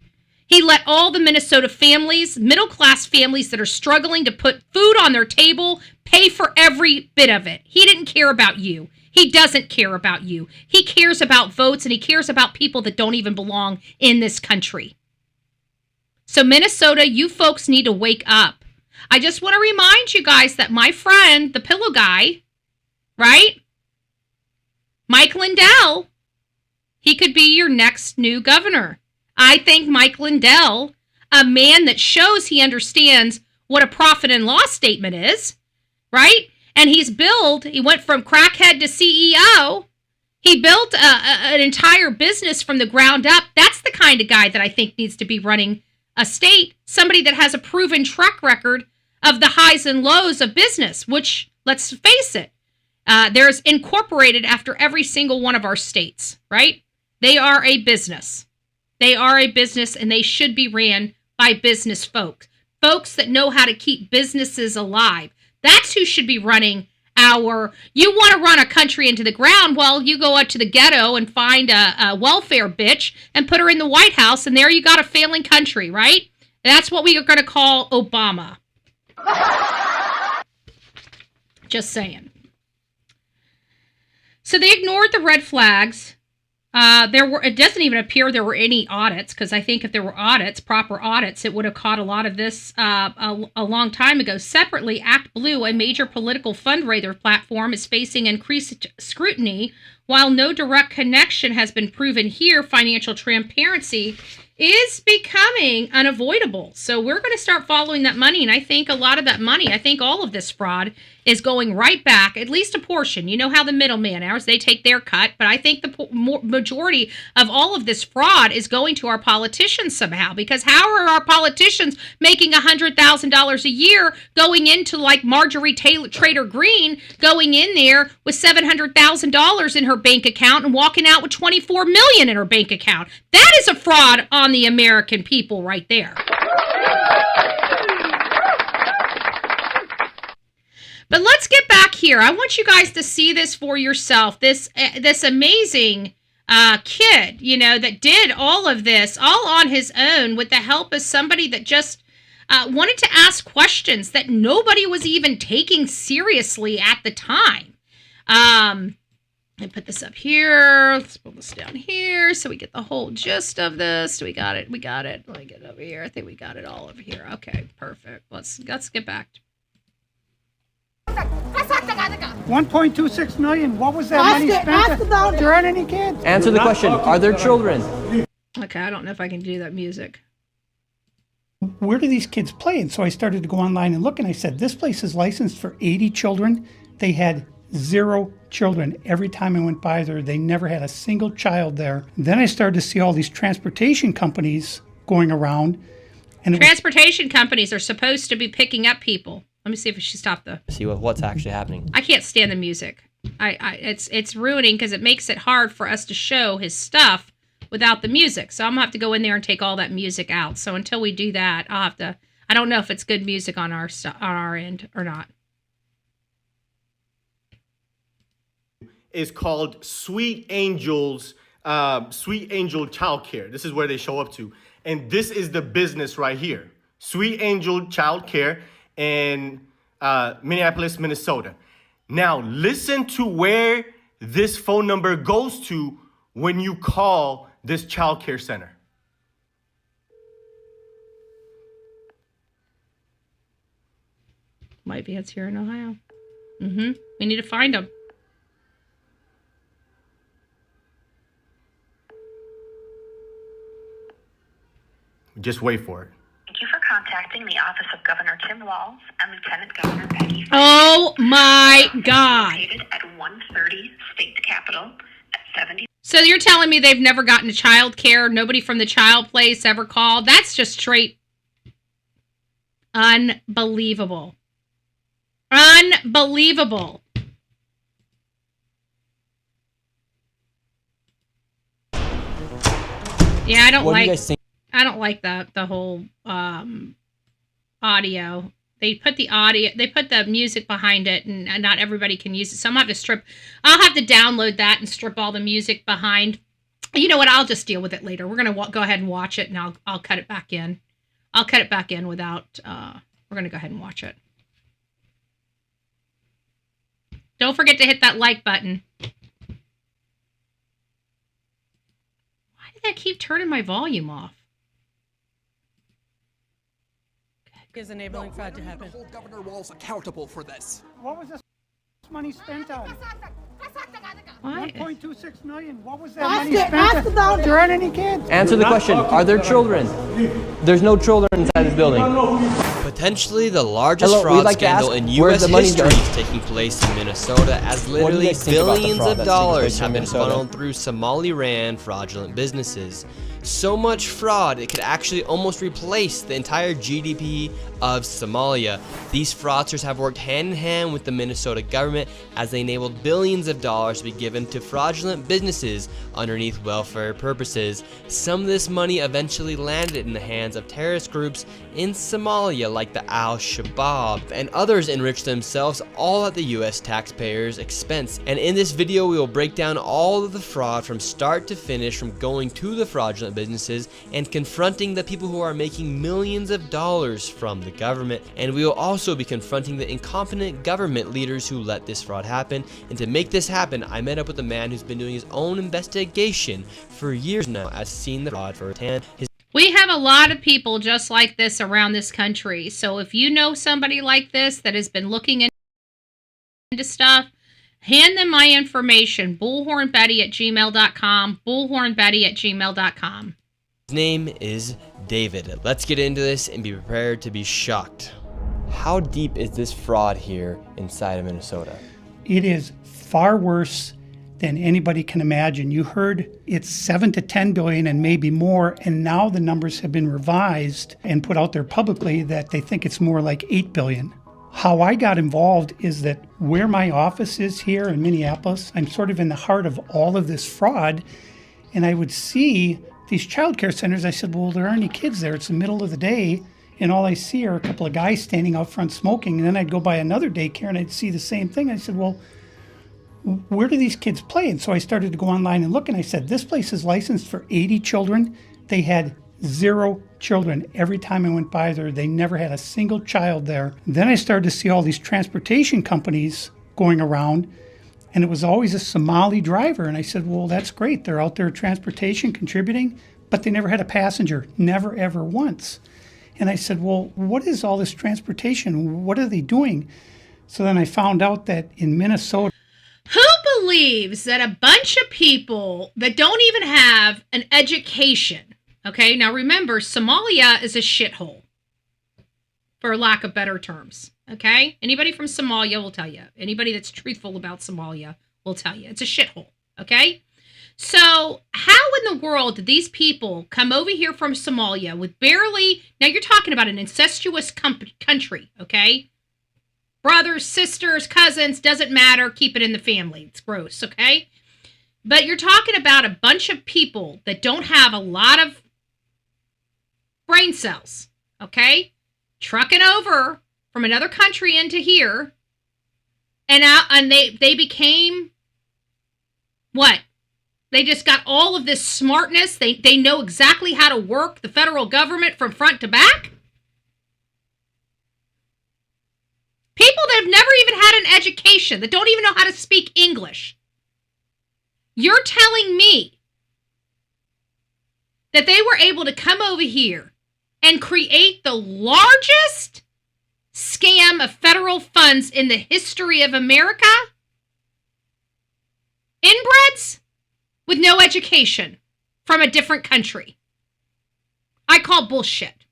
He let all the Minnesota families, middle-class families that are struggling to put food on their table, pay for every bit of it. He didn't care about you. He doesn't care about you. He cares about votes, and he cares about people that don't even belong in this country. So Minnesota, you folks need to wake up. I just want to remind you guys that my friend, the pillow guy, right? Mike Lindell, he could be your next new governor. I think Mike Lindell, a man that shows he understands what a profit and loss statement is, right? And he went from crackhead to CEO. He built an entire business from the ground up. That's the kind of guy that I think needs to be running a state, somebody that has a proven track record of the highs and lows of business, which, let's face it, there's incorporated after every single one of our states, right? They are a business. They are a business, and they should be ran by business folks that know how to keep businesses alive. That's who should be running you want to run a country into the ground, well, you go out to the ghetto and find a welfare bitch and put her in the White House, and there you got a failing country, right? That's what we are going to call Obama. Just saying. So they ignored the red flags. It doesn't even appear there were any audits, because I think if there were proper audits, it would have caught a lot of this a long time ago. Separately, Act Blue, a major political fundraiser platform, is facing increased scrutiny. While no direct connection has been proven here, financial transparency is becoming unavoidable. So we're going to start following that money, and I think a lot of that money, I think all of this fraud is going right back, at least a portion. You know how the middleman are, they take their cut, but I think the majority of all of this fraud is going to our politicians somehow, because how are our politicians making $100,000 a year going into like Marjorie Trader Green, going in there with $700,000 in her bank account and walking out with $24 million in her bank account? That is a fraud on the American people right there. But let's get back here. I want you guys to see this for yourself. This amazing kid, that did all of this all on his own with the help of somebody that just wanted to ask questions that nobody was even taking seriously at the time. I put this up here. Let's pull this down here so we get the whole gist of this. We got it. Let me get it over here. I think we got it all over here. Okay, perfect. Let's get back. 1.26 million. What was that money spent? There aren't any kids. Answer the question. Are there children? Okay, I don't know if I can do that music. Where do these kids play? And so I started to go online and look, and I said, this place is licensed for 80 children. They had 0 children. Every time I went by there, they never had a single child there. Then I started to see all these transportation companies going around. And transportation companies are supposed to be picking up people. Let me see if she stopped the... See what's actually happening. I can't stand the music. It's ruining because it makes it hard for us to show his stuff without the music. So I'm going to have to go in there and take all that music out. So until we do that, I'll have to... I don't know if it's good music on our end or not. Is called Sweet Angel Childcare. This is where they show up to. And this is the business right here. Sweet Angel Childcare in Minneapolis, Minnesota. Now, listen to where this phone number goes to when you call this childcare center. Might be it's here in Ohio. We need to find them. Just wait for it. Thank you for contacting the office of Governor Tim Walz and Lieutenant Governor Betty. Oh my God. Located at 130 State Capitol at 70. So you're telling me they've never gotten to child care? Nobody from the child place ever called? That's just straight unbelievable. Unbelievable. Yeah, I don't like the whole audio. They put the music behind it, and not everybody can use it. So I'll have to download that and strip all the music behind. You know what? I'll just deal with it later. We're going to go ahead and watch it, and I'll cut it back in. I'll cut it back in without, we're going to go ahead and watch it. Don't forget to hit that like button. Why did that keep turning my volume off? Is enabling fraud to happen. Hold Governor Walz accountable for this. What was this money spent on? 1.26 million. What was that money spent on? There aren't any kids. Answer the question. Are there children? There's no children inside this building. Potentially the largest fraud scandal in U.S. history is taking place in Minnesota, as literally billions of dollars have been funneled through Somali-ran fraudulent businesses. So much fraud, it could actually almost replace the entire GDP of Somalia. These fraudsters have worked hand in hand with the Minnesota government as they enabled billions of dollars to be given to fraudulent businesses underneath welfare purposes. Some of this money eventually landed in the hands of terrorist groups in Somalia like the Al-Shabaab, and others enriched themselves all at the US taxpayers' expense. And in this video we will break down all of the fraud from start to finish, from going to the fraudulent businesses and confronting the people who are making millions of dollars from the government. And we will also be confronting the incompetent government leaders who let this fraud happen. And to make this happen, I met up with a man who's been doing his own investigation for years now, as seen the fraud firsthand. We have a lot of people just like this around this country. So if you know somebody like this that has been looking into stuff, hand them my information, bullhornbetty@gmail.com, bullhornbetty@gmail.com. His name is David. Let's get into this and be prepared to be shocked. How deep is this fraud here inside of Minnesota? It is far worse than anybody can imagine. You heard it's 7 to 10 billion and maybe more, and now the numbers have been revised and put out there publicly that they think it's more like 8 billion. How I got involved is that where my office is here in Minneapolis, I'm sort of in the heart of all of this fraud, and I would see these child care centers. I said, well, there aren't any kids there. It's the middle of the day. and all I see are a couple of guys standing out front smoking. And then I'd go by another daycare and I'd see the same thing. I said, well, where do these kids play? And so I started to go online and look, and I said, this place is licensed for 80 children. They had 0 children. Every time I went by there, they never had a single child there. Then I started to see all these transportation companies going around, and it was always a Somali driver. And I said, well, that's great. They're out there transportation, contributing, but they never had a passenger, never, ever once. And I said, well, what is all this transportation? What are they doing? So then I found out that in Minnesota, who believes that a bunch of people that don't even have an education, okay, now remember, Somalia is a shithole, for lack of better terms, okay? Anybody from Somalia will tell you. Anybody that's truthful about Somalia will tell you. It's a shithole, okay? So how in the world did these people come over here from Somalia with barely, now you're talking about an incestuous country, okay? Brothers, sisters, cousins, doesn't matter. Keep it in the family. It's gross, okay? But you're talking about a bunch of people that don't have a lot of brain cells, okay? Trucking over from another country into here, and they became what? They just got all of this smartness. They know exactly how to work the federal government from front to back. People that have never even had an education, that don't even know how to speak English. You're telling me that they were able to come over here and create the largest scam of federal funds in the history of America? Inbreds with no education from a different country. I call bullshit.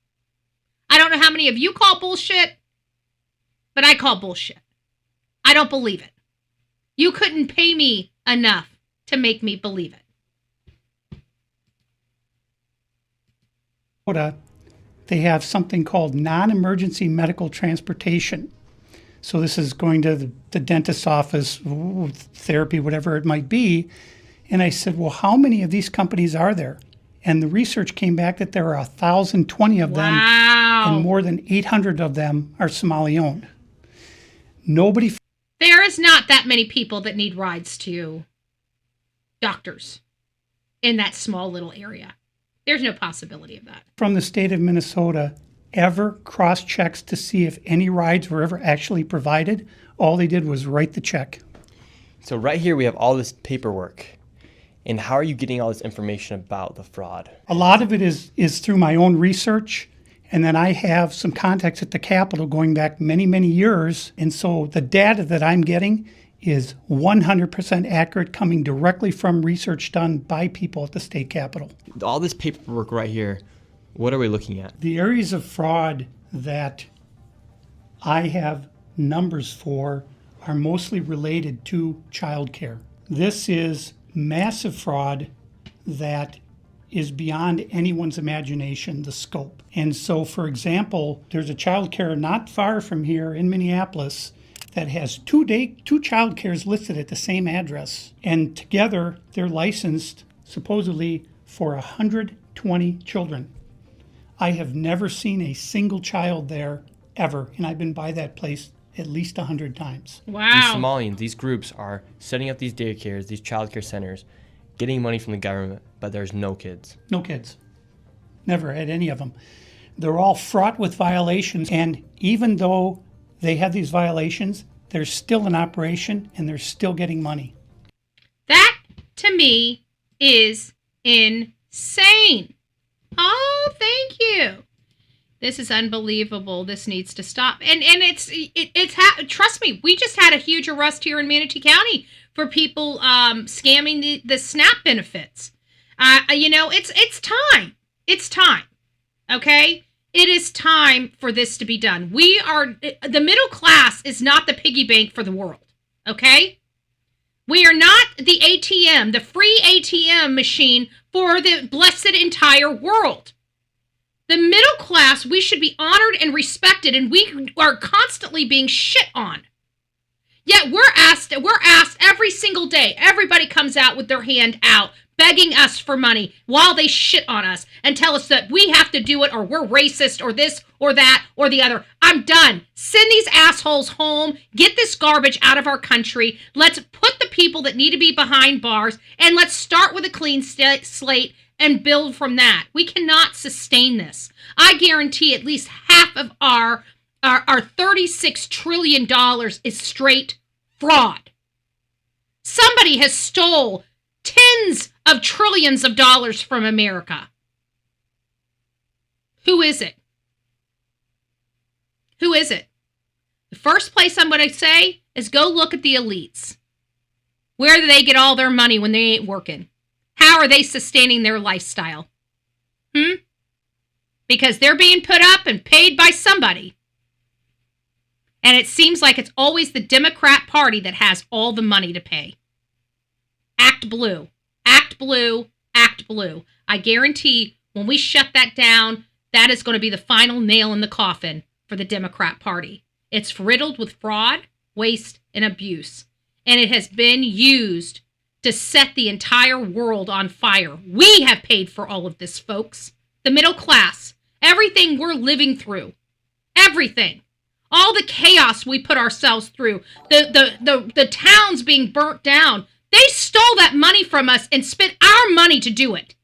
I don't know how many of you call bullshit, but I call bullshit. I don't believe it. You couldn't pay me enough to make me believe it. They have something called non-emergency medical transportation. So this is going to the dentist's office, therapy, whatever it might be. And I said, well, how many of these companies are there? And the research came back that there are 1,020 of them, and more than 800 of them are Somali-owned. Nobody. There is not that many people that need rides to doctors in that small little area. There's no possibility of that. From the state of Minnesota ever cross-checks to see if any rides were ever actually provided. All they did was write the check. So right here we have all this paperwork. And how are you getting all this information about the fraud? A lot of it is through my own research. And then I have some contacts at the Capitol going back many, many years. And so the data that I'm getting is 100% accurate, coming directly from research done by people at the state Capitol. All this paperwork right here, what are we looking at? The areas of fraud that I have numbers for are mostly related to childcare. This is massive fraud that is beyond anyone's imagination, the scope. And so, for example, there's a child care not far from here in Minneapolis that has two child cares listed at the same address. And together, they're licensed supposedly for 120 children. I have never seen a single child there ever, and I've been by that place at least 100 times. Wow. These Somalians, these groups are setting up these daycares, these child care centers, getting money from the government, but there's no kids. No kids. Never had any of them. They're all fraught with violations, and even though they have these violations, they're still in operation and they're still getting money. That, to me, is insane. Oh, thank you. This is unbelievable. This needs to stop. And trust me, we just had a huge arrest here in Manatee County for people scamming the SNAP benefits. It's time. It's time. Okay? It is time for this to be done. The middle class is not the piggy bank for the world. Okay? We are not the ATM, the free ATM machine for the blessed entire world. The middle class, we should be honored and respected, and we are constantly being shit on. Yet we're asked every single day. Everybody comes out with their hand out, begging us for money while they shit on us and tell us that we have to do it or we're racist or this or that or the other. I'm done. Send these assholes home. Get this garbage out of our country. Let's put the people that need to be behind bars and let's start with a clean slate and build from that. We cannot sustain this. I guarantee at least half of our $36 trillion is straight fraud. Somebody has stole tens of trillions of dollars from America. Who is it? Who is it? The first place I'm going to say is go look at the elites. Where do they get all their money when they ain't working? How are they sustaining their lifestyle? Because they're being put up and paid by somebody. And it seems like it's always the Democrat Party that has all the money to pay. Act blue. Act blue. Act blue. I guarantee when we shut that down, that is going to be the final nail in the coffin for the Democrat Party. It's riddled with fraud, waste, and abuse. And it has been used to set the entire world on fire. We have paid for all of this, folks. The middle class. Everything we're living through. Everything. All the chaos we put ourselves through. The towns being burnt down. They stole that money from us and spent our money to do it.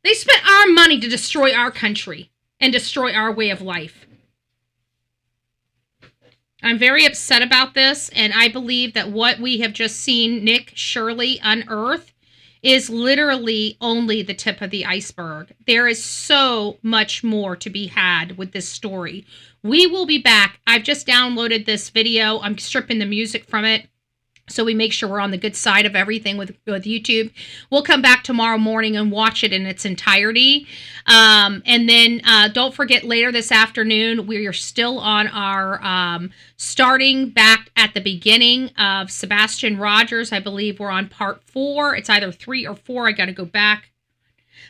They spent our money to destroy our country and destroy our way of life. I'm very upset about this, and I believe that what we have just seen Nick Shirley unearth is literally only the tip of the iceberg. There is so much more to be had with this story. We will be back. I've just downloaded this video. I'm stripping the music from it so we make sure we're on the good side of everything with YouTube. We'll come back tomorrow morning and watch it in its entirety. And then don't forget, later this afternoon, we are still on our starting back at the beginning of Sebastian Rogers. I believe we're on part 4. It's either 3 or 4. I got to go back.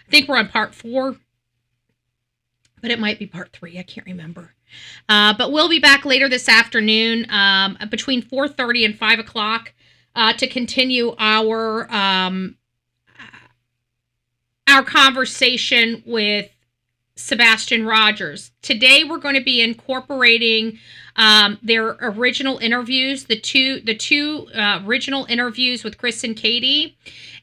I think we're on part 4, but it might be part 3. I can't remember. But we'll be back later this afternoon between 4:30 and 5 o'clock to continue our conversation with Sebastian Rogers. Today we're going to be incorporating their original interviews, the two original interviews with Chris and Katie.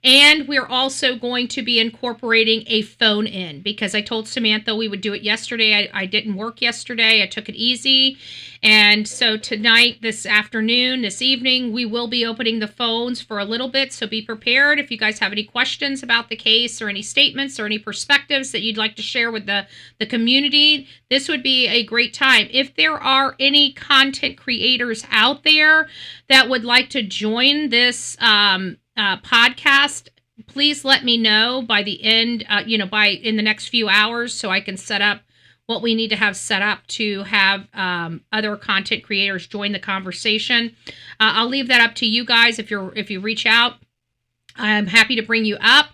And we're also going to be incorporating a phone in because I told Samantha we would do it yesterday. I didn't work yesterday. I took it easy. And so tonight, this afternoon, this evening, we will be opening the phones for a little bit. So be prepared. If you guys have any questions about the case or any statements or any perspectives that you'd like to share with the community, this would be a great time. If there are any content creators out there that would like to join this podcast, please let me know by the end, in the next few hours so I can set up what we need to have set up to have other content creators join the conversation. I'll leave that up to you guys. If you reach out, I'm happy to bring you up.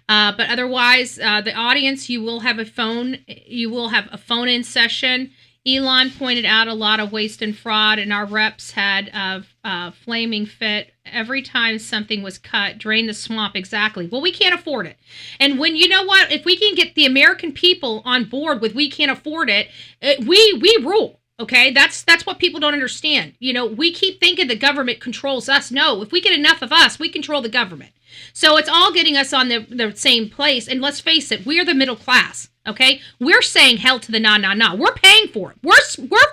But otherwise, the audience, you will have a phone-in session. Elon pointed out a lot of waste and fraud, and our reps had a flaming fit every time something was cut. Drain the swamp, exactly. Well, we can't afford it. And when, you know what, if we can get the American people on board with we can't afford it, we rule. Okay, that's what people don't understand. You know, we keep thinking the government controls us. No, if we get enough of us, we control the government. So it's all getting us on the same place. And let's face it, we're the middle class. Okay, we're saying hell to the nah. We're paying for it. We're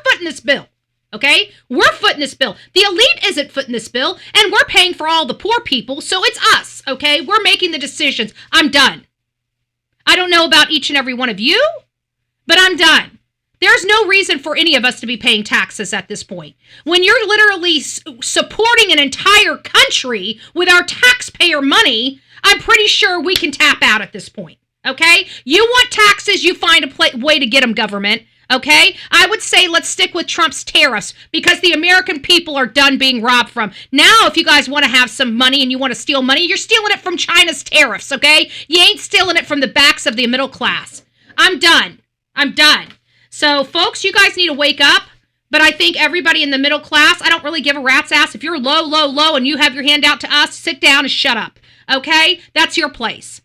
footing this bill. Okay, we're footing this bill. The elite isn't footing this bill, and we're paying for all the poor people. So it's us. Okay, we're making the decisions. I'm done. I don't know about each and every one of you, but I'm done. There's no reason for any of us to be paying taxes at this point. When you're literally supporting an entire country with our taxpayer money, I'm pretty sure we can tap out at this point. Okay? You want taxes, you find a way to get them, government. Okay? I would say let's stick with Trump's tariffs because the American people are done being robbed from. Now, if you guys want to have some money and you want to steal money, you're stealing it from China's tariffs, okay? You ain't stealing it from the backs of the middle class. I'm done. So, folks, you guys need to wake up. But I think everybody in the middle class, I don't really give a rat's ass. If you're low, and you have your hand out to us, sit down and shut up. Okay? That's your place.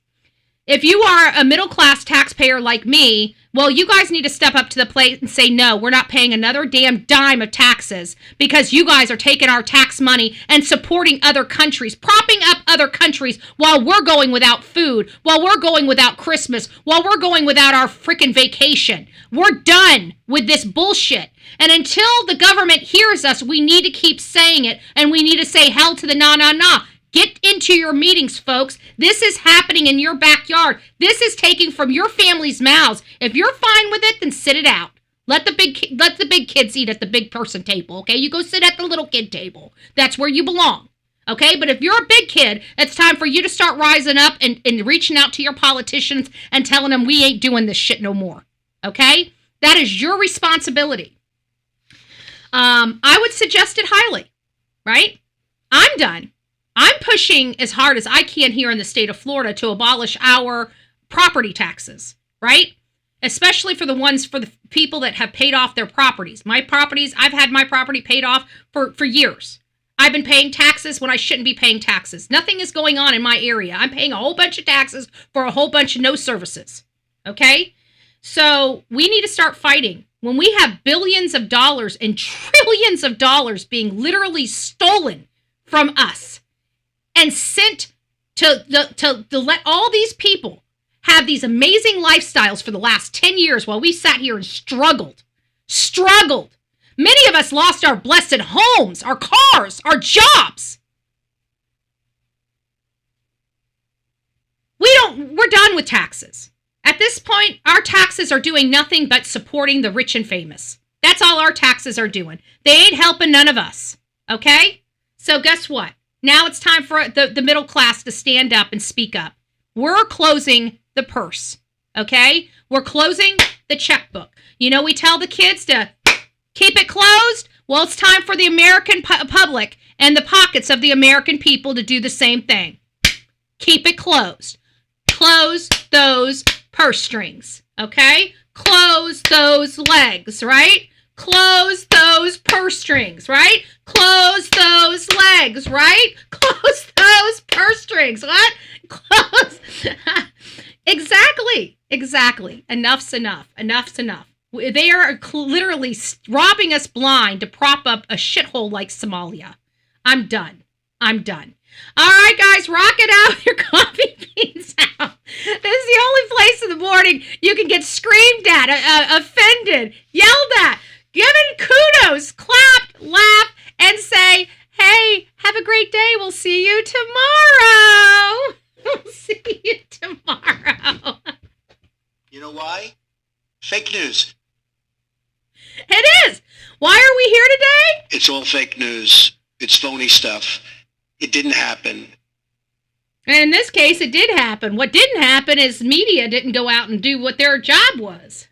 If you are a middle class taxpayer like me, well, you guys need to step up to the plate and say, no, we're not paying another damn dime of taxes because you guys are taking our tax money and supporting other countries, propping up other countries while we're going without food, while we're going without Christmas, while we're going without our freaking vacation. We're done with this bullshit. And until the government hears us, we need to keep saying it, and we need to say hell to the nah. Get into your meetings, folks. This is happening in your backyard. This is taking from your family's mouths. If you're fine with it, then sit it out. Let the big kids eat at the big person table, okay? You go sit at the little kid table. That's where you belong, okay? But if you're a big kid, it's time for you to start rising up and reaching out to your politicians and telling them we ain't doing this shit no more, okay? That is your responsibility. I would suggest it highly, right? I'm done. I'm pushing as hard as I can here in the state of Florida to abolish our property taxes, right? Especially for the people that have paid off their properties. My properties, I've had my property paid off for years. I've been paying taxes when I shouldn't be paying taxes. Nothing is going on in my area. I'm paying a whole bunch of taxes for a whole bunch of no services, okay? So we need to start fighting. When we have billions of dollars and trillions of dollars being literally stolen from us, and sent to let all these people have these amazing lifestyles for the last 10 years while we sat here and struggled. Many of us lost our blessed homes, our cars, our jobs. We're done with taxes. At this point, our taxes are doing nothing but supporting the rich and famous. That's all our taxes are doing. They ain't helping none of us, okay? So guess what? Now it's time for the middle class to stand up and speak up. We're closing the purse, okay? We're closing the checkbook. You know, we tell the kids to keep it closed. Well, it's time for the American public and the pockets of the American people to do the same thing. Keep it closed. Close those purse strings, okay? Close those legs, right? Close those purse strings, right? Close those legs, right? Close those purse strings, what? Close. Exactly. Enough's enough. They are literally robbing us blind to prop up a shithole like Somalia. I'm done. All right, guys, rock it out with your coffee beans out. This is the only place in the morning you can get screamed at, offended, yelled at, given kudos, clapped, laughed, and say, hey, have a great day. We'll see you tomorrow. You know why? Fake news. It is. Why are we here today? It's all fake news. It's phony stuff. It didn't happen. And in this case, it did happen. What didn't happen is media didn't go out and do what their job was.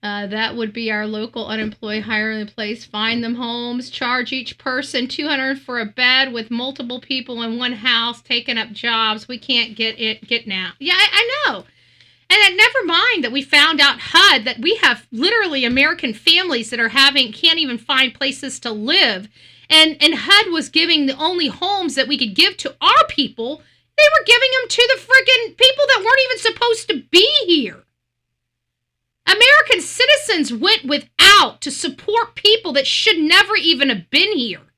That would be our local unemployed hire in place, find them homes, charge each person $200 for a bed with multiple people in one house taking up jobs. We can't get now. Yeah, I know. And never mind that we found out HUD that we have literally American families that are can't even find places to live. And HUD was giving the only homes that we could give to our people. They were giving them to the friggin' people that weren't even supposed to be here. American citizens went without to support people that should never even have been here.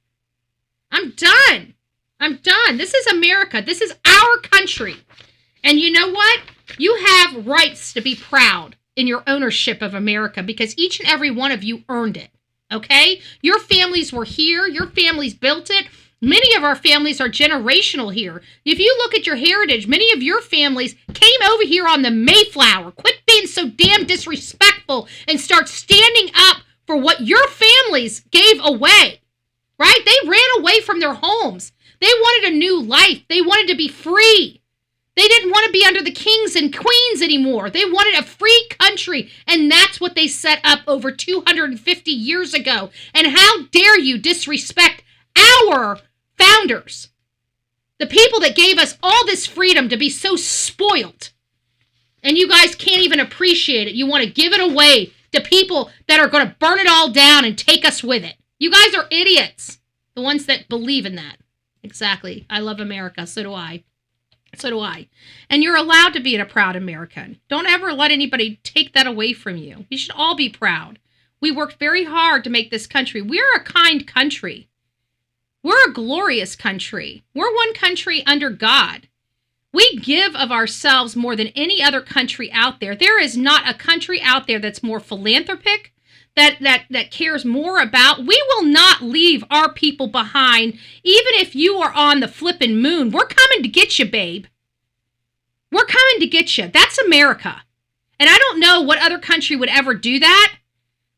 I'm done. This is America. This is our country. And you know what? You have rights to be proud in your ownership of America because each and every one of you earned it. Okay? Your families were here. Your families built it. Many of our families are generational here. If you look at your heritage, many of your families came over here on the Mayflower. Quit being so damn disrespectful and start standing up for what your families gave away, right? They ran away from their homes. They wanted a new life. They wanted to be free. They didn't want to be under the kings and queens anymore. They wanted a free country, and that's what they set up over 250 years ago. And how dare you disrespect our founders, the people that gave us all this freedom to be so spoiled. And you guys can't even appreciate it. You want to give it away to people that are going to burn it all down and take us with it. You guys are idiots. The ones that believe in that. Exactly. I love America. So do I. So do I. And you're allowed to be a proud American. Don't ever let anybody take that away from you. You should all be proud. We worked very hard to make this country. We're a kind country. We're a glorious country. We're one country under God. We give of ourselves more than any other country out there. There is not a country out there that's more philanthropic, that cares more about. We will not leave our people behind, even if you are on the flippin' moon. We're coming to get you, babe. We're coming to get you. That's America. And I don't know what other country would ever do that,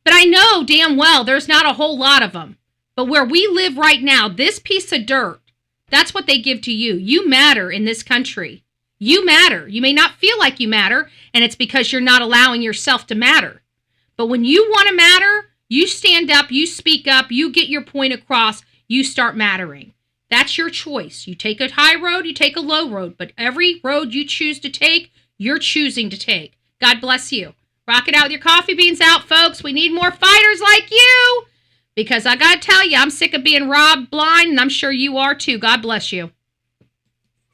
but I know damn well there's not a whole lot of them. But where we live right now, this piece of dirt, that's what they give to you. You matter in this country. You matter. You may not feel like you matter, and it's because you're not allowing yourself to matter. But when you want to matter, you stand up, you speak up, you get your point across, you start mattering. That's your choice. You take a high road, you take a low road, but every road you choose to take, you're choosing to take. God bless you. Rock it out with your coffee beans out, folks. We need more fighters like you. Because I got to tell you, I'm sick of being robbed blind, and I'm sure you are too. God bless you.